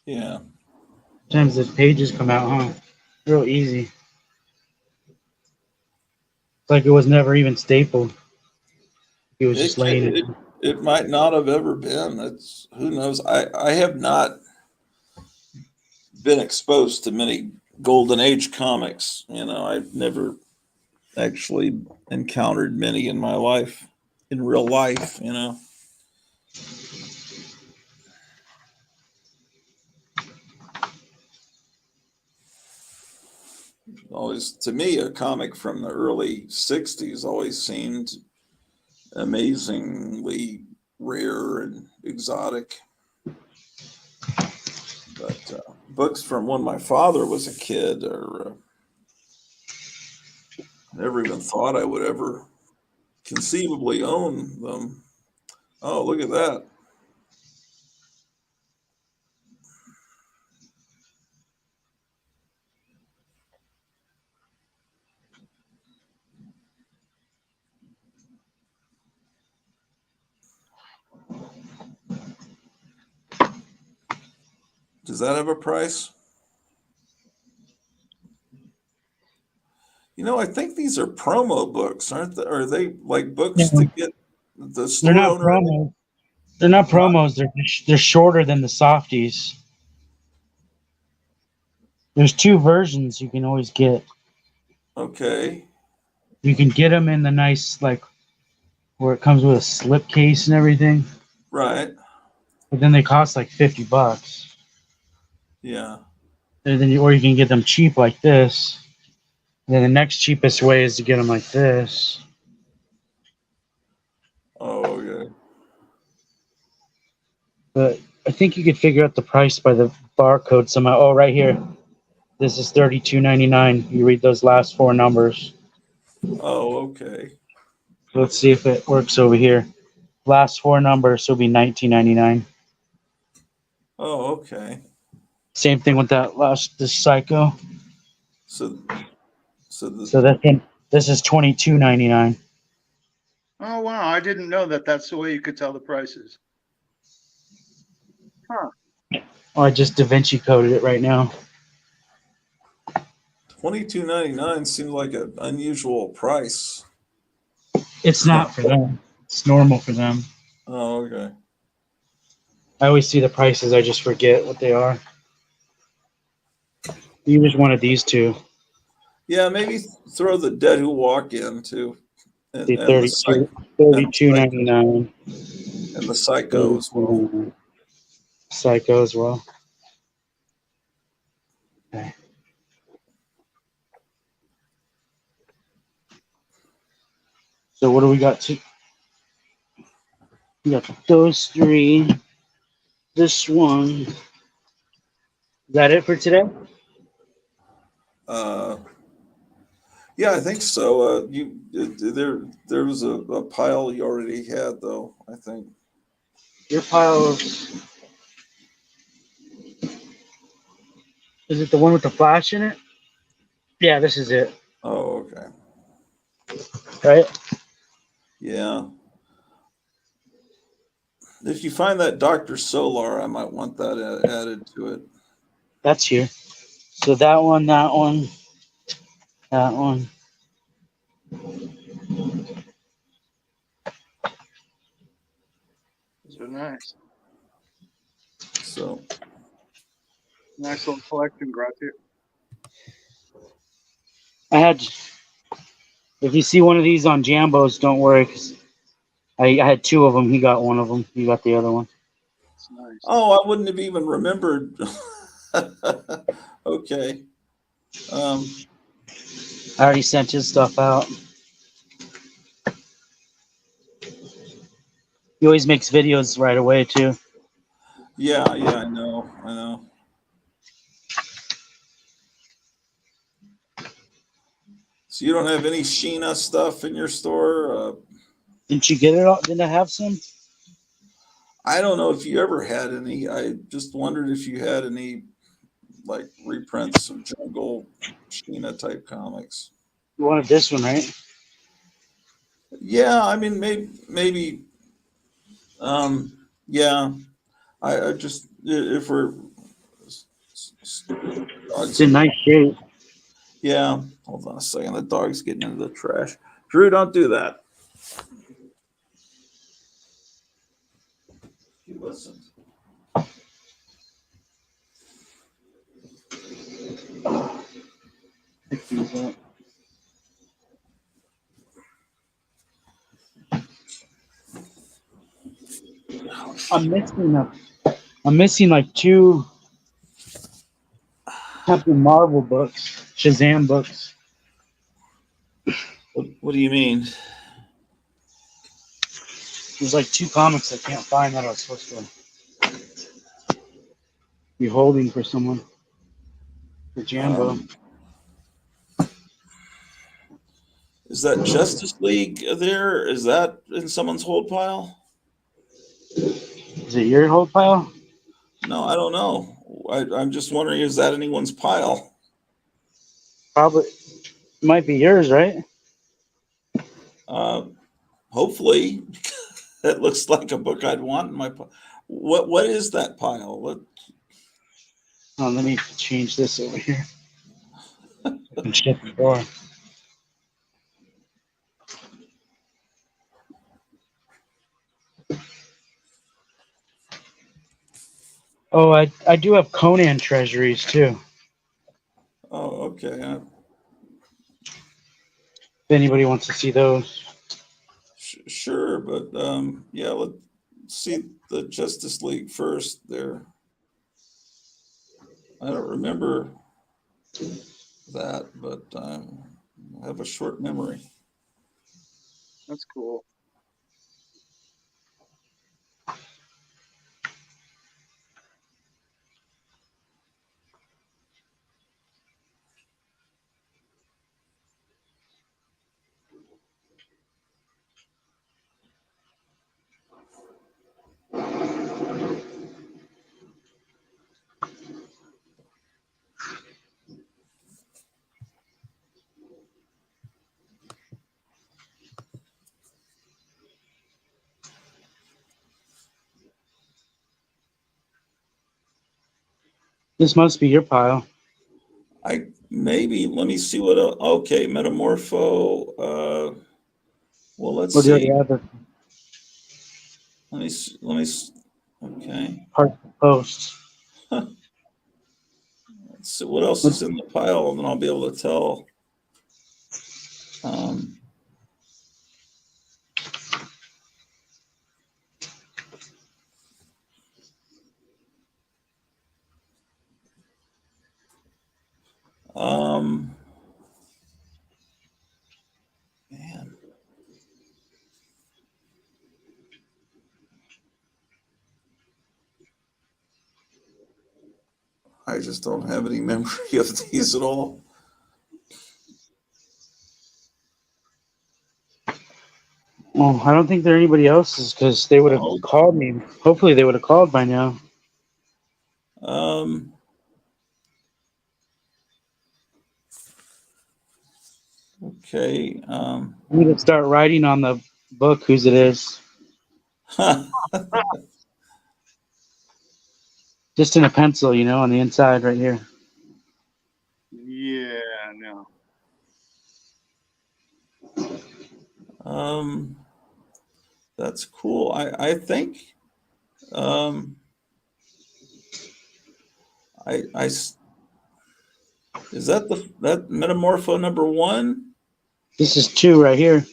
Yeah. Sometimes the pages come out, huh? Real easy. It's like it was never even stapled. It was just laying It, it might not have ever been. It's who knows. I have not been exposed to many golden age comics. You know, I've never actually encountered many in my life, in real life, you know. Always, to me, a comic from the early 60s always seemed amazingly rare and exotic. But books from when my father was a kid, or never even thought I would ever conceivably own them. Oh, look at that. Does that have a price? You know, I think these are promo books, aren't they? Are they like books to get the They're store not owner? promos. They're not Huh? promos. They're shorter than the softies. There's two versions you can always get. Okay. You can get them in the nice like where it comes with a slip case and everything, Right. but then they cost like $50. Yeah. And then or you can get them cheap like this. And then the next cheapest way is to get them like this. Oh, okay. But I think you could figure out the price by the barcode somehow. Oh, right here. This is $32.99. You read those last four numbers. Oh, okay. Let's see if it works over here. Last four numbers will be $19.99. Oh, okay. Same thing with that this Psycho. So, so So this is $22.99. Oh wow, I didn't know that. That's the way you could tell the prices. Huh. Oh, I just Da Vinci coded it right now. $22.99 seems like an unusual price. It's not for them. It's normal for them. Oh, okay. I always see the prices. I just forget what they are. You just wanted these two. Yeah, maybe throw the Dead Who Walk in too, The and the psych, and the psycho, $32.99. and the psycho as well. Psycho as well. Okay. So what do we got? We got those three. This one. Is that it for today? Uh, yeah, I think so. There was a pile you already had though. I think. Your pile of, is it the one with the flash in it? Yeah, this is it. Oh, okay. Right? Yeah. If you find that Dr. Solar, I might want that added to it. That's here. So that one, that one, that one. Those are nice. So, Nice little collection, Gratia. I had, if you see one of these on Jambos, don't worry, because I had two of them. He got one of them. He got the other one. It's nice. oh, I wouldn't have even remembered. Okay. I already sent his stuff out. He always makes videos right away, too. Yeah, I know. So you don't have any Sheena stuff in your store? Didn't you get it all? Didn't I have some? I don't know if you ever had any. I just wondered if you had any like reprints of Jungle Sheena type comics. You wanted this one, right? Yeah, I mean maybe Yeah, I just if we're It's in nice shape. yeah. Hold on a second. The dog's getting into the trash. Drew, don't do that. He listens. Pick these up. I'm missing like 2 Captain Marvel books, Shazam books. What do you mean? There's like 2 comics I can't find that I was supposed to be holding for someone. For Jambo. Is that Justice League there? Is that in someone's hold pile? Is it your hold pile? No, I don't know. I'm just wondering, is that anyone's pile? Probably. It might be yours, right? Hopefully. That looks like a book I'd want in my pile. What is that pile? What? Oh, let me change this over here. I can shut the door. Oh, I do have Conan treasuries too. Oh, okay. If anybody wants to see those. Sure, but yeah, let's see the Justice League first there. I don't remember that, but I have a short memory. That's cool. This must be your pile. Maybe let me see what. Okay, Metamorpho. Well, let's Or do you see. already have the Let me. Let me. Okay. part post? Let's see what else is in the pile, and then I'll be able to tell. Um, um, man, I just don't have any memory of these at all. Well, I don't think they're anybody else's because they would have Oh. called me. Hopefully, they would have called by now. Um, okay. I'm gonna start writing on the book whose it is, just in a pencil, on the inside right here. Yeah, no. That's cool. I think. Is that that Metamorpho number 1? This is 2 right here.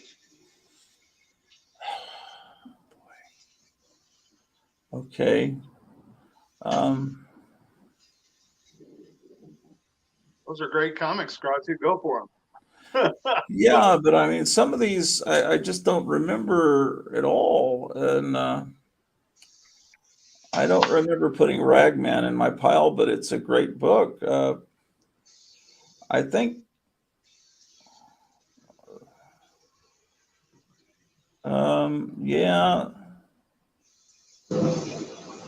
Okay. Those are great comics, Scotty. Go for them. Yeah, but I mean, some of these I just don't remember at all, and I don't remember putting Ragman in my pile, but it's a great book. I think. Yeah,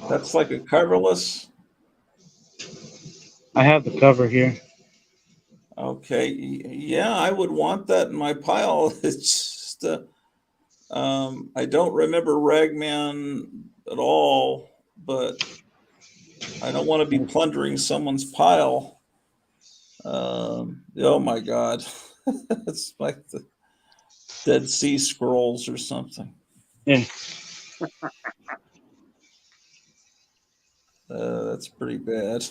that's like a coverless. I have the cover here. Okay, yeah, I would want that in my pile. It's just I don't remember Ragman at all, but I don't want to be plundering someone's pile. Oh my God. It's like the Dead Sea Scrolls or something. Yeah. That's pretty bad.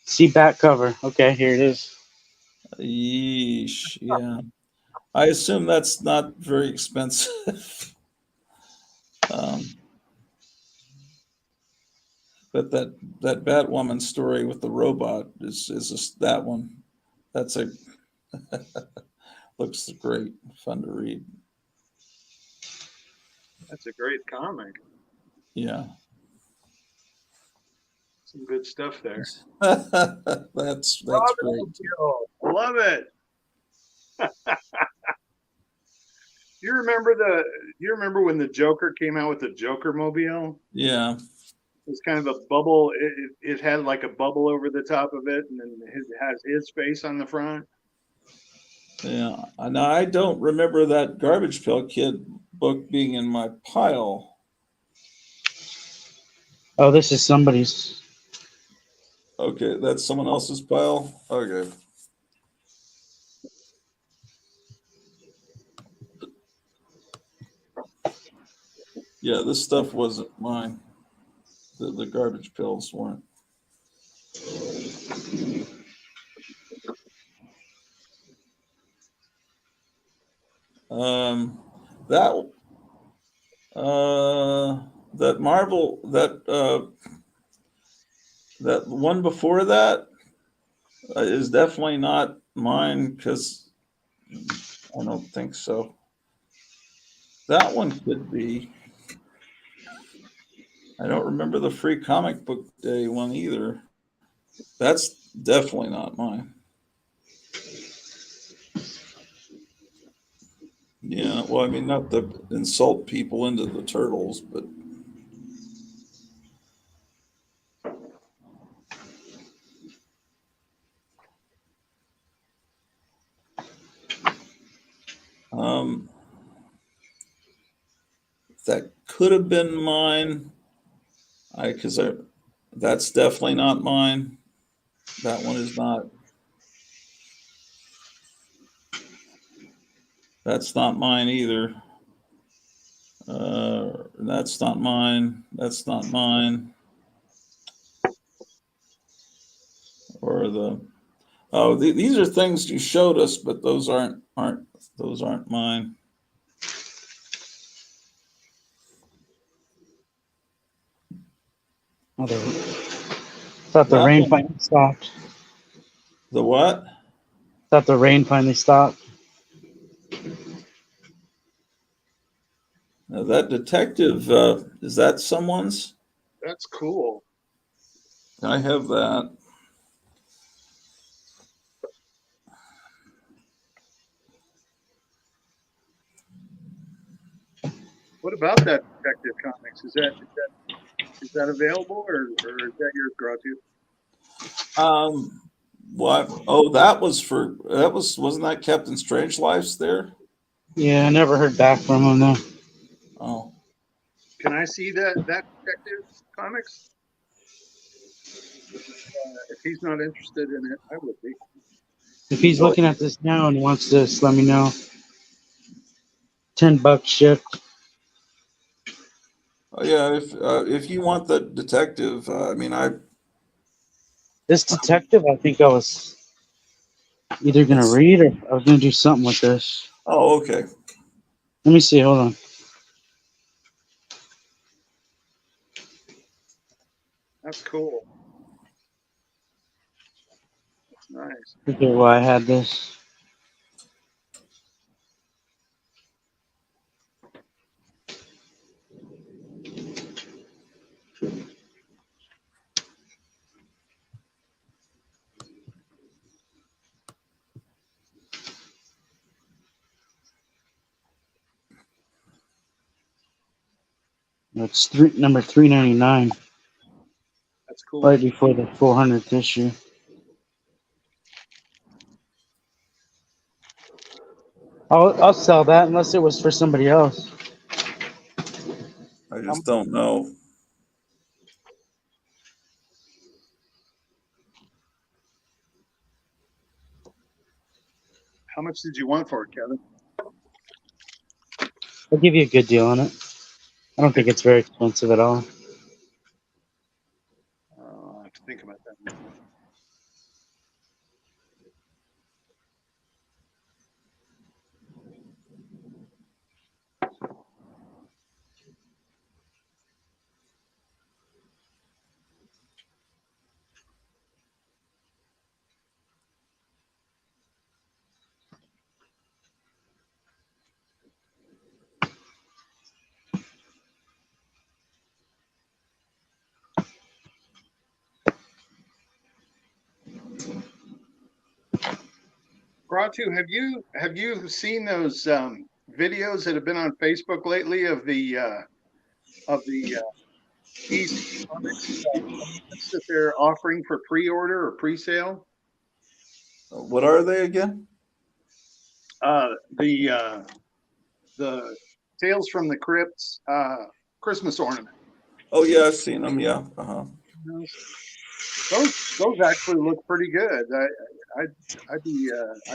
See back cover. Okay, here it is. Yeesh. Yeah. I assume that's not very expensive. But that Batwoman story with the robot is just that one. That's a looks great, fun to read. That's a great comic. Yeah. Some good stuff there. That's great. Love it. Do you remember when the Joker came out with the Joker mobile? Yeah. It was kind of a bubble. It had like a bubble over the top of it, and then it has his face on the front. Yeah. And I don't remember that Garbage Pail Kid book being in my pile. Oh, this is somebody's. Okay, that's someone else's pile. Okay. Yeah, this stuff wasn't mine. The garbage pills weren't. That that Marvel that one before that is definitely not mine because I don't think so. That one could be. I don't remember the free comic book day one either. That's definitely not mine. Yeah, well, I mean, not to insult people into the turtles, but um, that could have been mine. Because that's definitely not mine. That one is not. That's not mine either. That's not mine. That's not mine. Or these are things you showed us, but those aren't mine. Oh, thought the That rain one, finally stopped. the what? Thought the rain finally stopped. Now that detective is that someone's? That's cool. I have that. What about that Detective Comics? Is that available, or is that yours, Gratu? What? Oh, wasn't that Captain Strangelife's there? Yeah, I never heard back from him though. Oh. Can I see that Detective Comics? If he's not interested in it, I would be. If he's looking at this now and wants this, let me know. $10 shipped. Oh, yeah, if you want the detective, I mean, This detective, I think I was either gonna read or I was gonna do something with this. Oh, okay. Let me see. Hold on. That's cool. That's nice. Forget why I had this. It's number 399, That's cool. right before the 400th issue. I'll sell that unless it was for somebody else. I just don't know. How much did you want for it, Kevin? I'll give you a good deal on it. I don't think it's very expensive at all. I have to think about that. Gratu, have you seen those videos that have been on Facebook lately of the DC Comics that they're offering for pre-order or pre-sale? What are they again? The Tales from the Crypts Christmas ornament. Oh yeah, I've seen them. Yeah. Uh-huh. Those actually look pretty good. I'd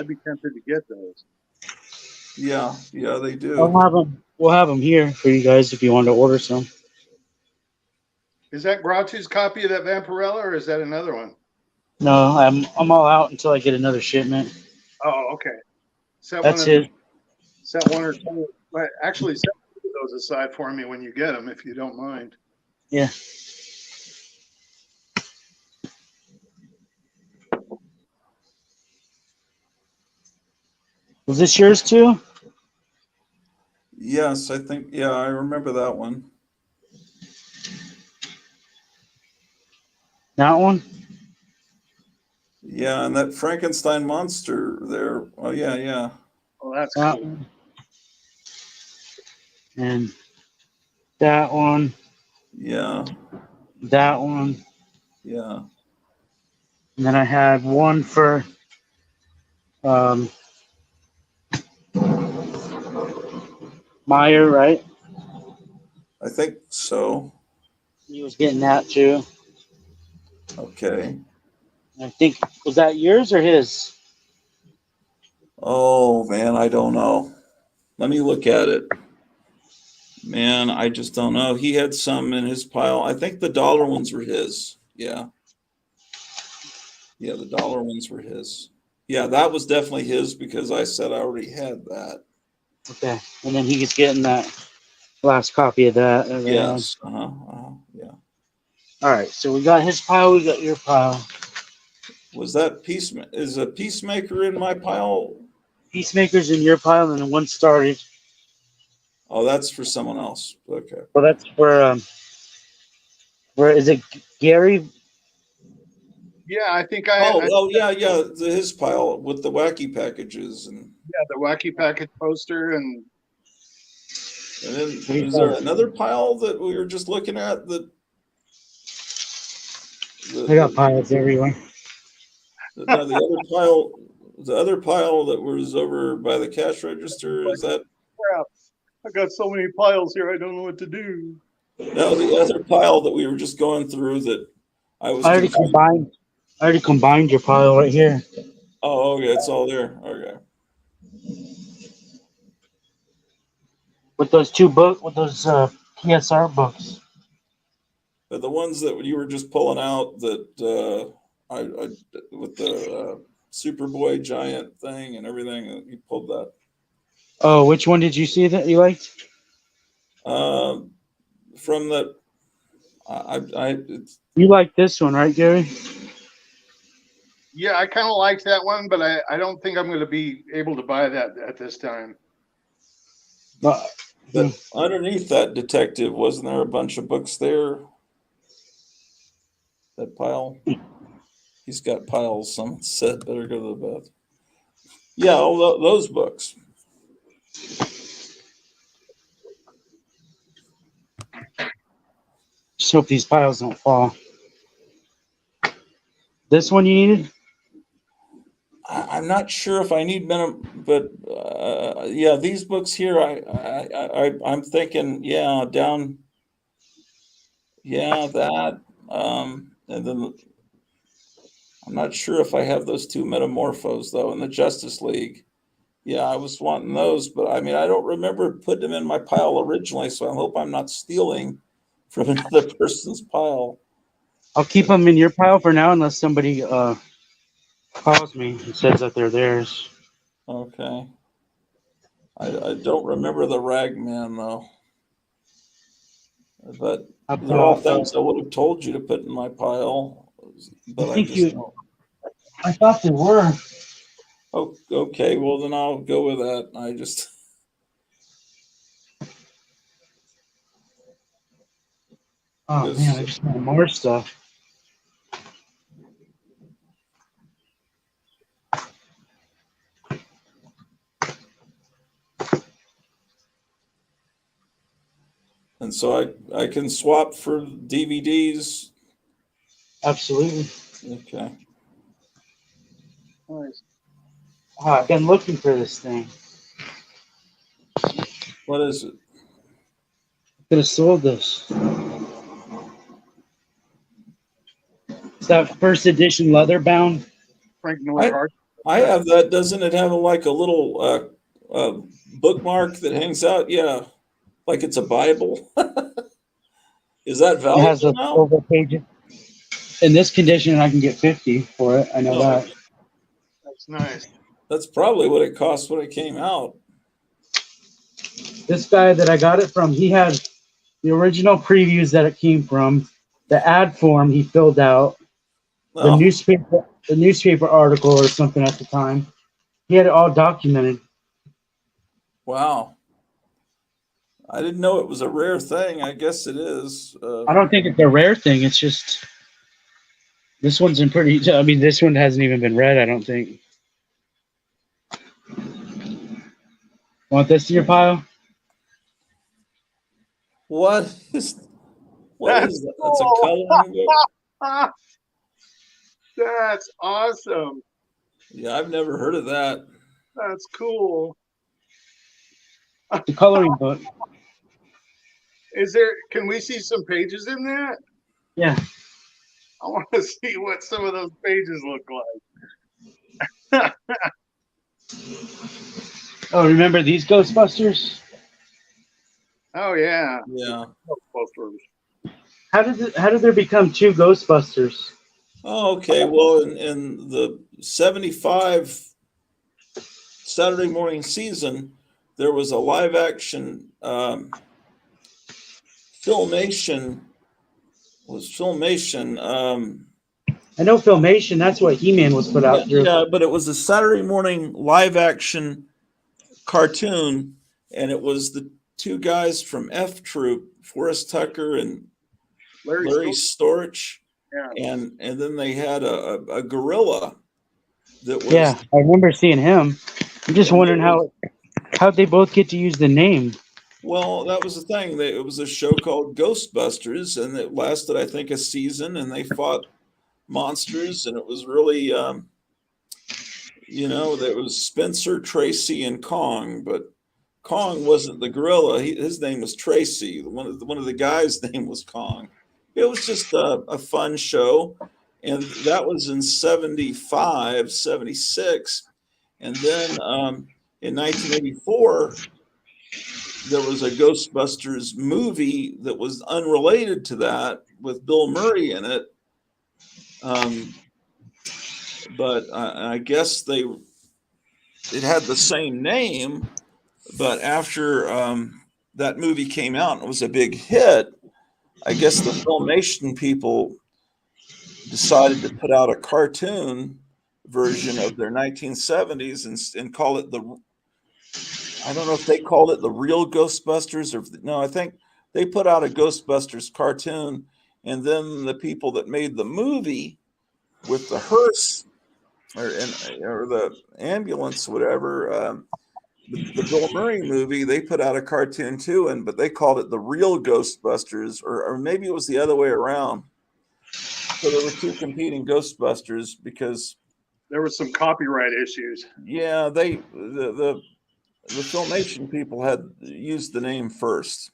be tempted to get those. Yeah, yeah, they do. We'll have them here for you guys if you want to order some. Is that Gratu's copy of that Vampirella, or is that another one? No, I'm all out until I get another shipment. Oh, okay. Set That's one it. Set one or two. Actually, set those aside for me when you get them, if you don't mind. Yeah. Was this yours too? Yes, I think. Yeah, I remember that one. That one? Yeah, and that Frankenstein monster there. Oh yeah, yeah. Oh, that's That cool. one. And that one. Yeah, That one. yeah. And then I had one for Meyer, right? I think so. He was getting that too. Okay. I think, was that yours or his? Oh man, I don't know. Let me look at it. Man, I just don't know. He had some in his pile. I think the dollar ones were his. Yeah. Yeah, the dollar ones were his. Yeah, that was definitely his because I said I already had that. Okay. And then he's getting that last copy of that. Yes. Yeah. All right. So we got his pile. We got your pile. Was that is a Peacemaker in my pile? Peacemaker's in your pile, and then one started. Oh, that's for someone else. Okay. Well, that's where is it, Gary? Yeah, I think Oh, yeah. His pile with the wacky packages and the wacky package poster and then is there another pile that we were just looking at that? I got piles everywhere. No, the other pile that was over by the cash register, is that? crap. I got so many piles here, I don't know what to do. No, the other pile that we were just going through that I was. I already combined your pile right here. Oh, okay, it's all there. Okay. With those PSR books. But the ones that you were just pulling out that I with the Superboy giant thing and everything, you pulled that. Oh, which one did you see that you liked? From the You like this one, right, Gary? Yeah, I kind of like that one, but I don't think I'm going to be able to buy that at this time. but underneath that detective, wasn't there a bunch of books there? That pile. He's got piles. Someone said better go to the bathroom. Yeah, all those books. Just hope these piles don't fall. This one you needed? I'm not sure if I need minimum, but Yeah, these books here, I'm thinking, yeah, down, yeah, that, and then I'm not sure if I have those two Metamorphos though in the Justice League. Yeah, I was wanting those, but I mean, I don't remember putting them in my pile originally, so I hope I'm not stealing from another person's pile. I'll keep them in your pile for now, unless somebody calls me and says that they're theirs. Okay. I don't remember the Ragman though, but they're all things I would have told you to put in my pile, but I just don't. I thought they were. Oh, okay. Well, then I'll go with that. I just. Oh man, I just want more stuff. And so I can swap for DVDs. Absolutely. Okay. Nice. Oh, I've been looking for this thing. What is it? Could have sold this. It's that first edition leather bound. Frank Miller Hart. I have that. Doesn't it have like a little bookmark that hangs out? Yeah, like it's a Bible. Is that It valuable has the now? over pages. In this condition, I can get 50 for it. I know that. That's nice. That's probably what it cost when it came out. This guy that I got it from, he had the original previews that it came from, the ad form he filled out, the Oh, newspaper article or something at the time. He had it all documented. wow. I didn't know it was a rare thing. I guess it is. I don't think it's a rare thing. It's just this one's in pretty. I mean, this one hasn't even been read. I don't think. Want this in your pile? What is That's that? That's a cool. coloring book. That's awesome. Yeah, I've never heard of that. That's cool. The coloring book. Is there? Can we see some pages in that? Yeah. I want to see what some of those pages look like. Oh, remember these Ghostbusters? Oh yeah. Yeah. How did there become two Ghostbusters? Oh, okay. Well, in the 75 Saturday morning season, there was a live action Filmation. I know Filmation. That's what He-Man was put out through. Yeah, but it was a Saturday morning live action cartoon, and it was the two guys from F Troop, Forrest Tucker and Larry Storch. Yeah. And then they had a gorilla that was. Yeah, I remember seeing him. I'm just wondering how'd they both get to use the name. Well, that was the thing. It was a show called Ghostbusters, and it lasted, I think, a season, and they fought monsters, and it was really, there was Spencer, Tracy, and Kong, but Kong wasn't the gorilla. His name was Tracy. One of the guys' name was Kong. It was just a fun show, and that was in 75, 76, and then in 1984. There was a Ghostbusters movie that was unrelated to that with Bill Murray in it. But I guess it had the same name, but after that movie came out and it was a big hit, I guess the Filmation people decided to put out a cartoon version of their 1970s and call it I don't know if they called it the real Ghostbusters no, I think they put out a Ghostbusters cartoon, and then the people that made the movie with the hearse or the ambulance, whatever, the Bill Murray movie, they put out a cartoon too, but they called it the real Ghostbusters, or maybe it was the other way around. So there were two competing Ghostbusters because there was some copyright issues. Yeah, the Filmation people had used the name first,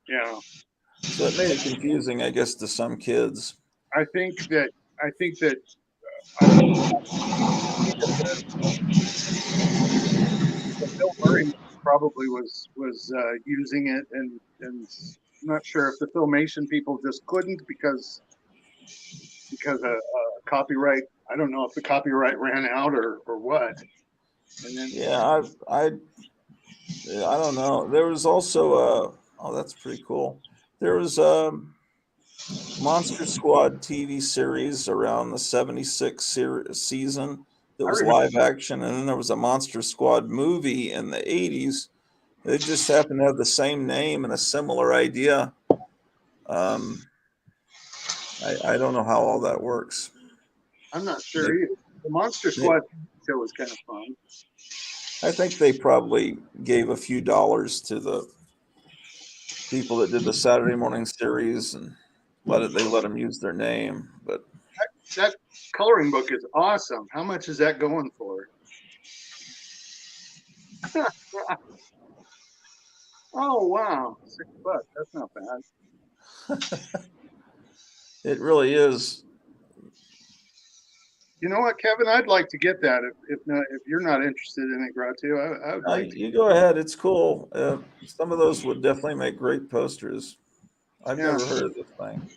Yeah. so it made it confusing, I guess, to some kids. I think that Bill Murray probably was using it, and I'm not sure if the Filmation people just couldn't because of copyright. I don't know if the copyright ran out or what. And then Yeah, I don't know. There was also oh, that's pretty cool. There was a Monster Squad TV series around the '76 season that I was remember. live action, and then there was a Monster Squad movie in the '80s. They just happened to have the same name and a similar idea. Um, I don't know how all that works. I'm not sure They, either. The Monster they, Squad show was kind of fun. I think they probably gave a few dollars to the people that did the Saturday morning series and they let them use their name. But That coloring book is awesome. How much is that going for? Oh wow, $6. That's not bad. it really is. You know what, Kevin? I'd like to get that if you're not interested in it, Gratu. I would like to. You go ahead. It's cool. Some of those would definitely make great posters. I've Yeah. never heard of this thing.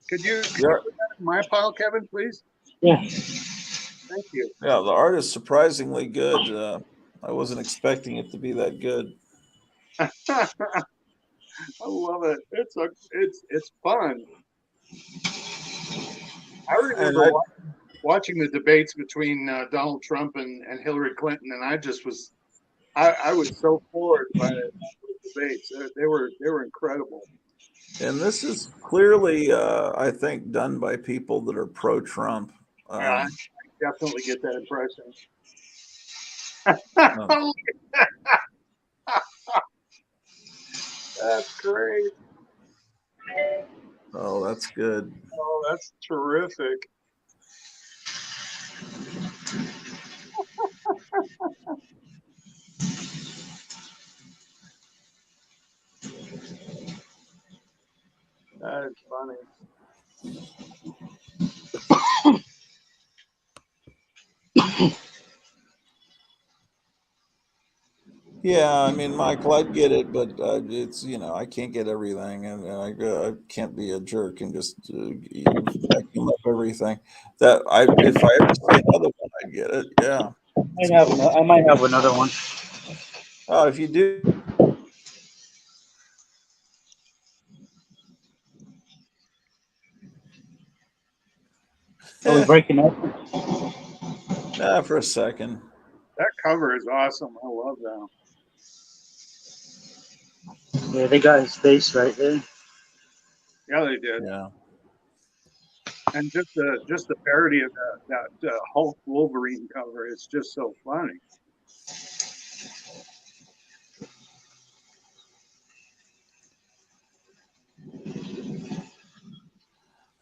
Could you Yeah, put that in my pile, Kevin, please? Yeah. Thank you. yeah. The art is surprisingly good. I wasn't expecting it to be that good. I love it. It's fun. I And remember watching the debates between Donald Trump and Hillary Clinton, and I was so floored by the debates. They were incredible. this is clearly, I think, done by people that are pro-Trump. Yeah, I definitely get that impression. Uh, That's great. oh, that's good. Oh, that's terrific. That is funny. Yeah, I mean, Michael, I get it, but it's I can't get everything, and I can't be a jerk and just vacuum up everything. That if I ever see another one, I get it. Yeah. I might have another one. Oh, if you do, Are we breaking up? nah, for a second. That cover is awesome. I love that. Yeah, they got his face right there. Yeah, they did. Yeah. And just the parody of that Hulk Wolverine cover is just so funny.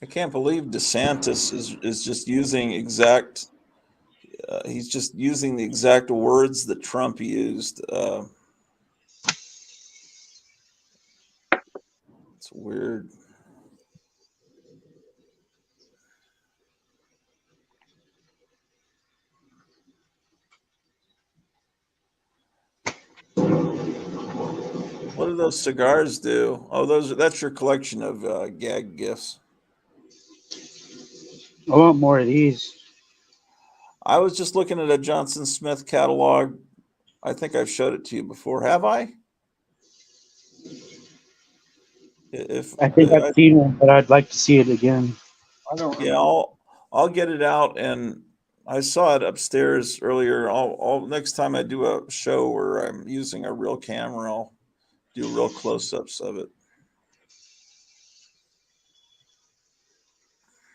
I can't believe DeSantis is just using exact. He's just using the exact words that Trump used. It's weird. What do those cigars do? Oh, that's your collection of gag gifts. I want more of these. I was just looking at a Johnson Smith catalog. I think I've showed it to you before. Have I? If I think I've seen one, but I'd like to see it again. I don't yeah, remember. I'll get it out, and I saw it upstairs earlier. I'll next time I do a show where I'm using a real camera, I'll do real close-ups of it.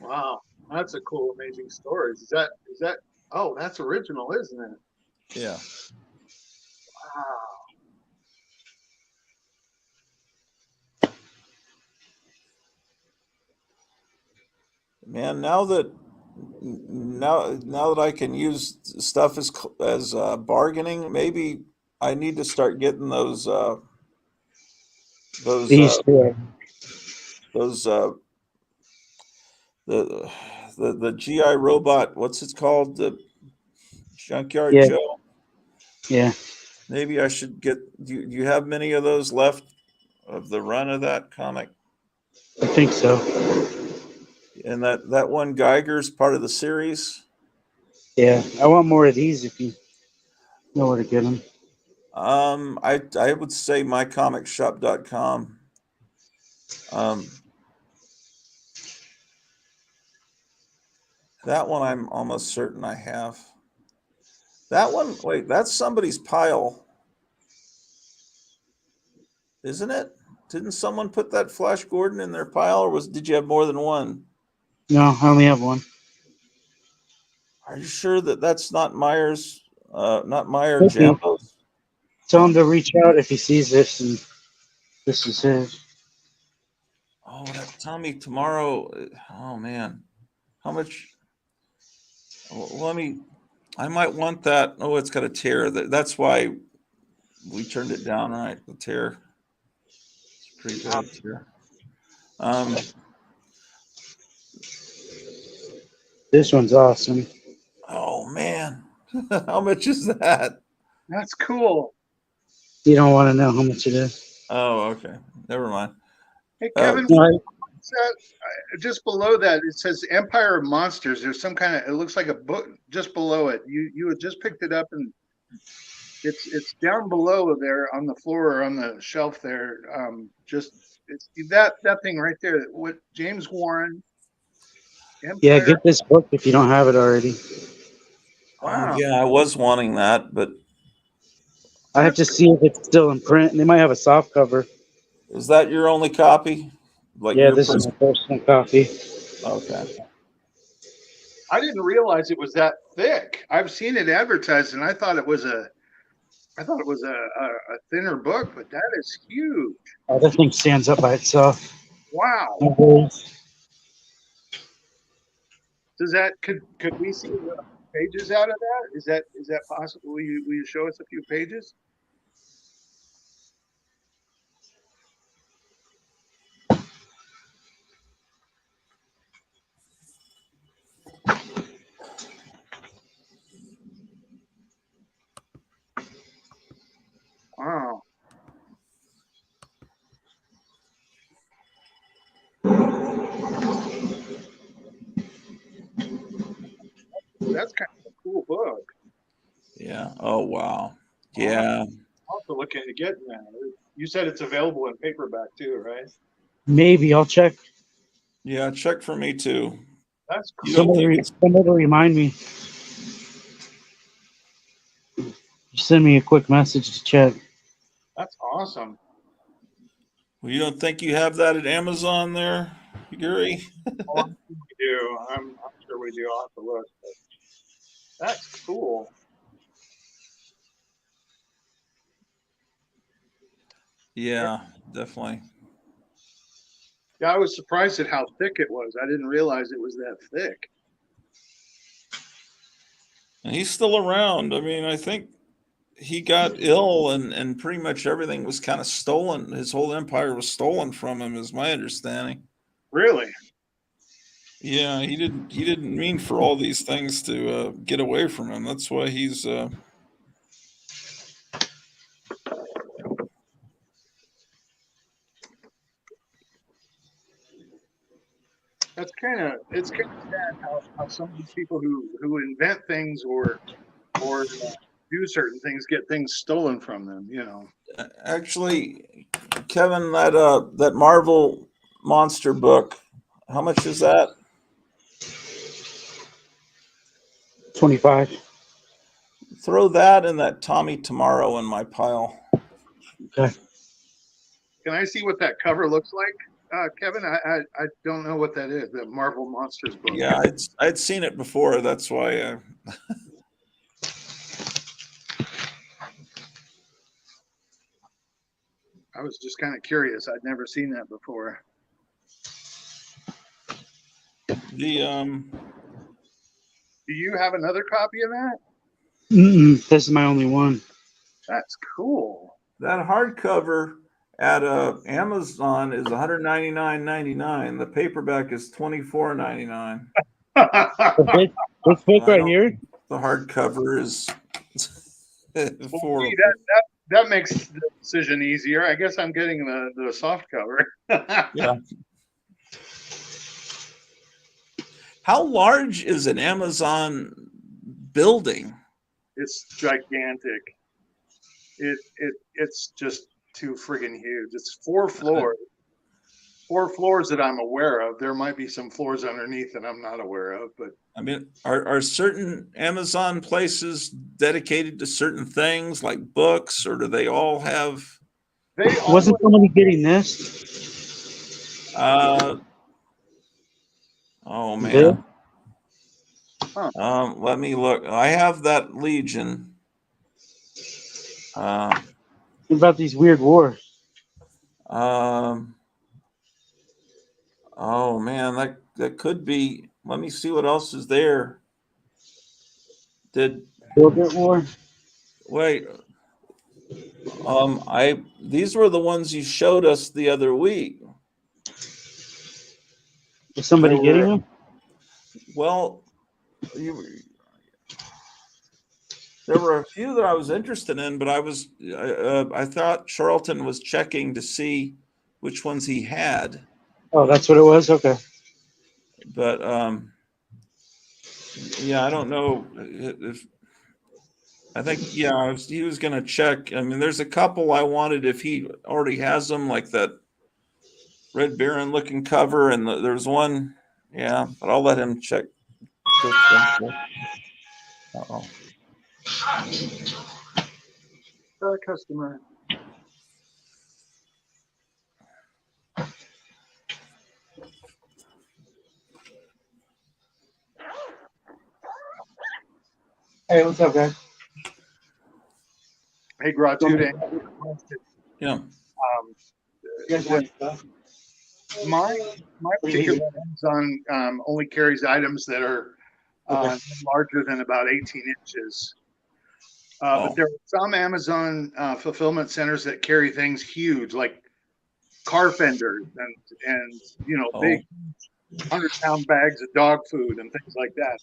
Wow, that's a cool, amazing story. Is that? Oh, that's original, isn't it? Yeah. Wow. Man, now that I can use stuff as bargaining, maybe I need to start getting those These two. the GI robot. What's it called? The Junkyard Yeah. Joe. Yeah. Maybe I should get. Do you have many of those left of the run of that comic? I think so. And that one Geiger's part of the series. Yeah. I want more of these if you know where to get them. I would say mycomicshop.com. That one I'm almost certain I have. That one, wait, that's somebody's pile, isn't it? Didn't someone put that Flash Gordon in their pile, or did you have more than one? No, I only have one. Are you sure that that's not Myers, not Meyer Could be. Jambos? Tell him to reach out if he sees this, and this is his. Oh, that Tommy tomorrow. Oh man, how much? Let me. I might want that. Oh, it's got a tear. That's why we turned it down. Right, the tear. It's a pretty bad tear. This one's awesome. Oh man, how much is that? That's cool. You don't want to know how much it is. Oh, okay. Never mind. Hey, Kevin, No, just below that, it says Empire of Monsters. There's some kind of, it looks like a book just below it. You had just picked it up, and it's down below there on the floor or on the shelf there. It's that thing right there. What James Warren? Empire. yeah, get this book if you don't have it already. Wow. Oh, yeah, I was wanting that, but I have to see if it's still in print. They might have a soft cover. is that your only copy? Like Yeah, your this is my personal copy. Okay. I didn't realize it was that thick. I've seen it advertised, and I thought it was a thinner book, but that is huge. Oh, that thing stands up by itself. Wow. No, Does that could we see pages out of that? Is that possible? Will you show us a few pages? Wow. That's kind of a cool book. Yeah. Oh wow. Yeah. I'll have to look into getting that. You said it's available in paperback too, right? maybe I'll check. Yeah. Check for me too. That's cool. You don't think it's Somebody remind me. Just send me a quick message to check. That's awesome. well, you don't think you have that at Amazon there, Gary? Oh, we do. I'm sure we do. I'll have to look. But that's cool. Yeah, definitely. Yeah, I was surprised at how thick it was. I didn't realize it was that thick. And he's still around. I mean, I think he got ill and pretty much everything was kind of stolen. His whole empire was stolen from him, is my understanding. Really? Yeah, he didn't mean for all these things to get away from him. That's why he's It's kind of sad how some of these people who invent things or do certain things get things stolen from them, you know. actually, Kevin, that Marvel monster book. How much is that? 25. Throw that and that Tommy Tomorrow in my pile. Okay. Can I see what that cover looks like, Kevin? I don't know what that is. The Marvel Monsters book. Yeah, I'd seen it before. That's why. I was just kind of curious. I'd never seen that before. The Do you have another copy of that? This is my only one. That's cool. That hardcover at Amazon is $199.99. The paperback is $24.99. This book right here. The hardcover is Well, gee, that makes the decision easier. I guess I'm getting the soft cover. Yeah. How large is an Amazon building? It's gigantic. It's just too friggin' huge. It's 4 floors. 4 floors that I'm aware of. There might be some floors underneath that I'm not aware of, but I mean, are certain Amazon places dedicated to certain things like books, or do they all have? Wasn't somebody getting this? Oh man. Bill? Let me look. I have that Legion. What about these weird wars? Oh man, that could be. Let me see what else is there. Build War? Wait. These were the ones you showed us the other week. Is somebody getting them? Well, there were a few that I was interested in, but I thought Charlton was checking to see which ones he had. Oh, that's what it was? Okay. But yeah, I don't know if I think he was going to check. I mean, there's a couple I wanted if he already has them, like that Red Baron looking cover, and there's one. Yeah, but I'll let him check. Uh-oh. customer. Hey, what's up, guys? Hey, Gratude. Yeah. My particular Amazon only carries items that are larger than about 18 inches. But there are some Amazon fulfillment centers that carry things huge, like car fenders and big 100-pound bags of dog food and things like that.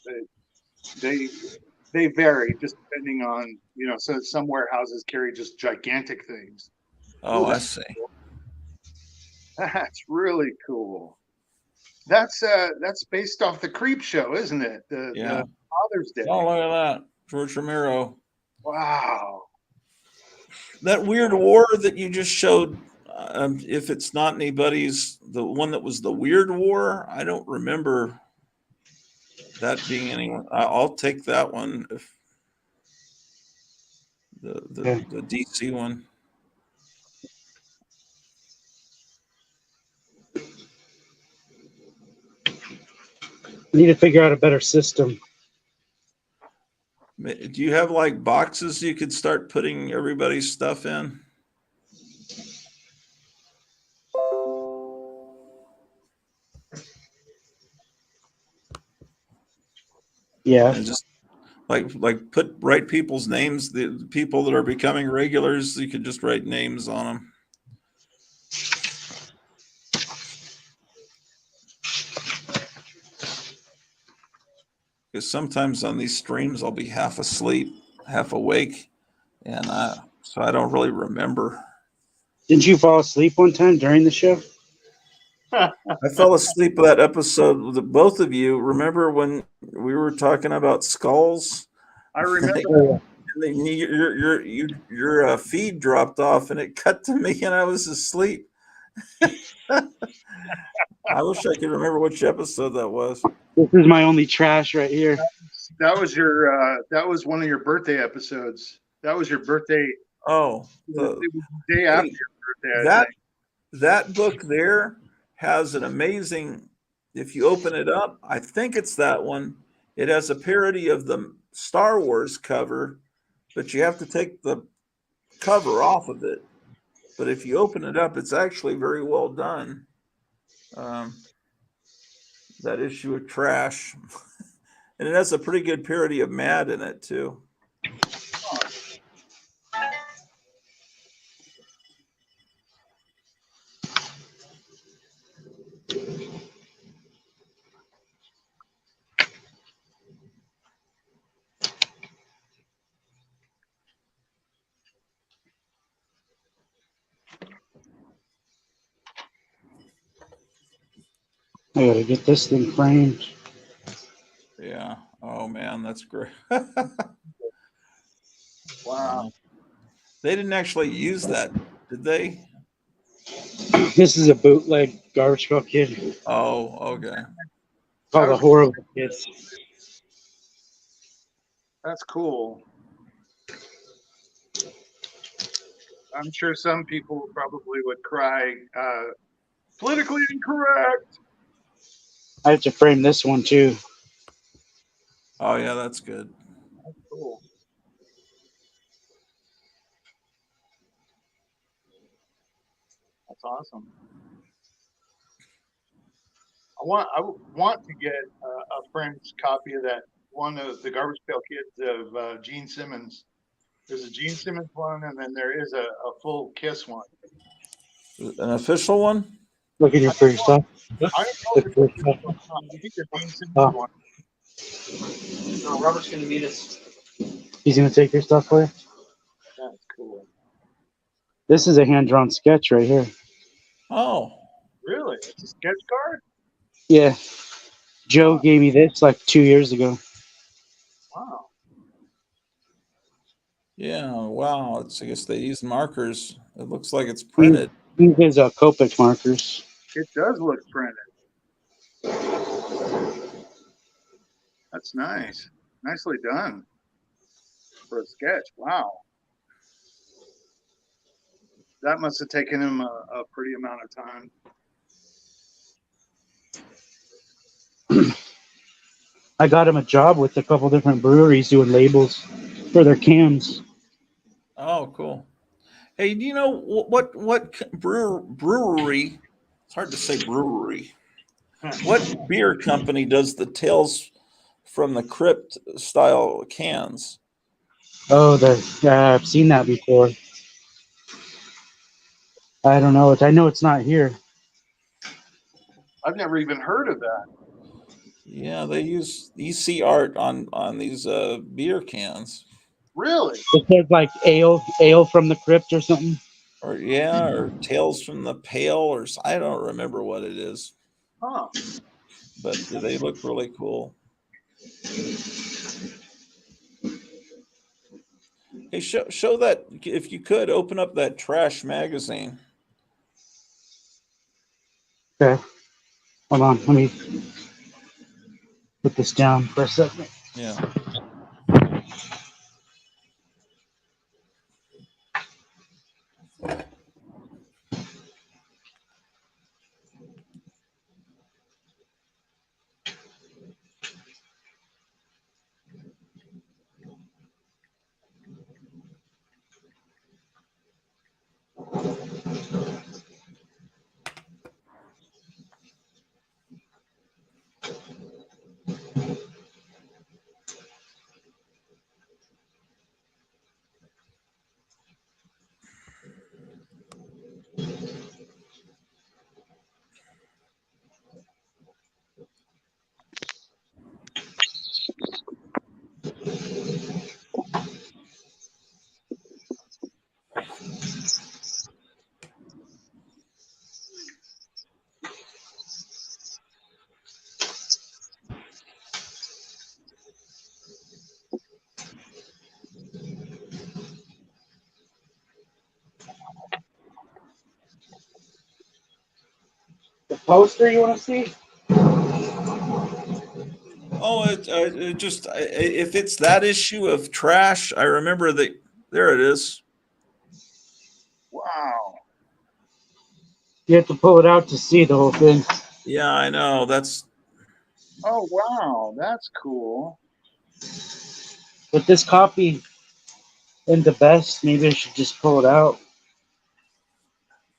They vary just depending on So some warehouses carry just gigantic things. Oh, I see. Cool. That's really cool. That's based off the Creep Show, isn't it? The Father's Day. Oh, look at that, George Romero. Wow. That weird war that you just showed. If it's not anybody's, the one that was the weird war, I don't remember that being anyone. I'll take that one. If the DC one. We need to figure out a better system. Do you have like boxes you could start putting everybody's stuff in? Yeah. And just like write people's names, the people that are becoming regulars, you could just write names on them. Because sometimes on these streams I'll be half asleep, half awake, and so I don't really remember. Didn't you fall asleep one time during the show? I fell asleep with that episode with both of you. Remember when we were talking about skulls? I remember. Your feed dropped off and it cut to me and I was asleep. I wish I could remember which episode that was. This is my only trash right here. That was one of your birthday episodes. That was your birthday. Oh, it was the day after your birthday. That book there has an amazing. If you open it up, I think it's that one. It has a parody of the Star Wars cover, but you have to take the cover off of it. But if you open it up, it's actually very well done. That issue of Trash. And it has a pretty good parody of Mad in it, too. I gotta get this thing framed. Yeah. Oh man, that's great. Wow. They didn't actually use that, did they? This is a bootleg Garbage Pail Kid Oh, okay. called The Horrible Kids. That's cool. I'm sure some people probably would cry, politically incorrect. I have to frame this one too. Oh yeah, that's good. That's cool. That's awesome. I want to get a friend's copy of that one of the Garbage Pail Kids of Gene Simmons. There's a Gene Simmons one, and then there is a full Kiss one. An official one? Looking here for your stuff. I don't know if Look it's for your official stuff. or not. I think the Gene Simmons Oh. one. No, Robert's gonna meet us. He's gonna take your stuff for you. That's cool. This is a hand-drawn sketch right here. Oh. Really? It's a sketch card? Yeah. Joe gave me this like 2 years ago. Wow. Yeah. Wow. I guess they use markers. It looks like it's printed. These is Copic markers. It does look printed. That's nice. Nicely done for a sketch. Wow. That must have taken him a pretty amount of time. I got him a job with a couple different breweries doing labels for their cans. Oh, cool. Hey, do you know what brewery? It's hard to say brewery. What beer company does the Tales from the Crypt style cans? Oh, I've seen that before. I don't know. I know it's not here. I've never even heard of that. Yeah, they use EC art on these beer cans. Really? It says like ale from the crypt or something. Or Tales from the Pale, or I don't remember what it is, Huh. but they look really cool. Hey, show that if you could open up that trash magazine. Okay. Hold on. Let me put this down for a second. Yeah. The poster you want to see? Oh, it just if it's that issue of trash, I remember that there it is. Wow. You have to pull it out to see the whole thing. Yeah, I know. That's Oh, wow. That's cool. With this copy in the best, maybe I should just pull it out.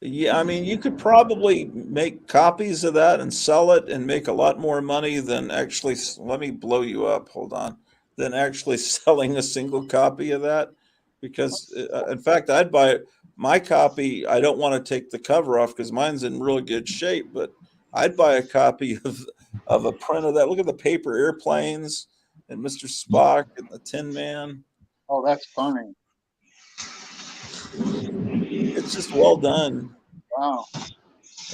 yeah. I mean, you could probably make copies of that and sell it and make a lot more money than actually. Let me blow you up. Hold on. Than actually selling a single copy of that, because in fact, I'd buy my copy. I don't want to take the cover off because mine's in really good shape, but I'd buy a copy of a print of that. Look at the paper airplanes and Mr. Spock and the Tin Man. Oh, that's funny. It's just well done. Wow.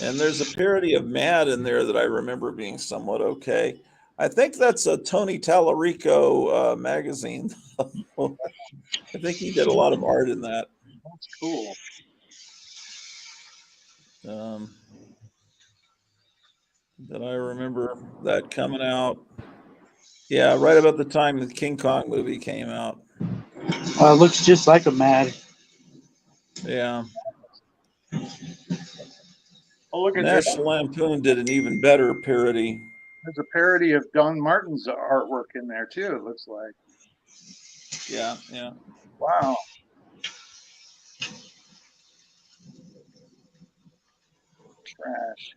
And there's a parody of Mad in there that I remember being somewhat okay. I think that's a Tony Tallarico magazine. I think he did a lot of art in that. That's cool. That I remember that coming out. Yeah, right about the time the King Kong movie came out. Looks just like a Mad. Yeah. Oh, look at this. National Lampoon did an even better parody. There's a parody of Don Martin's artwork in there too. It looks like. Yeah, yeah. Wow. Trash.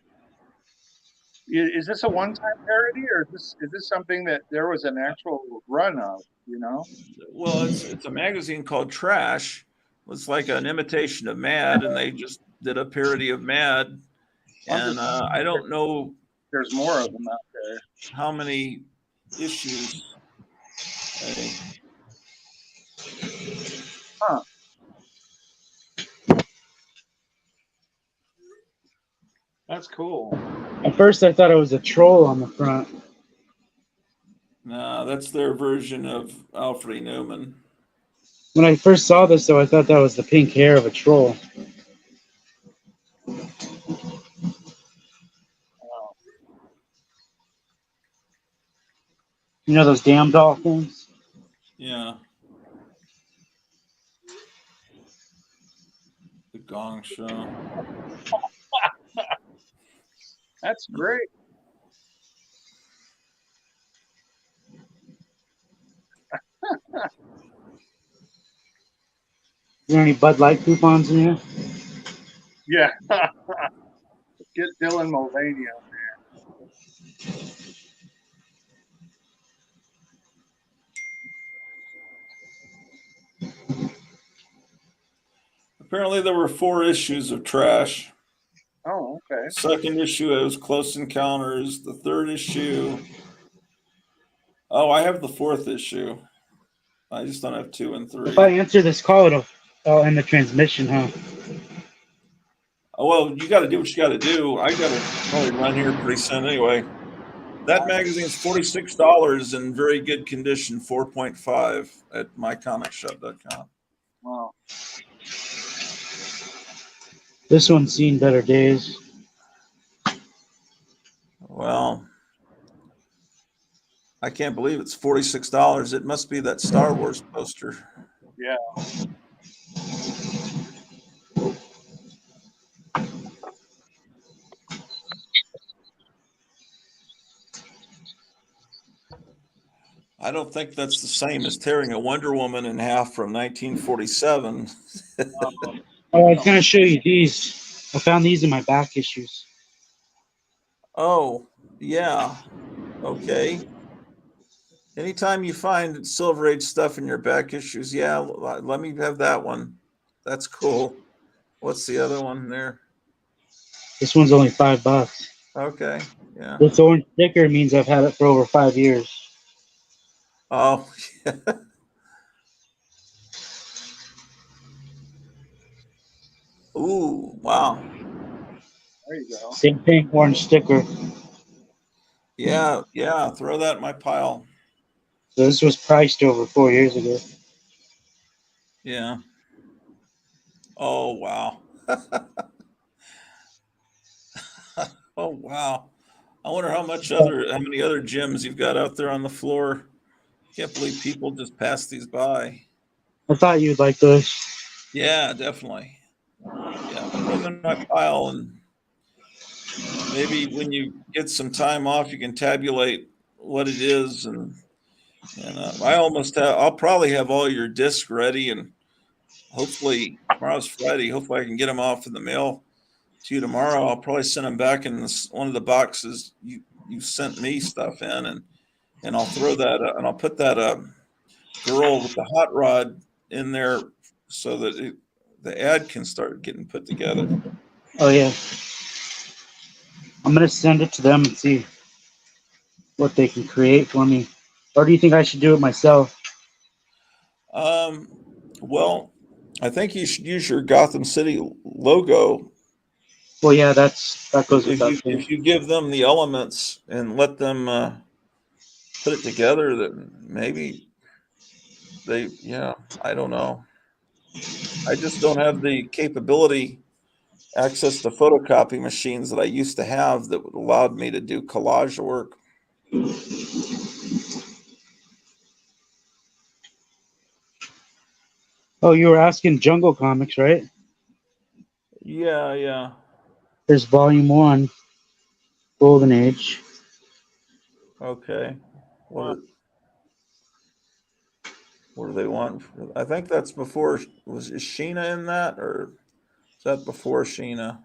Is this a one-time parody, or is this something that there was an actual run of? You know? Well, it's a magazine called Trash. It's like an imitation of Mad, and they just did a parody of Mad. And I don't know. There's more of them out there. How many issues? Huh. That's cool. At first, I thought it was a troll on the front. No, that's their version of Alfred Newman. When I first saw this, though, I thought that was the pink hair of a troll. Wow. You know those damn dolphins? Yeah. The Gong Show. That's great. Is there any Bud Light coupons in here? Yeah. Get Dylan Mulvaney out there. Apparently, there were 4 issues of Trash. Oh, okay. Second issue, it was Close Encounters. The third issue. Oh, I have the 4th issue. I just don't have 2 and 3. If I answer this call, it'll end the transmission, huh? Oh, well, you got to do what you got to do. I got to probably run here pretty soon anyway. That magazine's $46 in very good condition, 4.5 at mycomicshop.com. Wow. This one's seen better days. Well, I can't believe it's $46. It must be that Star Wars poster. Yeah. I don't think that's the same as tearing a Wonder Woman in half from 1947. Oh, I was going to show you these. I found these in my back issues. Oh, yeah. Okay. Anytime you find Silver Age stuff in your back issues, yeah, let me have that one. That's cool. What's the other one there? This one's only $5. Okay, yeah. This orange sticker means I've had it for over 5 years. Oh, yeah. Ooh, wow. There you go. Same pink orange sticker. Yeah, yeah. Throw that in my pile. So this was priced over 4 years ago. Yeah. Oh, wow. Oh, wow. I wonder how many other gems you've got out there on the floor. Can't believe people just pass these by. I thought you'd like those. Yeah, definitely. Yeah, put them in my pile, and maybe when you get some time off, you can tabulate what it is. And I'll probably have all your discs ready, and hopefully tomorrow's Friday. Hopefully I can get them off in the mail to you tomorrow. I'll probably send them back in one of the boxes you sent me stuff in, and I'll throw that and I'll put that girl with the hot rod in there so that the ad can start getting put together. Oh, yeah. I'm going to send it to them and see what they can create for me. Or do you think I should do it myself? Well, I think you should use your Gotham City logo Well, yeah, that goes without saying. If you give them the elements and let them put it together, that maybe they, yeah, I don't know. I just don't have the capability, access to photocopy machines that I used to have that allowed me to do collage work. Oh, you were asking Jungle Comics, right? Yeah, yeah. There's Volume 1, Golden Age. Okay. What do they want? I think that's before. Is Sheena in that, or is that before Sheena?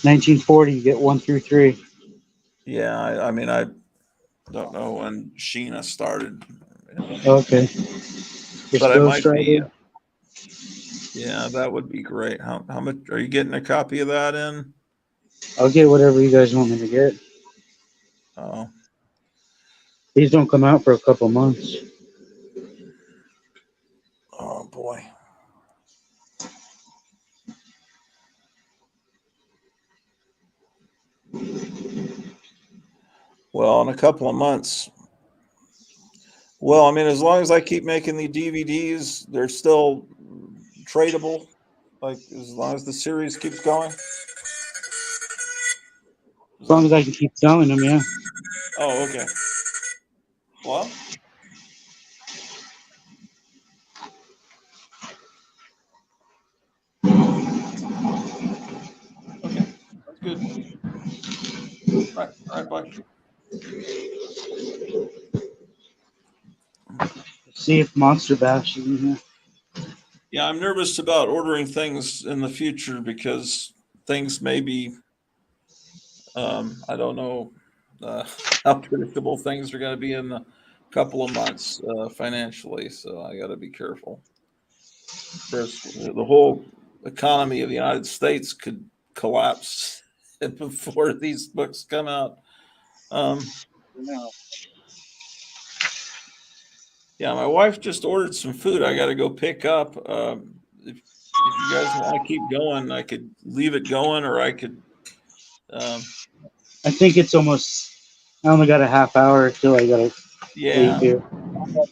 1940, you get 1 through 3. Yeah, I mean, I don't know when Sheena started, Okay. There's but it Ghost might be. Rider. Yeah, that would be great. How much are you getting a copy of that in? I'll get whatever you guys want me to get. Oh, These don't come out for a couple months. oh boy. Well, in a couple of months. Well, I mean, as long as I keep making the DVDs, they're still tradable. Like as long as the series keeps going. As long as I can keep selling them, yeah. Oh, okay. Well, okay, that's good. All right, bye. See if Monster Bash is in here. Yeah, I'm nervous about ordering things in the future because things may be, I don't know how predictable things are going to be in a couple of months financially. So I got to be careful. First, the whole economy of the United States could collapse before these books come out. No. Yeah, my wife just ordered some food. I got to go pick up. If you guys want to keep going, I could leave it going, or I could. I think it's almost. I only got a half hour till I gotta leave Yeah, here.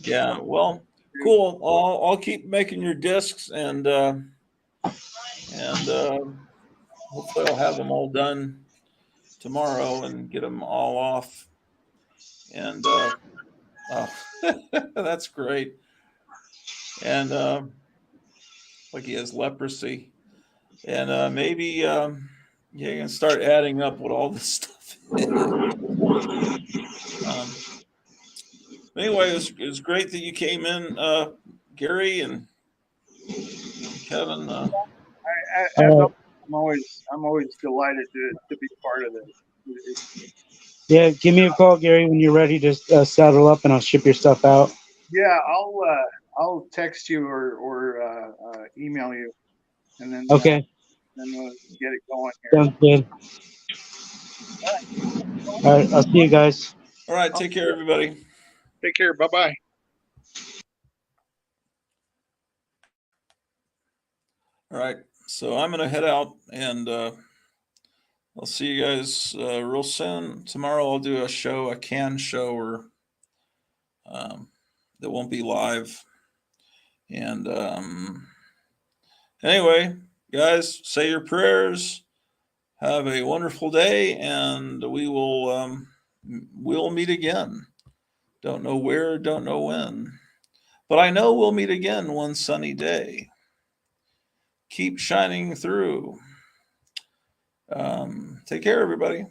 yeah. Well, cool. I'll keep making your discs, and hopefully I'll have them all done tomorrow and get them all off. And oh, that's great. And like he has leprosy, and maybe yeah, you can start adding up what all this stuff is. Um, anyway, it was great that you came in, Gary and Kevin. As always, I'm always delighted to be part of this. Yeah, give me a call, Gary, when you're ready to saddle up, and I'll ship your stuff out. Yeah, I'll text you or email you, and then Okay, we'll get it going here. sounds good. All right, I'll see you guys. All right, take care, everybody. Take care. Bye bye. All right, so I'm gonna head out, and I'll see you guys real soon. Tomorrow I'll do a can show, or that won't be live. And anyway, guys, say your prayers. Have a wonderful day, and we'll meet again. Don't know where, don't know when, but I know we'll meet again one sunny day. Keep shining through. Take care, everybody.